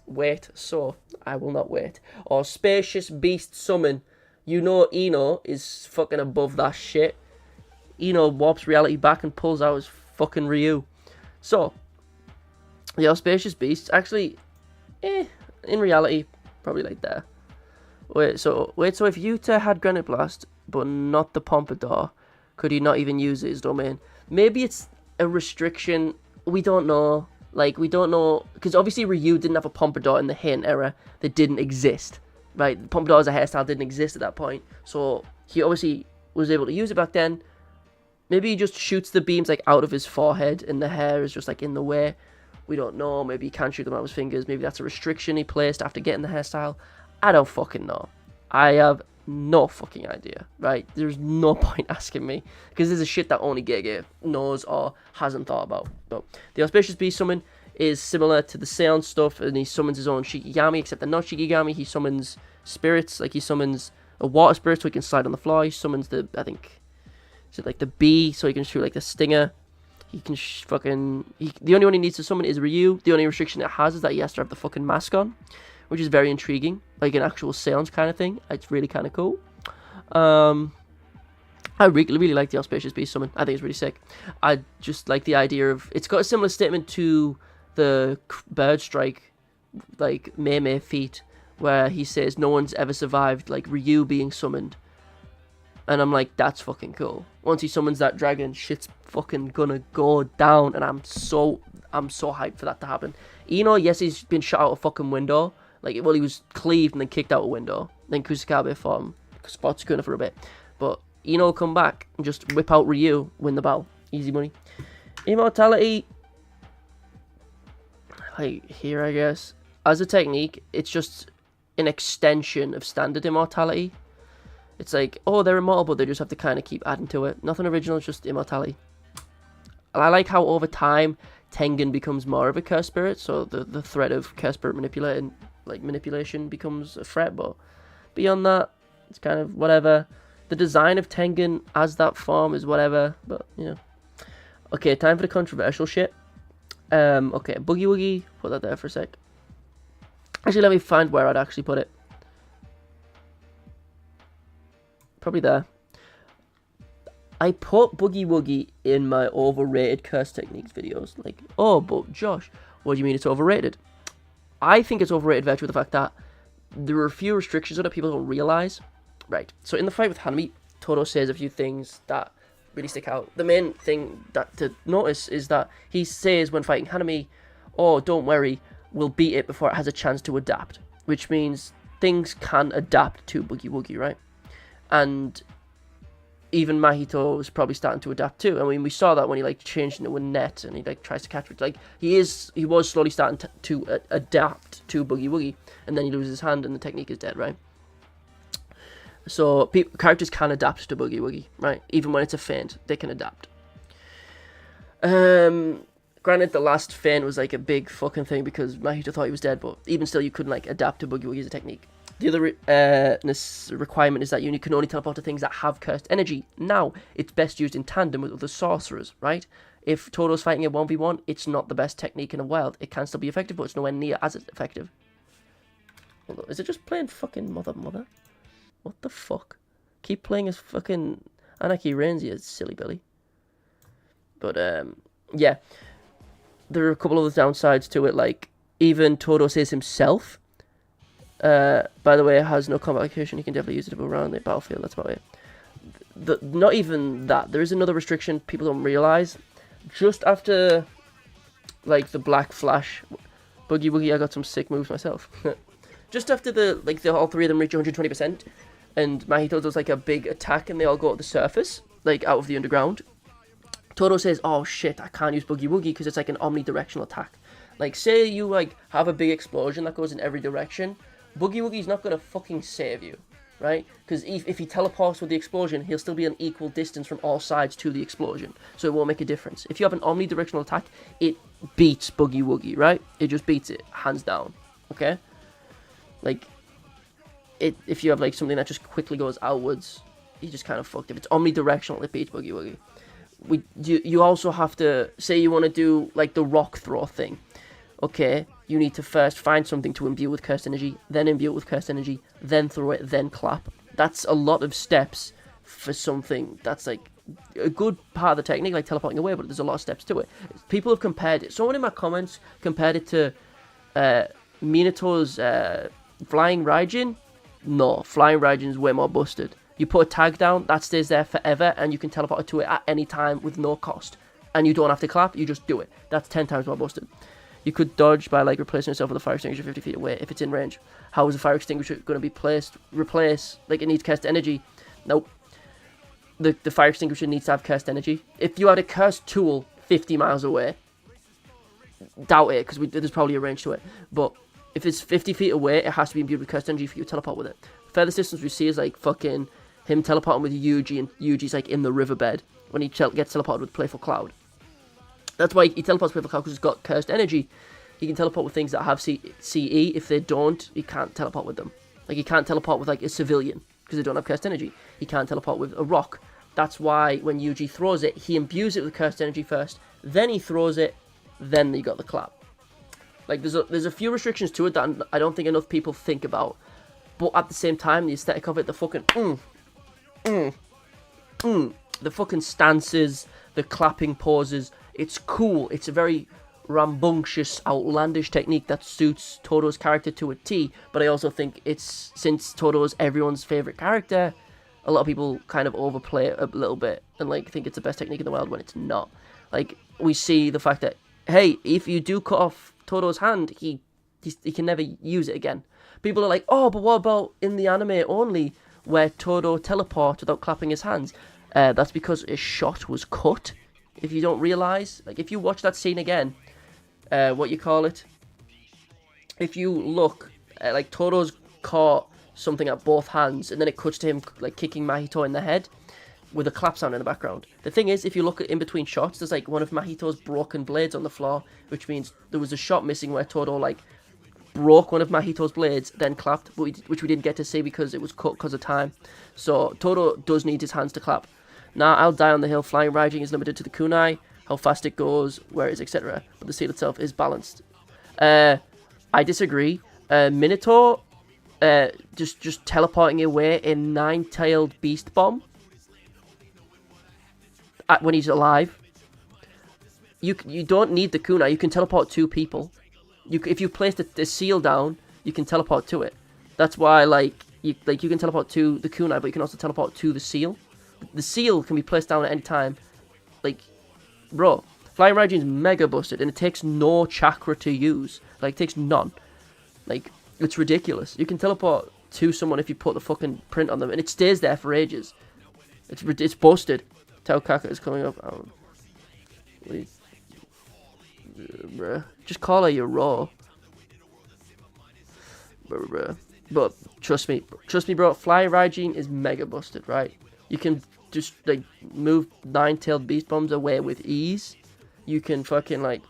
Wait, so I will not wait. Or Spacious Beast Summon. You know Ino is fucking above that shit. Ino warps reality back and pulls out his fucking Ryu. So, the Auspicious Beasts actually, in reality, probably like there. Wait, so if Yuta had Granite Blast, but not the Pompadour, could he not even use his domain? Maybe it's a restriction. We don't know. Like, we don't know. Because obviously Ryu didn't have a Pompadour in the Heian era. That didn't exist. Right? The Pompadour as a hairstyle didn't exist at that point. So, he obviously was able to use it back then. Maybe he just shoots the beams, like, out of his forehead. And the hair is just, like, in the way. We don't know. Maybe he can't shoot them out of his fingers. Maybe that's a restriction he placed after getting the hairstyle. I don't fucking know. I have no fucking idea, right? There's no point asking me, because there's a shit that only Gege knows or hasn't thought about. But the Auspicious Beast summon is similar to the Seance stuff, and he summons his own Shikigami, except they're not Shikigami. He summons spirits, like he summons a water spirit so he can slide on the floor. He summons the, I think, is it like the bee, so he can shoot like the stinger. He can the only one he needs to summon is Ryu. The only restriction it has is that he has to have the fucking mask on, which is very intriguing, like an actual seance kind of thing. It's really kind of cool. I really like the Auspicious Beast summon. I think it's really sick. I just like the idea of, it's got a similar statement to the Bird Strike, like Mei feat, where he says no one's ever survived like Ryu being summoned. And I'm like, that's fucking cool. Once he summons that dragon, shit's fucking gonna go down, and I'm so hyped for that to happen. Ino, yes, he's been shot out a fucking window. Like, well, he was cleaved and then kicked out a window. Then Kusakabe fought him. Spot Sukuna for a bit. But Ino will come back and just whip out Ryu, win the battle. Easy money. Immortality. Like, here, I guess. As a technique, it's just an extension of standard immortality. It's like, oh, they're immortal, but they just have to kind of keep adding to it. Nothing original, it's just immortality. And I like how over time, Tengen becomes more of a curse spirit. So the threat of curse spirit manipulating like manipulation becomes a threat, but beyond that, it's kind of whatever. The design of Tengen as that form is whatever, but you know. Okay, time for the controversial shit. Okay, Boogie Woogie, put that there for a sec. Actually, let me find where I'd actually put it. Probably there. I put Boogie Woogie in my overrated curse techniques videos. Like, oh, but Josh, what do you mean it's overrated? I think it's overrated virtue of the fact that there are a few restrictions on it people don't realize. Right, so in the fight with Hanami, Todo says a few things that really stick out. The main thing that to notice is that he says when fighting Hanami, oh, don't worry, we'll beat it before it has a chance to adapt. Which means things can adapt to Boogie Woogie, right? And even Mahito is probably starting to adapt too. I mean, we saw that when he like changed into a net and he like tries to catch it. Like he was slowly starting to adapt to Boogie Woogie, and then he loses his hand and the technique is dead, right? So characters can adapt to Boogie Woogie, right? Even when it's a feint, they can adapt. Granted, the last feint was like a big fucking thing because Mahito thought he was dead, but even still, you couldn't like adapt to Boogie Woogie as a technique. The other requirement is that you can only teleport to things that have cursed energy. Now, it's best used in tandem with other sorcerers, right? If Todo's fighting a 1v1, it's not the best technique in the world. It can still be effective, but it's nowhere near as effective. Hold on, is it just playing fucking Mother? What the fuck? Keep playing as fucking Anarchy Reigns, you silly Billy. But, yeah. There are a couple of the downsides to it, like, even Todo says himself, by the way, it has no combat location. You can definitely use it to go around the battlefield. That's about it. Not even that. There is another restriction people don't realize. Just after, like, the Black Flash, Boogie Woogie, I got some sick moves myself. Just after all three of them reach 120%, and Mahito does like a big attack, and they all go to the surface, like out of the underground. Todo says, "Oh shit, I can't use Boogie Woogie because it's like an omnidirectional attack." Like, say you like have a big explosion that goes in every direction. Boogie Woogie's not gonna fucking save you, right? Because if he teleports with the explosion, he'll still be an equal distance from all sides to the explosion, so it won't make a difference. If you have an omnidirectional attack, it beats Boogie Woogie, right? It just beats it, hands down, okay? Like, if you have like something that just quickly goes outwards, you just kind of fucked. If it's omnidirectional, it beats Boogie Woogie. You also have to, say you want to do like the rock throw thing. Okay, you need to first find something to imbue with cursed energy, then imbue it with cursed energy, then throw it, then clap. That's a lot of steps for something that's like a good part of the technique, like teleporting away, but there's a lot of steps to it. People have compared it. Someone in my comments compared it to Minato's Flying Raijin. No, Flying Raijin is way more busted. You put a tag down, that stays there forever, and you can teleport to it at any time with no cost. And you don't have to clap, you just do it. That's 10 times more busted. You could dodge by like replacing yourself with a fire extinguisher 50 feet away if it's in range. How is a fire extinguisher going to be replaced? Like, it needs cursed energy. Nope. The fire extinguisher needs to have cursed energy. If you had a cursed tool 50 miles away, doubt it, because there's probably a range to it. But if it's 50 feet away, it has to be imbued with cursed energy for you to teleport with it. Furthest distance we see is like fucking him teleporting with Yuji, and Yuji's like in the riverbed when he gets teleported with Playful Cloud. That's why he teleports Playful Cloud, because it's got cursed energy. He can teleport with things that have CE. If they don't, he can't teleport with them. Like, he can't teleport with like a civilian because they don't have cursed energy. He can't teleport with a rock. That's why when Yuji throws it, he imbues it with cursed energy first, then he throws it, then you got the clap. Like, there's a few restrictions to it that I don't think enough people think about. But at the same time, the aesthetic of it, the fucking the fucking stances, the clapping pauses, it's cool. It's a very rambunctious, outlandish technique that suits Todo's character to a T. But I also think it's, since Todo's everyone's favorite character, a lot of people kind of overplay it a little bit and like think it's the best technique in the world when it's not. Like, we see the fact that, hey, if you do cut off Todo's hand, he can never use it again. People are like, oh, but what about in the anime only, where Todo teleports without clapping his hands? That's because his shot was cut. If you don't realise, like, if you watch that scene again, if you look, like, Todo's caught something at both hands, and then it cuts to him, like, kicking Mahito in the head with a clap sound in the background. The thing is, if you look at in between shots, there's, like, one of Mahito's broken blades on the floor, which means there was a shot missing where Todo, like, broke one of Mahito's blades, then clapped, which we didn't get to see because it was cut because of time. So Todo does need his hands to clap. Now, I'll die on the hill. Flying Raijin is limited to the kunai, how fast it goes, where it is, etc. But the seal itself is balanced. I disagree. Minato, just teleporting away a 9-tailed beast bomb when he's alive. You don't need the kunai. You can teleport 2 people. If you place the seal down, you can teleport to it. That's why you can teleport to the kunai, but you can also teleport to the seal. The seal can be placed down at any time. Like, bro, Flying Raijin's mega busted, and it takes no chakra to use. Like, it takes none. Like, it's ridiculous. You can teleport to someone if you put the fucking print on them, and it stays there for ages. It's busted. Taokaka is coming up. Bruh. Just call her your raw. Bruh. But trust me, bro. Flying Raijin is mega busted, right? You can just like move 9-tailed beast bombs away with ease. You can fucking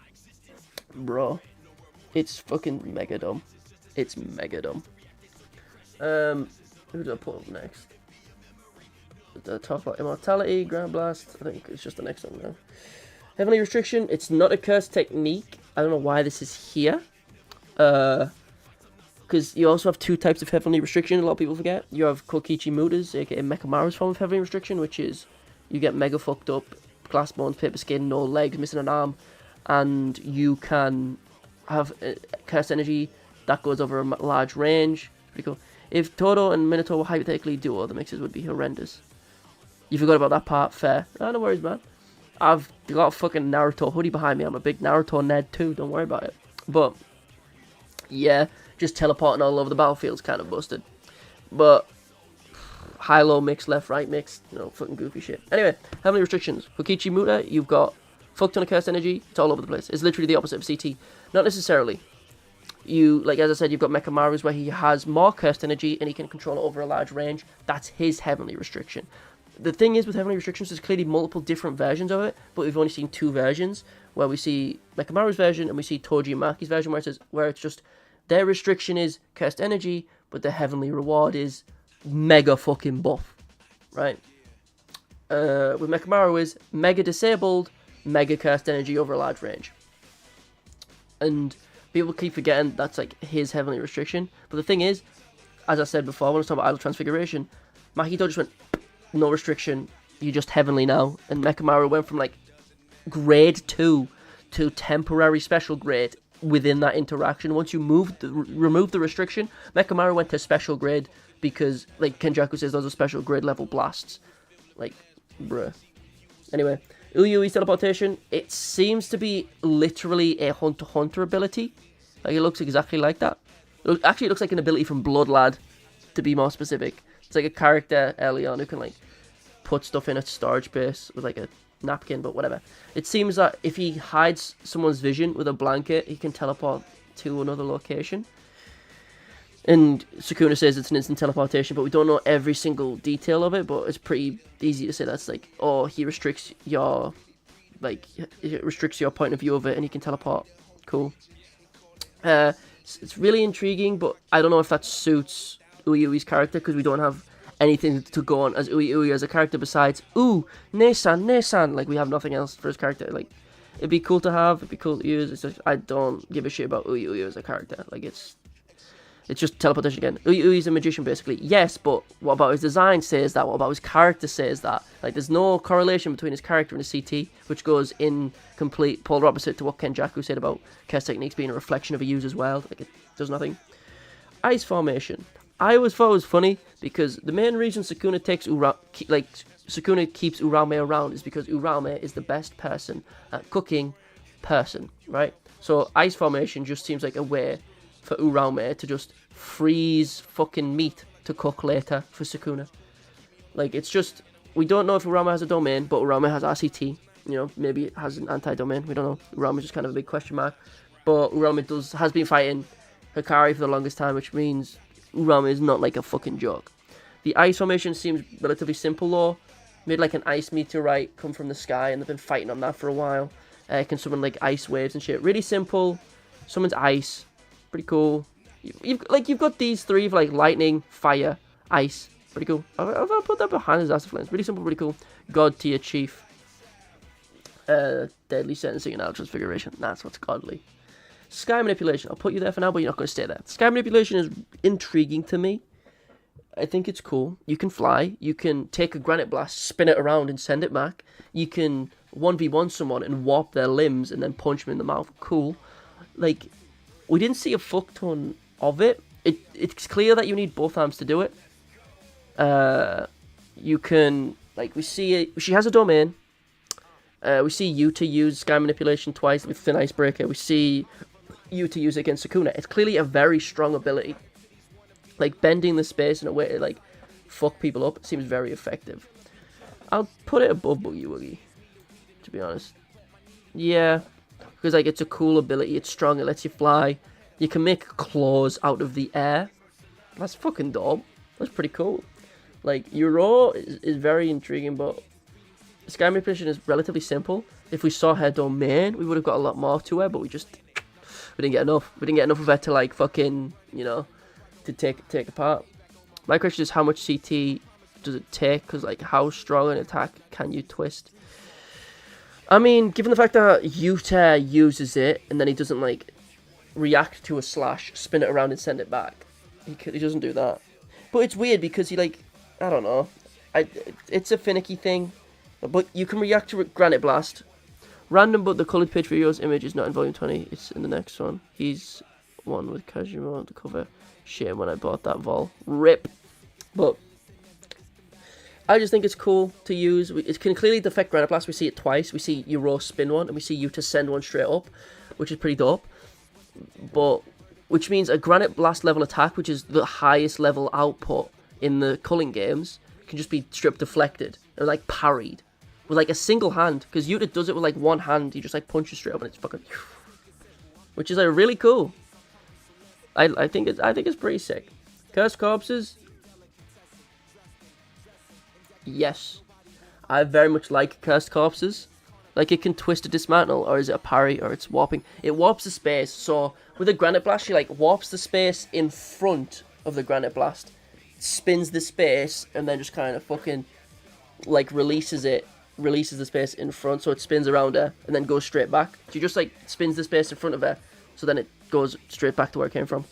bro. It's fucking mega dumb. It's mega dumb. Who did I put up next? The top about Immortality, Grand Blast. I think it's just the next one now. Heavenly Restriction. It's not a curse technique. I don't know why this is here. Because you also have 2 types of Heavenly Restriction, a lot of people forget. You have Kokichi Muta's, aka Mekamaru's form of Heavenly Restriction, which is you get mega fucked up, glass bones, paper skin, no legs, missing an arm, and you can have Cursed Energy that goes over a large range. Pretty cool. If Todo and Minato were hypothetically duo, the mixes would be horrendous. You forgot about that part, fair. No worries, man. I've got a fucking Naruto hoodie behind me. I'm a big Naruto nerd too, don't worry about it. But, yeah, just teleporting all over the battlefield's kind of busted. But, high-low mix, left-right mix, fucking goofy shit. Anyway, Heavenly Restrictions. Kokichi Muta, you've got fuck ton of Cursed Energy. It's all over the place. It's literally the opposite of CT. Not necessarily. As I said, you've got Mekamaru's where he has more Cursed Energy and he can control it over a large range. That's his Heavenly Restriction. The thing is with Heavenly Restrictions, there's clearly multiple different versions of it, but we've only seen 2 versions, where we see Mekamaru's version and we see Toji and Maki's version, where it's just their restriction is Cursed Energy, but their Heavenly Reward is mega fucking buff, right? With Mekamaru is mega disabled, mega Cursed Energy over a large range. And people keep forgetting that's his Heavenly Restriction, but the thing is, as I said before, when I was talking about Idol Transfiguration, Mahito just went, no restriction, you just heavenly now. And Mekamaru went from grade 2 to temporary special grade within that interaction. Once you remove the restriction, Mekamaru went to special grade because, Kenjaku says, those are special grade level blasts. Bruh. Anyway, Uyui's teleportation, it seems to be literally a Hunter x Hunter ability. It looks exactly like that. Actually, it looks like an ability from Blood Lad, to be more specific. It's like a character early on who can put stuff in a storage base with a napkin, but whatever. It seems that if he hides someone's vision with a blanket, he can teleport to another location. And Sukuna says it's an instant teleportation, but we don't know every single detail of it, but it's pretty easy to say that's he restricts your point of view of it and he can teleport. Cool. It's really intriguing, but I don't know if that suits Uyui's character, because we don't have anything to go on as Ui as a character besides Nesan. We have nothing else for his character. It'd be cool to have, it'd be cool to use. It's just, I don't give a shit about Ui as a character. It's just teleportation again. Ui's a magician basically. Yes, but what about his design says that? What about his character says that? There's no correlation between his character and his CT, which goes in complete polar opposite to what Kenjaku said about curse techniques being a reflection of a user's world. It does nothing. Ice formation. I always thought it was funny because the main reason Sukuna keeps Uraume around is because Uraume is the best person at cooking right? So ice formation just seems like a way for Uraume to just freeze fucking meat to cook later for Sukuna. It's just, we don't know if Uraume has a domain, but Uraume has RCT. Maybe it has an anti-domain. We don't know. Uraume is just kind of a big question mark. But Uraume has been fighting Hikari for the longest time, which means Uraume is not a fucking joke. The ice formation seems relatively simple though. Made an ice meteorite come from the sky, and they've been fighting on that for a while. Can summon ice waves and shit. Really simple. Summons ice. Pretty cool. You've got these three of like lightning, fire, ice. Pretty cool. I'll put that behind his Ass of Flames. Pretty simple, pretty cool. God tier chief. Deadly sentencing and transfiguration. That's what's godly. Sky manipulation. I'll put you there for now, but you're not going to stay there. Sky manipulation is intriguing to me. I think it's cool. You can fly. You can take a granite blast, spin it around, and send it back. You can 1v1 someone and warp their limbs and then punch them in the mouth. Cool. Like, we didn't see a fuck ton of it. It's clear that you need both arms to do it. You can, like, we see it. She has a domain. We see Yuta use Sky Manipulation twice with Thin Icebreaker. We see Yuta use it against Sukuna. It's clearly a very strong ability. Like, bending the space in a way to, like, fuck people up seems very effective. I'll put it above Boogie Woogie, to be honest. Yeah, because, like, it's a cool ability. It's strong. It lets you fly. You can make claws out of the air. That's fucking dope. That's pretty cool. Like, Euro is very intriguing, but Sky Manipulation is relatively simple. If we saw her domain, we would have got a lot more to her, but we didn't get enough. We didn't get enough of her to, like, fucking, you know, to take apart. My question is, how much CT does it take? Because, like, how strong an attack can you twist? I mean, given the fact that Yuta uses it, and then he doesn't, like, react to a slash, spin it around and send it back. He doesn't do that. But it's weird because he, like, I don't know. It's a finicky thing. But you can react to Granite Blast. Random, but the coloured page for Yo's image is not in volume 20. It's in the next one. He's one with Kajima on the cover. Shame when I bought that vol. RIP. But I just think it's cool to use. It can clearly defect Granite Blast. We see it twice. We see Euro spin one, and we see Yuta send one straight up, which is pretty dope. But which means a Granite Blast level attack, which is the highest level output in the culling games, can just be strip deflected and, like, parried with, like, a single hand. Because Yuta does it with, like, one hand. He just, like, punches straight up and it's fucking, which is, like, really cool. I think it's pretty sick. Cursed Corpses. Yes, I very much like Cursed Corpses. Like, it can twist a dismantle, or is it a parry, or it's warping. It warps the space. So with a Granite Blast, she, like, warps the space in front of the Granite Blast, spins the space, and then just kind of fucking, like, releases the space in front, so it spins around her and then goes straight back. She just, like, spins the space in front of her, so then it goes straight back to where it came from.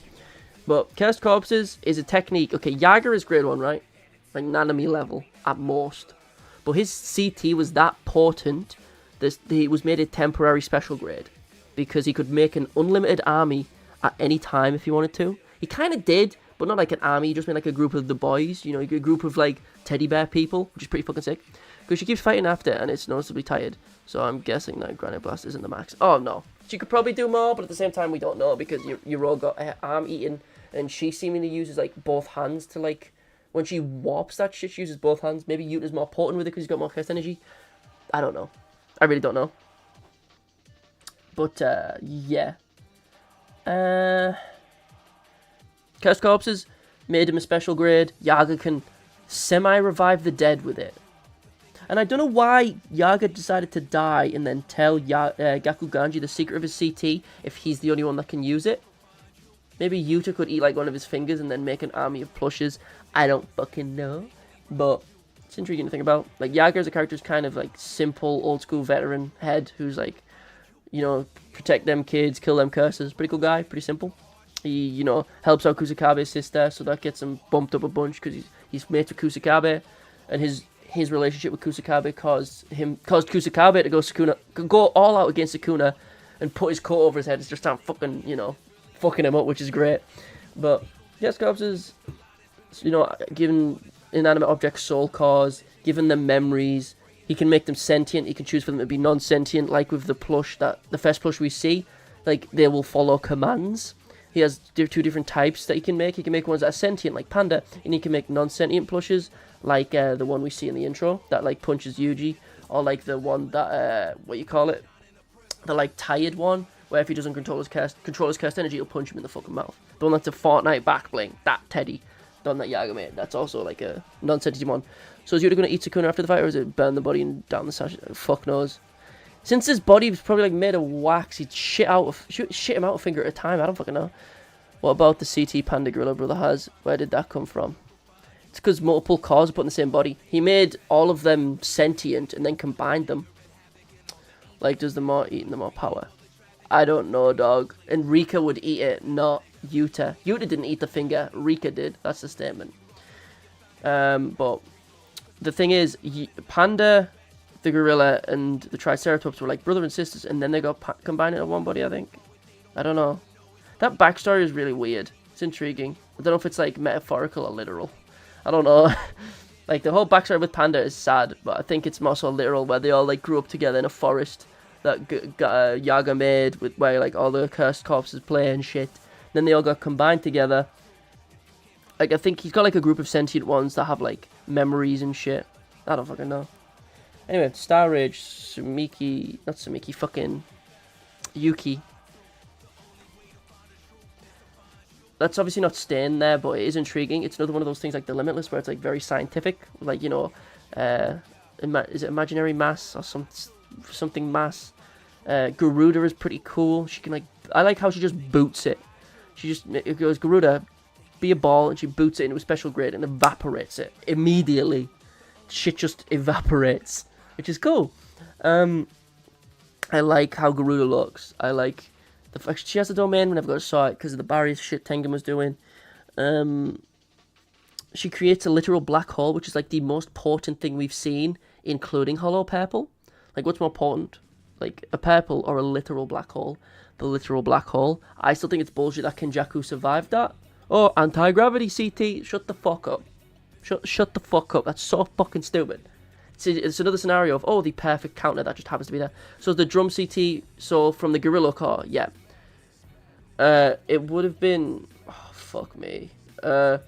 But Cursed Corpses is a technique. Okay, Yager is grade 1, right? Like, Nanami level at most. But his CT was that potent that he was made a temporary special grade, because he could make an unlimited army at any time if he wanted to. He kind of did, but not like an army. He just made, like, a group of the boys, you know, a group of, like, teddy bear people, which is pretty fucking sick. Because she keeps fighting after, and it's noticeably tired. So I'm guessing that Granite Blast isn't the max. Oh, no. She could probably do more, but at the same time, we don't know, because your all got her arm eaten, and she seemingly uses, like, both hands to, like, when she warps that shit, she uses both hands. Maybe Yuta's more potent with it because he's got more cast energy. I don't know. I really don't know. But, yeah. Cursed Corpses made him a special grade. Yaga can semi-revive the dead with it. And I don't know why Yaga decided to die and then tell Gaku Ganji the secret of his CT if he's the only one that can use it. Maybe Yuta could eat, like, one of his fingers and then make an army of plushes. I don't fucking know. But it's intriguing to think about. Like, Yaga as a character is kind of, like, simple, old-school veteran head who's, like, you know, protect them kids, kill them curses. Pretty cool guy, pretty simple. He, you know, helps out Kusakabe's sister, so that gets him bumped up a bunch because he's mates with Kusakabe. And his relationship with Kusakabe caused Kusakabe to go all out against Sukuna and put his coat over his head and just start fucking, you know, fucking him up, which is great. But Cursed Corpses, you know, giving inanimate objects soul cores, giving them memories. He can make them sentient. He can choose for them to be non-sentient, like with the plush, the first plush we see. Like, they will follow commands. He has two different types that he can make. He can make ones that are sentient, like Panda, and he can make non-sentient plushes, like the one we see in the intro, that, like, punches Yuji, or, like, the one that, the, like, tired one, where if he doesn't control his cursed energy, he'll punch him in the fucking mouth. The one that's a Fortnite back bling, that Teddy, the one that Yaga made, that's also, like, a non-sentient one. So is Yuta going to eat Sukuna after the fight, or is it burn the body and down the sash? Fuck knows. Since his body was probably, like, made of wax, he'd shit him out a finger at a time. I don't fucking know. What about the CT Panda Gorilla Brother has? Where did that come from? It's because multiple cores are put in the same body. He made all of them sentient and then combined them. Like, does the more eating the more power? I don't know, dog. And Rika would eat it, not Yuta. Yuta didn't eat the finger. Rika did. That's the statement. But the thing is, Panda, the gorilla, and the Triceratops were like brother and sisters, and then they got combined into one body, I think. I don't know. That backstory is really weird. It's intriguing. I don't know if it's like metaphorical or literal. I don't know. Like, the whole backstory with Panda is sad, but I think it's more so literal, where they all like grew up together in a forest that Yaga made, with where like all the cursed corpses play and shit. Then they all got combined together. Like, I think he's got like a group of sentient ones that have like memories and shit. I don't fucking know. Anyway, Star Rage, fucking Yuki. That's obviously not staying there, but it is intriguing. It's another one of those things like The Limitless, where it's like very scientific, like, you know, is it imaginary mass or something mass? Garuda is pretty cool. She can like, I like how she just boots it. It goes, Garuda, be a ball, and she boots it into a special grade and evaporates it immediately. Shit just evaporates, which is cool. I like how Garuda looks. I like the fact she has a domain. We never got to saw it because of the barrier shit Tengen was doing. She creates a literal black hole, which is like the most potent thing we've seen, including hollow purple. Like, what's more potent? Like, a purple or a literal black hole? The literal black hole. I still think it's bullshit that Kenjaku survived that. Oh, anti-gravity, CT. Shut the fuck up. Shut the fuck up. That's so fucking stupid. It's another scenario of, oh, the perfect counter that just happens to be there. So the drum CT, so from the Gorilla Core, yeah. It would have been... Oh, fuck me. So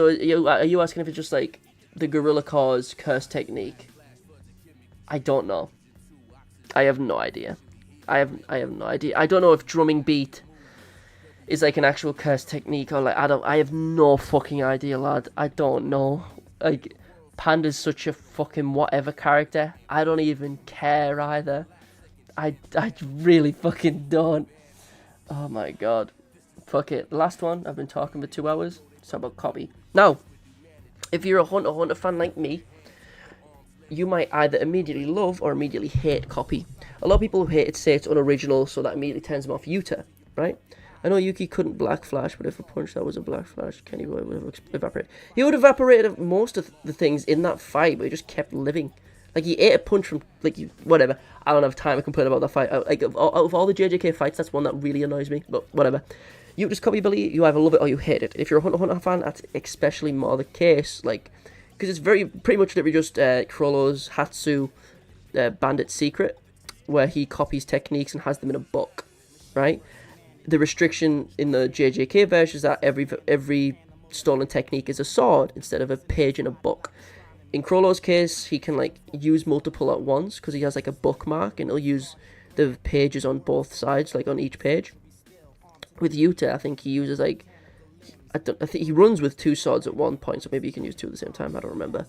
are you asking if it's just like the Gorilla Core's curse technique? I don't know. I have no idea. I have no idea. I don't know if drumming beat is like an actual curse technique, or like, I have no fucking idea, lad. I don't know. Like, Panda's such a fucking whatever character. I don't even care either. I really fucking don't. Oh my god. Fuck it. Last one. I've been talking for 2 hours. Let's talk about copy. Now, if you're a Hunter fan like me, you might either immediately love or immediately hate copy. A lot of people who hate it say it's unoriginal, so that immediately turns them off Yuta, right? I know Yuki couldn't black flash, but if a punch that was a black flash, Kenny would have evaporated. He would have evaporated most of the things in that fight, but he just kept living. Like, he ate a punch from, like, whatever. I don't have time to complain about that fight. Like, out of all the JJK fights, that's one that really annoys me, but whatever. You just copy believe, you either love it or you hate it. If you're a Hunter fan, that's especially more the case, like, because it's pretty much literally just Krollo's Hatsu Bandit Secret, where he copies techniques and has them in a book, right? The restriction in the JJK version is that every stolen technique is a sword instead of a page in a book. In Krollo's case, he can like use multiple at once because he has like a bookmark, and he'll use the pages on both sides, like on each page. With Yuta, I think he uses like I think he runs with 2 swords at one point, so maybe you can use 2 at the same time. I don't remember,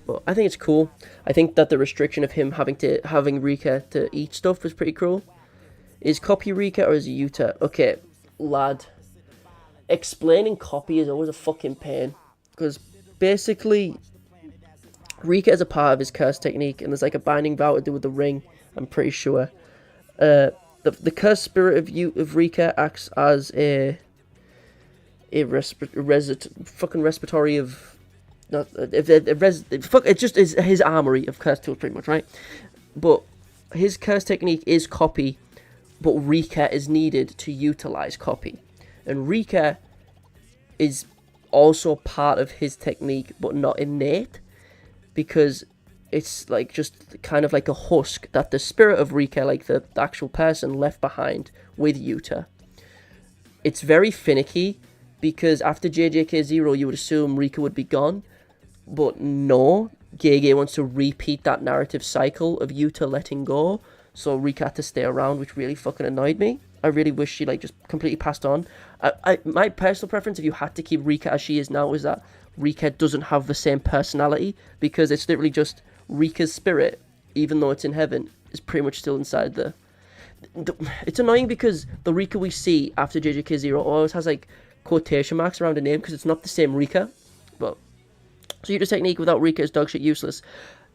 but I think it's cool. I think that the restriction of him having Rika to eat stuff is pretty cool. Is copy Rika or is he Yuta? Okay, lad. Explaining copy is always a fucking pain, because basically Rika is a part of his curse technique, and there's like a binding vow to do with the ring, I'm pretty sure. The curse spirit of Rika acts as a respiratory of... It's just his armory of curse tools, pretty much, right? But his curse technique is copy, but Rika is needed to utilize copy. And Rika is also part of his technique, but not innate, because it's like just kind of like a husk that the spirit of Rika, like the actual person, left behind with Yuta. It's very finicky, because after JJK 0 you would assume Rika would be gone, but no, Gege wants to repeat that narrative cycle of Yuta letting go, so Rika had to stay around, which really fucking annoyed me. I really wish she like just completely passed on. My personal preference, if you had to keep Rika as she is now, is that Rika doesn't have the same personality, because it's literally just Rika's spirit, even though it's in heaven, is pretty much still inside the it's annoying because the Rika we see after JJK 0 always has like quotation marks around a name because it's not the same Rika. But so Yuta's technique without Rika is dogshit useless.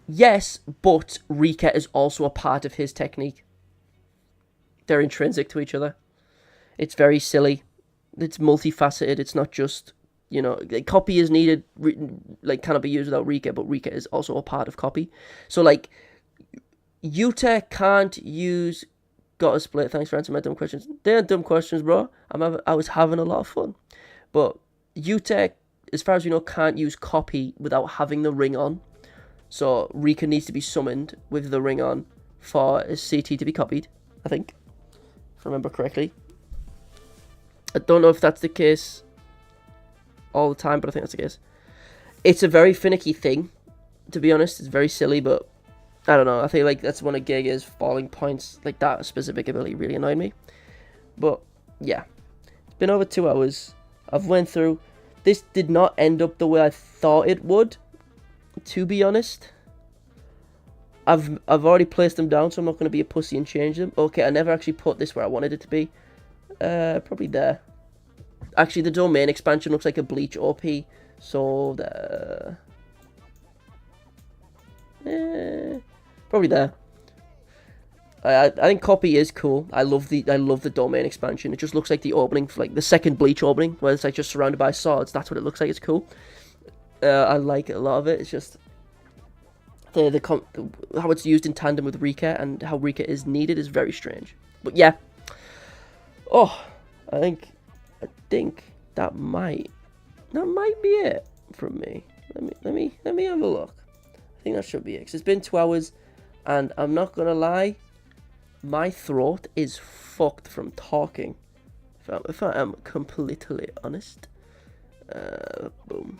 Yes, but Rika is also a part of his technique. They're intrinsic to each other. It's very silly. It's multifaceted. It's not just, you know, like, copy is needed, like, cannot be used without Rika, but Rika is also a part of copy. So, like, Yuta can't use Gotta Split. Thanks for answering my dumb questions. They aren't dumb questions, bro. I was having a lot of fun. But Yuta, as far as we know, can't use copy without having the ring on. So Rika needs to be summoned with the ring on for his CT to be copied, I think, if I remember correctly. I don't know if that's the case all the time, but I think that's the case. It's a very finicky thing, to be honest. It's very silly, but I don't know. I think like that's one of Giga's falling points. Like that specific ability really annoyed me. But yeah, it's been over 2 hours. I've went through. This did not end up the way I thought it would, to be honest. I've already placed them down, so I'm not going to be a pussy and change them. Okay, I never actually put this where I wanted it to be. Probably there. Actually, the domain expansion looks like a Bleach OP, so probably there. I think copy is cool. I love the domain expansion. It just looks like the opening for like the second Bleach opening, where it's like just surrounded by swords. That's what it looks like. It's cool. I like a lot of it. It's just how it's used in tandem with Rika and how Rika is needed is very strange. But yeah. Oh, I think that might be it from me. Let me have a look. I think that should be it. 'Cause it's been 2 hours, and I'm not gonna lie, my throat is fucked from talking. If I am completely honest. Boom.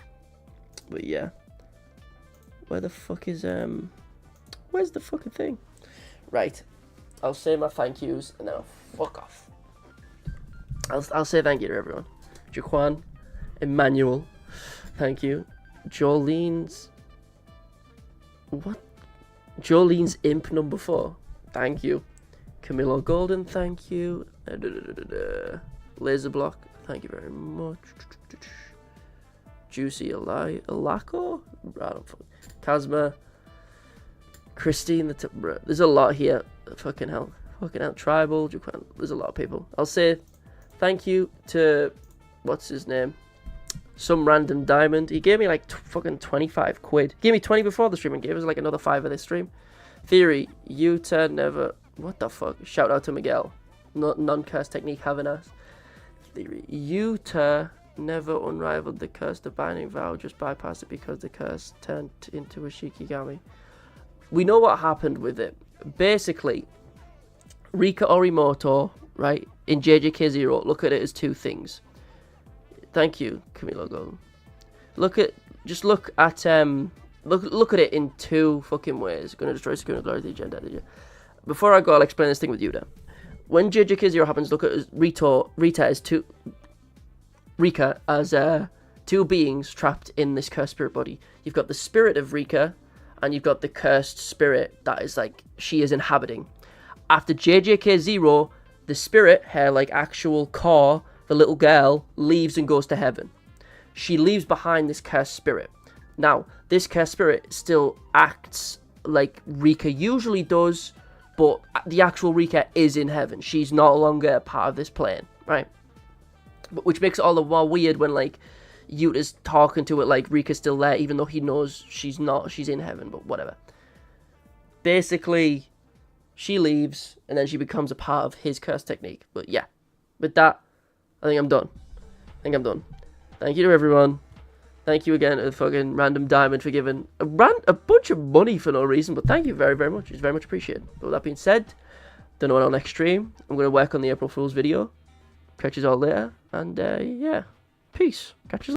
But yeah. Where the fuck is where's the fucking thing? Right. I'll say my thank yous and then I'll fuck off. I'll say thank you to everyone. Jaquan, Emmanuel, thank you. Jolene's imp number 4, thank you. Camilo Golden, thank you. Laser Block, thank you very much. Juicy Alaco, I don't fuck. Kazma, Christine, there's a lot here. Fucking hell. Tribal, Jaquan, there's a lot of people. I'll say thank you to, what's his name? Some random diamond. He gave me like fucking 25 quid. He gave me 20 before the stream and gave us like another 5 of this stream. Theory, Yuta never, what the fuck? Shout out to Miguel. Non-curse technique, have an ass. Theory, Yuta never unrivaled the curse. The binding vow just bypassed it because the curse turned into a Shikigami. We know what happened with it. Basically, Rika Orimoto, right, in JJK 0, look at it as 2 things. Thank you, Camilo Golden. Look at it in 2 fucking ways. Gonna destroy Sakuna Glory the agenda, did you? Before I go, I'll explain this thing with Yuta. When JJK 0 happens, look at Rika as 2 beings trapped in this cursed spirit body. You've got the spirit of Rika, and you've got the cursed spirit that is like she is inhabiting. After JJK 0, the spirit, her like actual core, the little girl, leaves and goes to heaven. She leaves behind this cursed spirit. Now, this cursed spirit still acts like Rika usually does, but the actual Rika is in heaven. She's no longer a part of this plane, right? But which makes it all the more weird when like Yuta's talking to it like Rika's still there, even though he knows she's not. She's in heaven, but whatever. Basically, she leaves and then she becomes a part of his curse technique. But yeah, with that, I think I'm done. Thank you to everyone. Thank you again to the fucking random diamond for giving a bunch of money for no reason, but thank you very, very much. It's very much appreciated. But with that being said, don't know when our next stream. I'm going to work on the April Fool's video. Catch you all later. And yeah, peace. Catch you